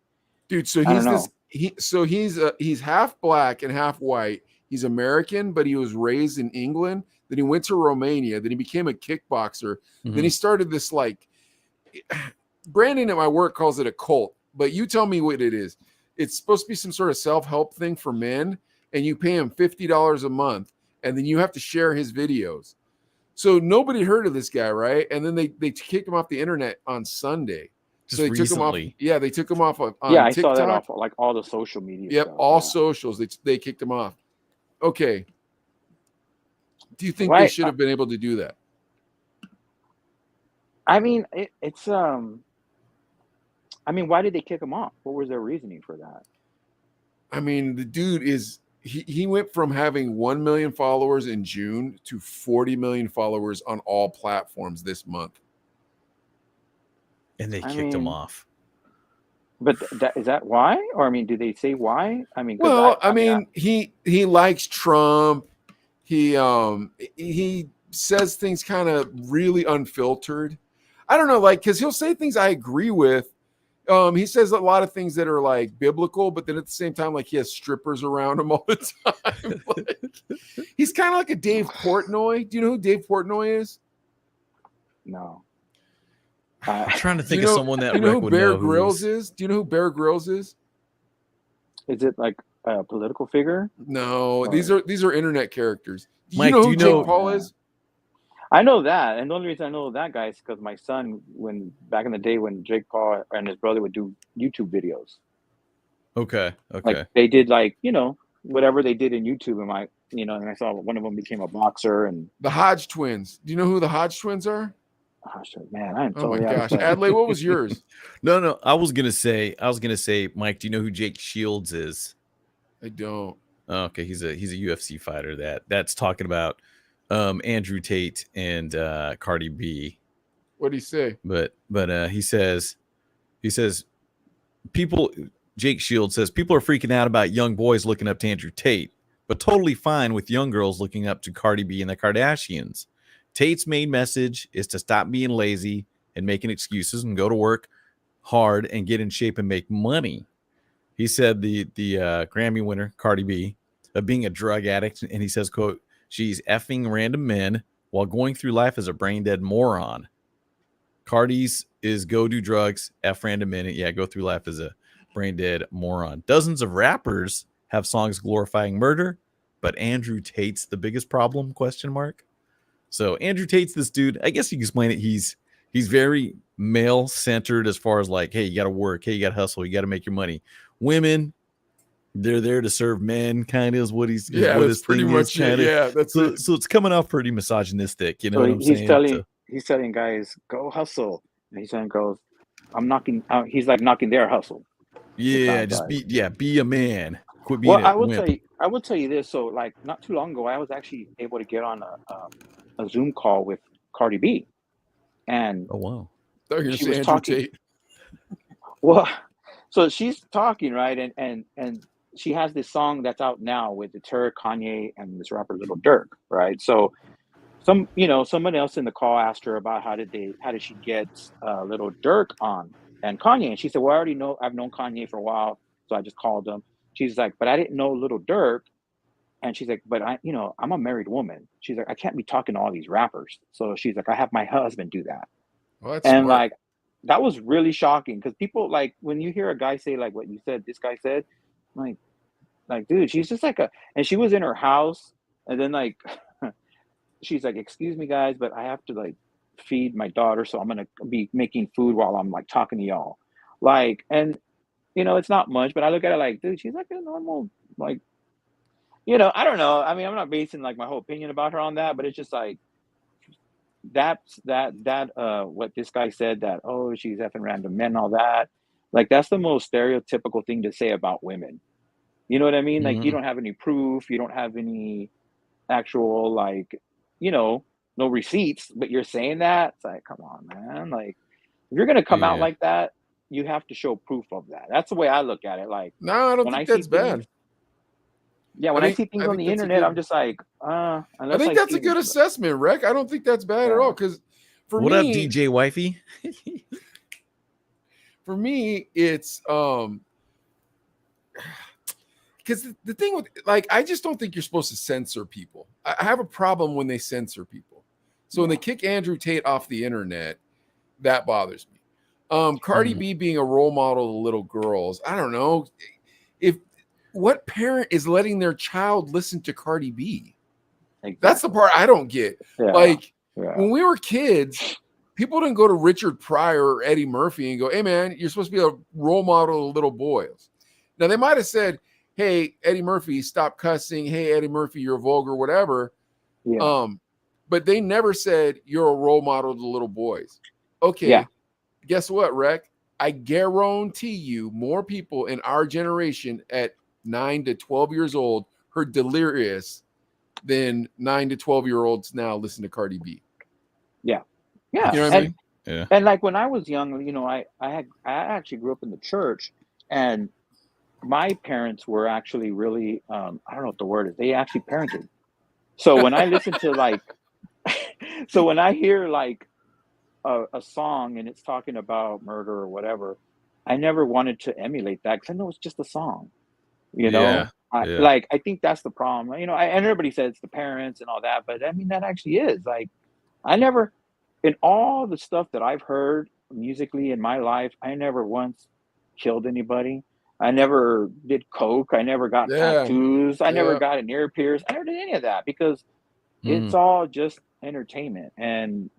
dude. So he's half black and half white. He's American, but he was raised in England. Then he went to Romania. Then he became a kickboxer. Mm-hmm. Then he started this like. Brandon at my work calls it a cult, but you tell me what it is. It's supposed to be some sort of self-help thing for men, and you pay him $50 a month, and then you have to share his videos. So nobody heard of this guy, right? And then they kicked him off the internet on Sunday. Just so they recently. Took him off. Yeah, they took him off on I TikTok. saw that off like all the social media. Yep, stuff. all socials. They kicked him off. Okay. Do you think they should have been able to do that? I mean, it's I mean, why did they kick him off? What was their reasoning for that? I mean, the dude is he went from having 1 million followers in June to 40 million followers on all platforms this month. And they kicked him off. But is that why? Or I mean, do they say why? I mean, well, he likes Trump. He says things kind of really unfiltered. I don't know, like, because he'll say things I agree with. He says a lot of things that are like biblical, but then at the same time, like he has strippers around him all the time. Like, he's kind of like a Dave Portnoy. Do you know who Dave Portnoy is? No. I'm trying to think of someone that you know who Bear Grylls is? Do you know who Bear Grylls is? Is it like a political figure? No, these are internet characters. Mike, you know who Jake Paul is? I know that, and the only reason I know that guy is because my son, when back in the day when Jake Paul and his brother would do YouTube videos. Okay. Like they did, like, you know, whatever they did in YouTube, and I saw one of them became a boxer. And the Hodge twins. Do you know who the Hodge twins are? Gosh, man, I'm Oh my totally out of gosh, touch. Adley, what was yours? No, I was gonna say, Mike, do you know who Jake Shields is? I don't. Oh, okay, he's a UFC fighter that's talking about Andrew Tate and Cardi B. What did he say? But he says people Jake Shields says people are freaking out about young boys looking up to Andrew Tate, but totally fine with young girls looking up to Cardi B and the Kardashians. Tate's main message is to stop being lazy and making excuses and go to work hard and get in shape and make money. He said the Grammy winner, Cardi B, of being a drug addict, and he says, quote, she's effing random men while going through life as a brain dead moron. Cardi's is go do drugs, F random men, yeah, go through life as a brain dead moron. Dozens of rappers have songs glorifying murder, but Andrew Tate's the biggest problem, question mark. So Andrew Tate's this dude, I guess you can explain it, he's very male centered as far as like, hey, you got to work, hey, you got to hustle, you got to make your money. Women, they're there to serve men, kind of is what he's Yeah, what that's his pretty thing much is, kind it. of. Yeah, that's so it. so it's coming off pretty misogynistic, you know So what I'm saying? he's telling guys, go hustle. And he's saying, goes, I'm knocking out. He's like knocking their hustle. Yeah, just like. be a man. Quit being Well, a wimp. I will tell you this. So, like, not too long ago, I was actually able to get on a Zoom call with Cardi B, and Oh wow. They're going to she say was Andrew talking. Tate. Well, so she's talking, right, and she has this song that's out now with the Terror, Kanye, and this rapper Little Durk, right? So someone else in the call asked her about how did she get Little Durk on and Kanye, and she said, well, I already know, I've known Kanye for a while, so I just called him. She's like, but I didn't know Little Durk. And she's like, but I'm a married woman. She's like, I can't be talking to all these rappers. So she's like, I have my husband do that. Well, that's And smart. like, that was really shocking because people, like, when you hear a guy say like what you said, this guy said, like, dude, she's just like and she was in her house, and then like, she's like, excuse me guys, but I have to like feed my daughter, so I'm gonna be making food while I'm like talking to y'all. Like, and it's not much, but I look at it like, dude, she's like a normal, like, I don't know. I mean, I'm not basing like my whole opinion about her on that, but it's just like what this guy said, that, oh, she's effing random men, all that. Like, that's the most stereotypical thing to say about women. You know what I mean? Like, you don't have any proof, you don't have any actual, like, no receipts, but you're saying that. It's like, come on, man. Like, if you're gonna come out like that, you have to show proof of that. That's the way I look at it. Like, No, I don't when think I see that's bad. things, yeah, when I see things on the internet, I'm just like, I unless think that's a good this, assessment, Rec. I don't think that's bad at all. Because for what me, up, DJ Wifey? for me, it's because the thing with, like, I just don't think you're supposed to censor people. I have a problem when they censor people. So when they kick Andrew Tate off the internet, that bothers me. Cardi B being a role model to little girls, I don't know. What parent is letting their child listen to Cardi B? Exactly. That's the part I don't get. Yeah. When we were kids, people didn't go to Richard Pryor or Eddie Murphy and go, hey, man, you're supposed to be a role model to little boys. Now, they might have said, hey, Eddie Murphy, stop cussing. Hey, Eddie Murphy, you're vulgar, whatever. Yeah. But they never said you're a role model to little boys. Okay. Yeah. Guess what, Rec? I guarantee you more people in our generation at 9 to 12 years old heard Delirious than 9 to 12-year-olds now listen to Cardi B. Yeah. Yeah. You know what I mean? Yeah. And like when I was young, I actually grew up in the church, and my parents were actually really, I don't know what the word is. They actually parented. So when I listen to like, so when I hear like a song and it's talking about murder or whatever, I never wanted to emulate that because I know it's just a song. Like, I think that's the problem. And everybody says it's the parents and all that, but I mean, that actually is like, I never, in all the stuff that I've heard musically in my life, I never once killed anybody. I never did coke. I never got tattoos. I never got an ear pierce. I never did any of that because it's all just entertainment. And,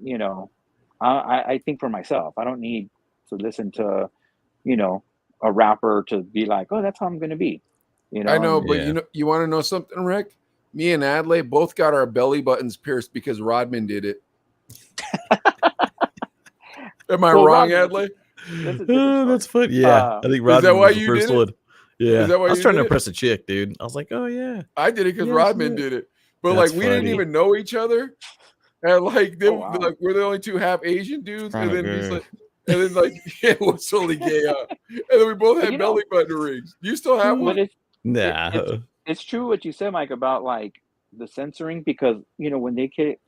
I think for myself, I don't need to listen to, a rapper to be like, oh, that's how I'm going to be. I know, but you want to know something, Rick? Me and Adley both got our belly buttons pierced because Rodman did it. Am I Well, wrong, Rodman, Adley? that's a different story. That's fun. Yeah, I think Rodman why was the you first did it? one. Yeah, Is that why I was you trying did to it? impress a chick, dude. I was like, oh yeah, I did it because yeah, Rodman shit. did it. But That's like we didn't funny. even know each other. And like they Oh, wow. like we're the only two half Asian dudes. And Kinda then he's gay. like, and then like yeah, it was totally gay. And then we both But had you know, belly button rings. Do you still have but one? it, Nah. it's true what you said, Mike, about like the censoring because when they kick,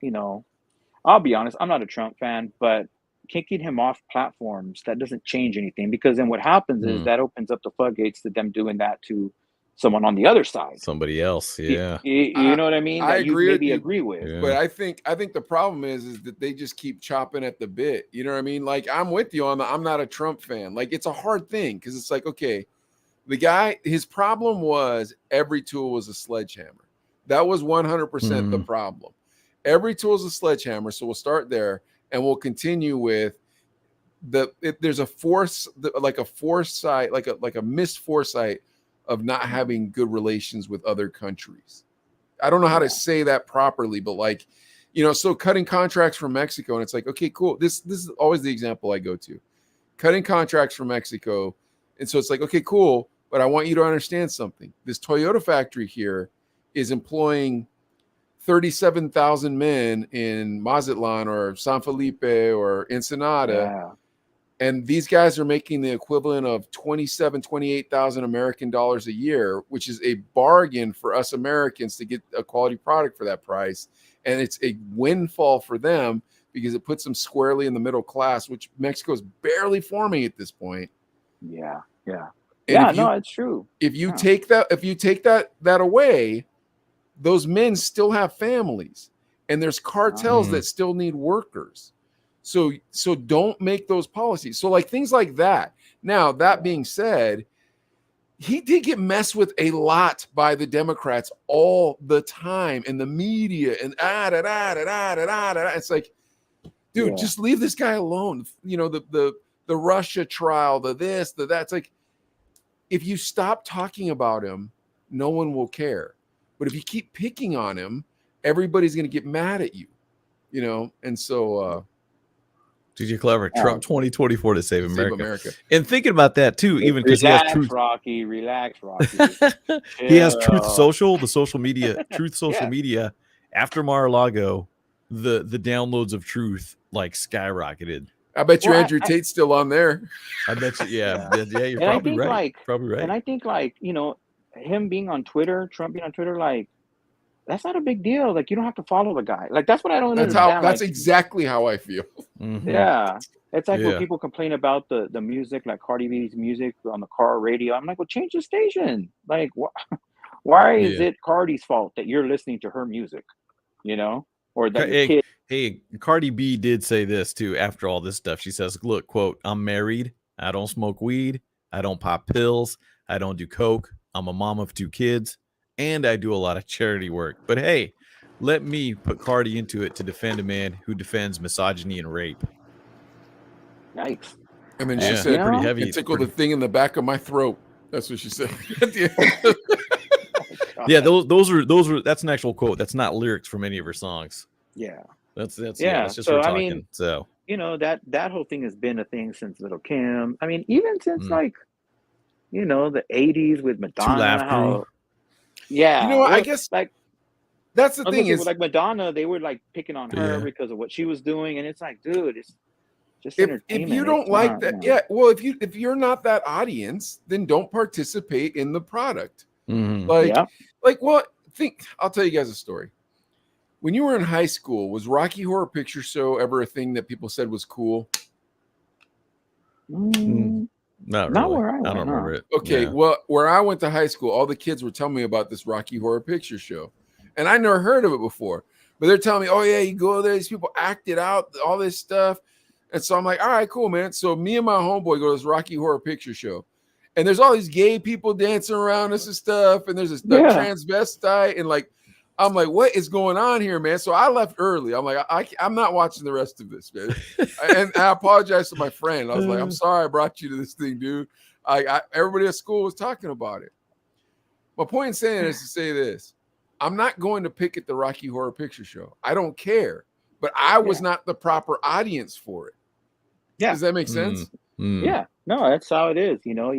I'll be honest, I'm not a Trump fan, but kicking him off platforms that doesn't change anything because then what happens is Hmm. that opens up the floodgates to them doing that to someone on the other side. Somebody else. You, Yeah. you know what I mean? I That you agree with maybe you. agree with. Yeah. But I think the problem is that they just keep chopping at the bit. You know what I mean? Like I'm with you on the I'm not a Trump fan. Like it's a hard thing because it's like, okay, the guy, his problem was every tool was a sledgehammer. That was 100% the problem. Every tool is a sledgehammer. So we'll start there and we'll continue with there's a like a foresight, like a missed foresight of not having good relations with other countries. I don't know how to say that properly, but like, so cutting contracts from Mexico, and it's like, okay, cool. This is always the example I go to. Cutting contracts from Mexico. And so it's like, okay, cool, but I want you to understand something. This Toyota factory here is employing 37,000 men in Mazatlan or San Felipe or Ensenada. Yeah. And these guys are making the equivalent of 28,000 American dollars a year, which is a bargain for us Americans to get a quality product for that price. And it's a windfall for them because it puts them squarely in the middle class, which Mexico is barely forming at this point. Yeah. Yeah. And No, it's true. If you take that away, those men still have families, and there's cartels that still need workers. So don't make those policies. So like things like that. Now, that being said, he did get messed with a lot by the Democrats all the time in the media and It's like, dude, just leave this guy alone. The Russia trial, the this, the that. It's like, if you stop talking about him, no one will care. But if you keep picking on him, everybody's going to get mad at you, And so, DJ Clever, Trump 2024 to save America. Save And thinking about that too, even because he has Truth. Rocky, relax, Rocky. He has Truth Social, the social media, Truth Social Media. After Mar-a-Lago, the downloads of Truth like skyrocketed. I bet you Andrew Tate's still on there. I bet you, you're probably right. Probably right. And I think him being on Twitter, Trump being on Twitter, like that's not a big deal. Like you don't have to follow the guy. Like that's what I don't understand. That's exactly how I feel. Mm-hmm. Yeah. It's like when people complain about the music, like Cardi B's music on the car radio. I'm like, well, change the station. Like, why is it Cardi's fault that you're listening to her music? Or that your kid. Hey, Cardi B did say this too. After all this stuff, she says, "Look, quote, I'm married. I don't smoke weed. I don't pop pills. I don't do coke. I'm a mom of 2 kids, and I do a lot of charity work. But hey, let me put Cardi into it to defend a man who defends misogyny and rape." Yikes! And then she said, "Pretty heavy." It tickled the thing in the back of my throat. That's what she said. Yeah, those are that's an actual quote. That's not lyrics from any of her songs. Yeah, that's just her talking. I mean, so that whole thing has been a thing since Little Kim. I mean, even since the 80s with Madonna. Yeah, I guess like that's the thing is like Madonna, they were like picking on her because of what she was doing, and it's like, dude, it's just entertainment. If you don't like that, well, if you're not that audience, then don't participate in the product. Mm-hmm. I'll tell you guys a story. When you were in high school, was Rocky Horror Picture Show ever a thing that people said was cool? Not really. Where I don't remember it. Okay, well, where I went to high school, all the kids were telling me about this Rocky Horror Picture Show, and I never heard of it before. But they're telling me, "Oh yeah, you go there. These people acted out all this stuff," and so I'm like, "All right, cool, man." So me and my homeboy go to this Rocky Horror Picture Show. And there's all these gay people dancing around us and stuff. And there's this transvestite. And I'm like, what is going on here, man? So I left early. I'm like, I'm not watching the rest of this, man. And I apologized to my friend. I was like, I'm sorry I brought you to this thing, dude. Everybody at school was talking about it. My point in saying is to say this. I'm not going to pick at the Rocky Horror Picture Show. I don't care. But I was not the proper audience for it. Yeah. Does that make sense? Yeah. No, that's how it is. You know,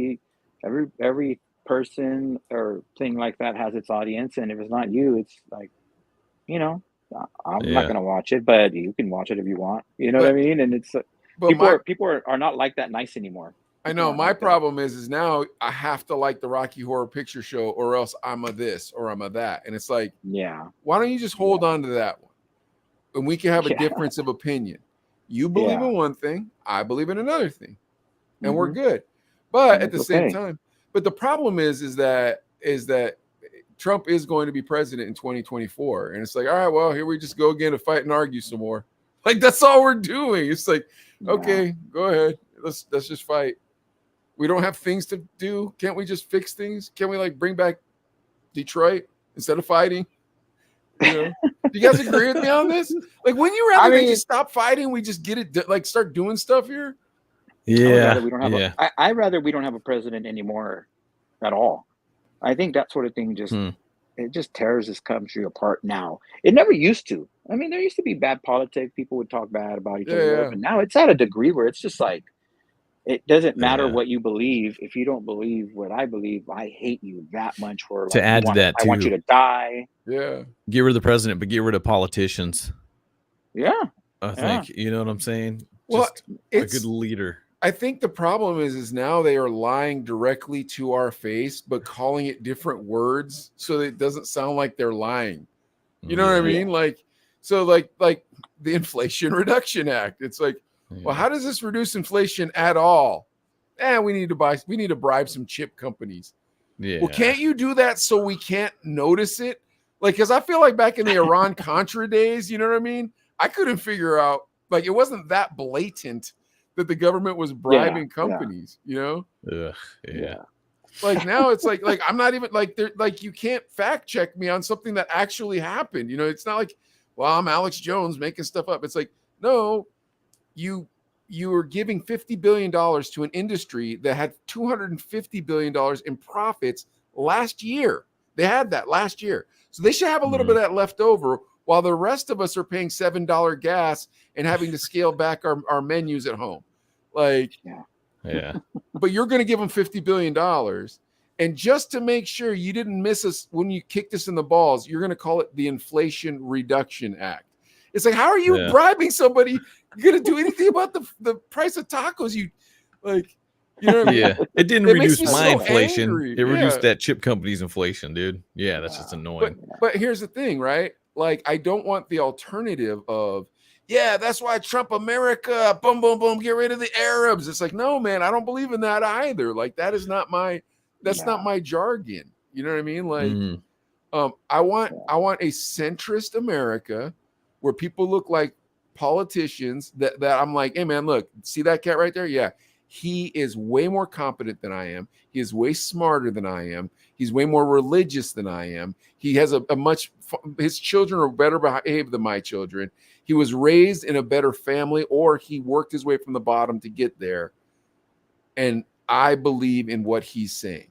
every person or thing like that has its audience, and if it's not you, it's like, you know, I'm not gonna watch it, but you can watch it if you want. You know what I But mean? And it's but people are not like that nice anymore. I People know aren't my like that. problem is now I have to like the Rocky Horror Picture Show, or else I'm a this or I'm a that, and it's like, Yeah. why don't you just hold on to that one, and we can have a difference of opinion. You believe in one thing, I believe in another thing, and we're good. But And at the it's same okay. time, but the problem is that Trump is going to be president in 2024, and it's like, all right, well, here we just go again to fight and argue some more. Like that's all we're doing. It's like, okay, go ahead, let's just fight. We don't have things to do. Can't we just fix things? Can't we like bring back Detroit instead of fighting? You know, do you guys agree with me on this? Like, wouldn't you rather they just stop fighting? We just get it, like start doing stuff here. Yeah, I'd rather we don't have a president anymore at all. I think that sort of thing just it just tears this country apart now. It never used to. I mean, there used to be bad politics. People would talk bad about each other, but now it's at a degree where it's just like, it doesn't matter what you believe. If you don't believe what I believe, I hate you that much. For like, to add to that, I want you to die. Yeah. Get rid of the president, but get rid of politicians. Yeah. I think, you know what I'm saying? Well, just a good leader. I think the problem is now they are lying directly to our face, but calling it different words so that it doesn't sound like they're lying. You know what I mean? Like, so like the Inflation Reduction Act. It's like, well, how does this reduce inflation at all? We need to bribe some chip companies. Yeah. Well, can't you do that so we can't notice it? Like, because I feel like back in the Iran Contra days, you know what I mean? I couldn't figure out, like, it wasn't that blatant that the government was bribing companies, you know? Like now it's like I'm not even like you can't fact check me on something that actually happened. You know, it's not like, well, I'm Alex Jones making stuff up. It's like, no, you are giving $50 billion to an industry that had $250 billion in profits last year. They had that last year. So they should have a little bit of that left over while the rest of us are paying $7 gas and having to scale back our menus at home. Like, but you're going to give them $50 billion. And just to make sure you didn't miss us when you kicked us in the balls, you're going to call it the Inflation Reduction Act. It's like, how are you bribing somebody? You're going to do anything about the price of tacos? You know what I mean? It didn't reduce my inflation. Angry. It reduced that chip company's inflation, dude. Yeah, that's just annoying. But here's the thing, right? Like, I don't want the alternative of, that's why Trump America, boom, boom, boom, get rid of the Arabs. It's like, no, man, I don't believe in that either. Like, that is not not my jargon. You know what I mean? Like, I want a centrist America where people look like politicians that I'm like, hey man, look, see that cat right there? Yeah. He is way more competent than I am. He is way smarter than I am. He's way more religious than I am. He has his children are better behaved than my children. He was raised in a better family, or he worked his way from the bottom to get there. And I believe in what he's saying.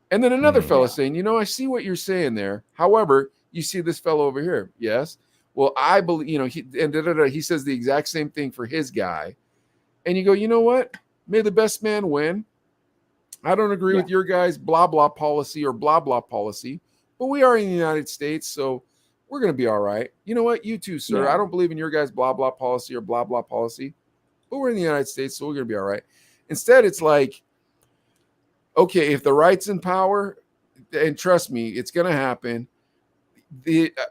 And then another fellow saying, you know, I see what you're saying there. However, you see this fellow over here. Yes. Well, I believe, you know, he says the exact same thing for his guy. And you go, you know what? May the best man win. I don't agree with your guys' blah, blah policy or blah, blah policy, but we are in the United States, so we're going to be all right. You know what? You too, sir. I don't believe in your guys' blah, blah policy or blah, blah policy, but we're in the United States, so we're going to be all right. Instead, it's like, okay, if the right's in power, and trust me, it's going to happen.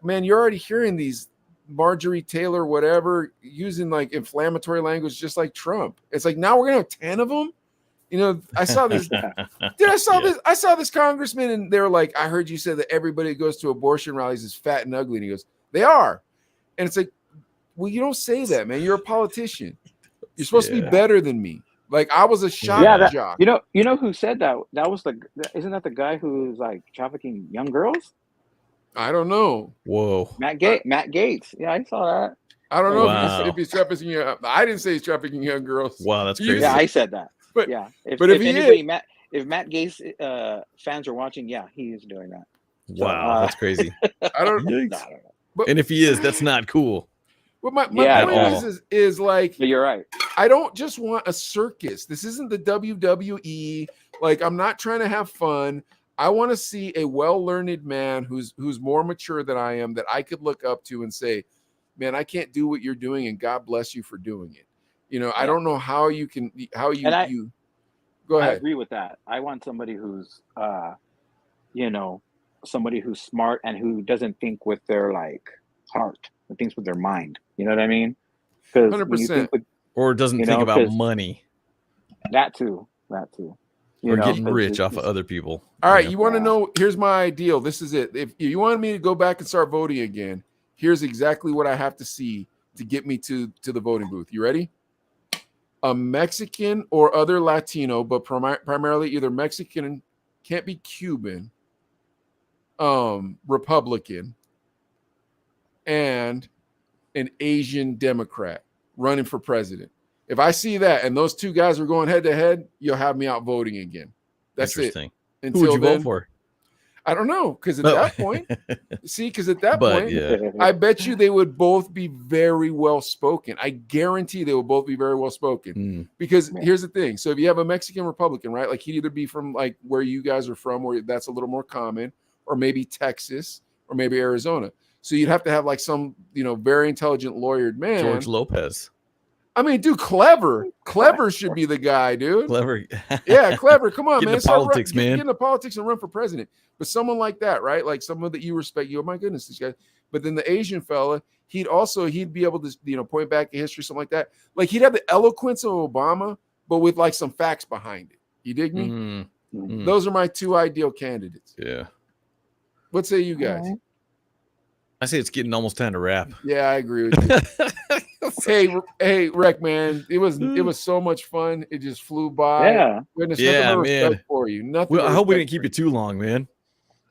Man, you're already hearing these Marjorie Taylor, whatever, using like inflammatory language, just like Trump. It's like, now we're going to have 10 of them. You know, I saw this. I saw this congressman, and they were like, I heard you say that everybody who goes to abortion rallies is fat and ugly. And he goes, they are. And it's like, well, you don't say that, man. You're a politician. You're supposed to be better than me. Like, I was a shock jock. You know who said that? That was isn't that the guy who's like trafficking young girls? I don't know. Whoa. Matt Gaetz. Yeah, I saw that. I don't know if he's trafficking. I didn't say he's trafficking young girls. Wow, that's crazy. Yeah, I said that. But if anybody, if Matt Gaetz fans are watching, he is doing that. Wow, that's crazy. I don't know. And if he is, that's not cool. But my Yeah, point is like, but you're right. I don't just want a circus. This isn't the WWE. Like, I'm not trying to have fun. I want to see a well-learned man who's more mature than I am, that I could look up to and say, man, I can't do what you're doing, and God bless you for doing it. You know, I don't know how you can, you go ahead. I agree with that. I want somebody who's, you know, somebody who's smart and who doesn't think with their like heart, but thinks with their mind. You know what I mean? Because 100%. Or doesn't think about money. That too. Or getting rich off of other people. All right, you want to know? Here's my ideal. This is it. If you wanted me to go back and start voting again, here's exactly what I have to see to get me to the voting booth. You ready? A Mexican or other Latino, but primarily either Mexican, can't be Cuban, Republican, and an Asian Democrat running for president. If I see that and those two guys are going head to head, you'll have me out voting again. That's interesting. It. Who would you vote for? I don't know, because at that point, I bet you they would both be very well spoken. I guarantee they will both be very well spoken. Because here's the thing. So if you have a Mexican Republican, right, like he'd either be from like where you guys are from, where that's a little more common, or maybe Texas, or maybe Arizona. So you'd have to have like some, very intelligent lawyered man. George Lopez. I mean, dude, clever should be the guy, dude. Clever. Yeah, clever. Come on, get man. Into politics, man. Get into politics and run for president. But someone like that, right? Like someone that you respect. Oh my goodness, this guy. But then the Asian fella, he'd be able to, point back in history, something like that. Like he'd have the eloquence of Obama, but with like some facts behind it. You dig me? Those are my two ideal candidates. Yeah. What say you guys? I say it's getting almost time to wrap. Yeah, I agree with you. hey, Rec, man, it was so much fun. It just flew by. Yeah, goodness, man. For you, nothing. Well, I hope we didn't keep you too long, man.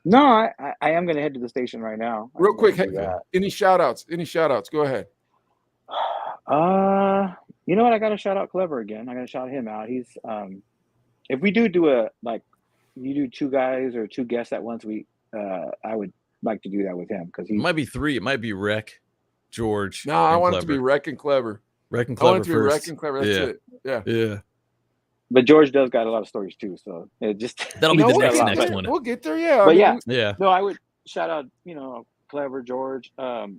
No, I am going to head to the station right now. Real quick, any shout outs? Go ahead. You know what? I got to shout out Clever again. I got to shout him out. He's if we do a like, you do two guys or two guests at once, I would like to do that with him because he might be three. It might be Rec, George. No, I want it to be Rec and Clever. Rec and Clever. I want it to be Rec and Clever. That's it. Yeah. Yeah. But George does got a lot of stories too, so it just that'll be the next one. We'll get there. Yeah. But yeah. No, I would shout out, Clever, George, Hot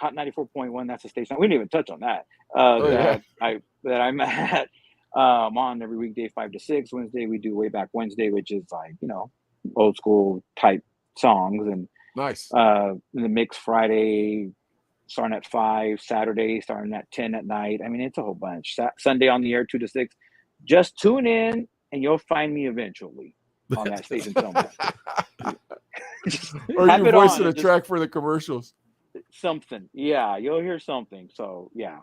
94.1. That's the station. We didn't even touch on that. That I'm at. On every weekday 5 to 6. Wednesday we do Way Back Wednesday, which is like old school type songs, and nice. The mix Friday starting at 5, Saturday starting at 10 at night. I mean, it's a whole bunch. Sunday on the air 2 to 6. Just tune in and you'll find me eventually on that station somewhere. Or you voicing a track for the commercials. Something. Yeah, you'll hear something. So yeah.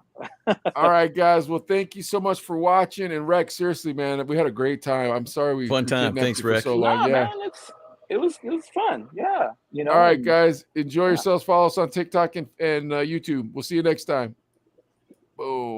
All right, guys. Well, thank you so much for watching. And Rex, seriously, man, we had a great time. I'm sorry we fun time. Thanks, Rex. So long. Man, it was fun. Yeah. All right, guys. Enjoy yourselves. Follow us on TikTok and YouTube. We'll see you next time. Boom.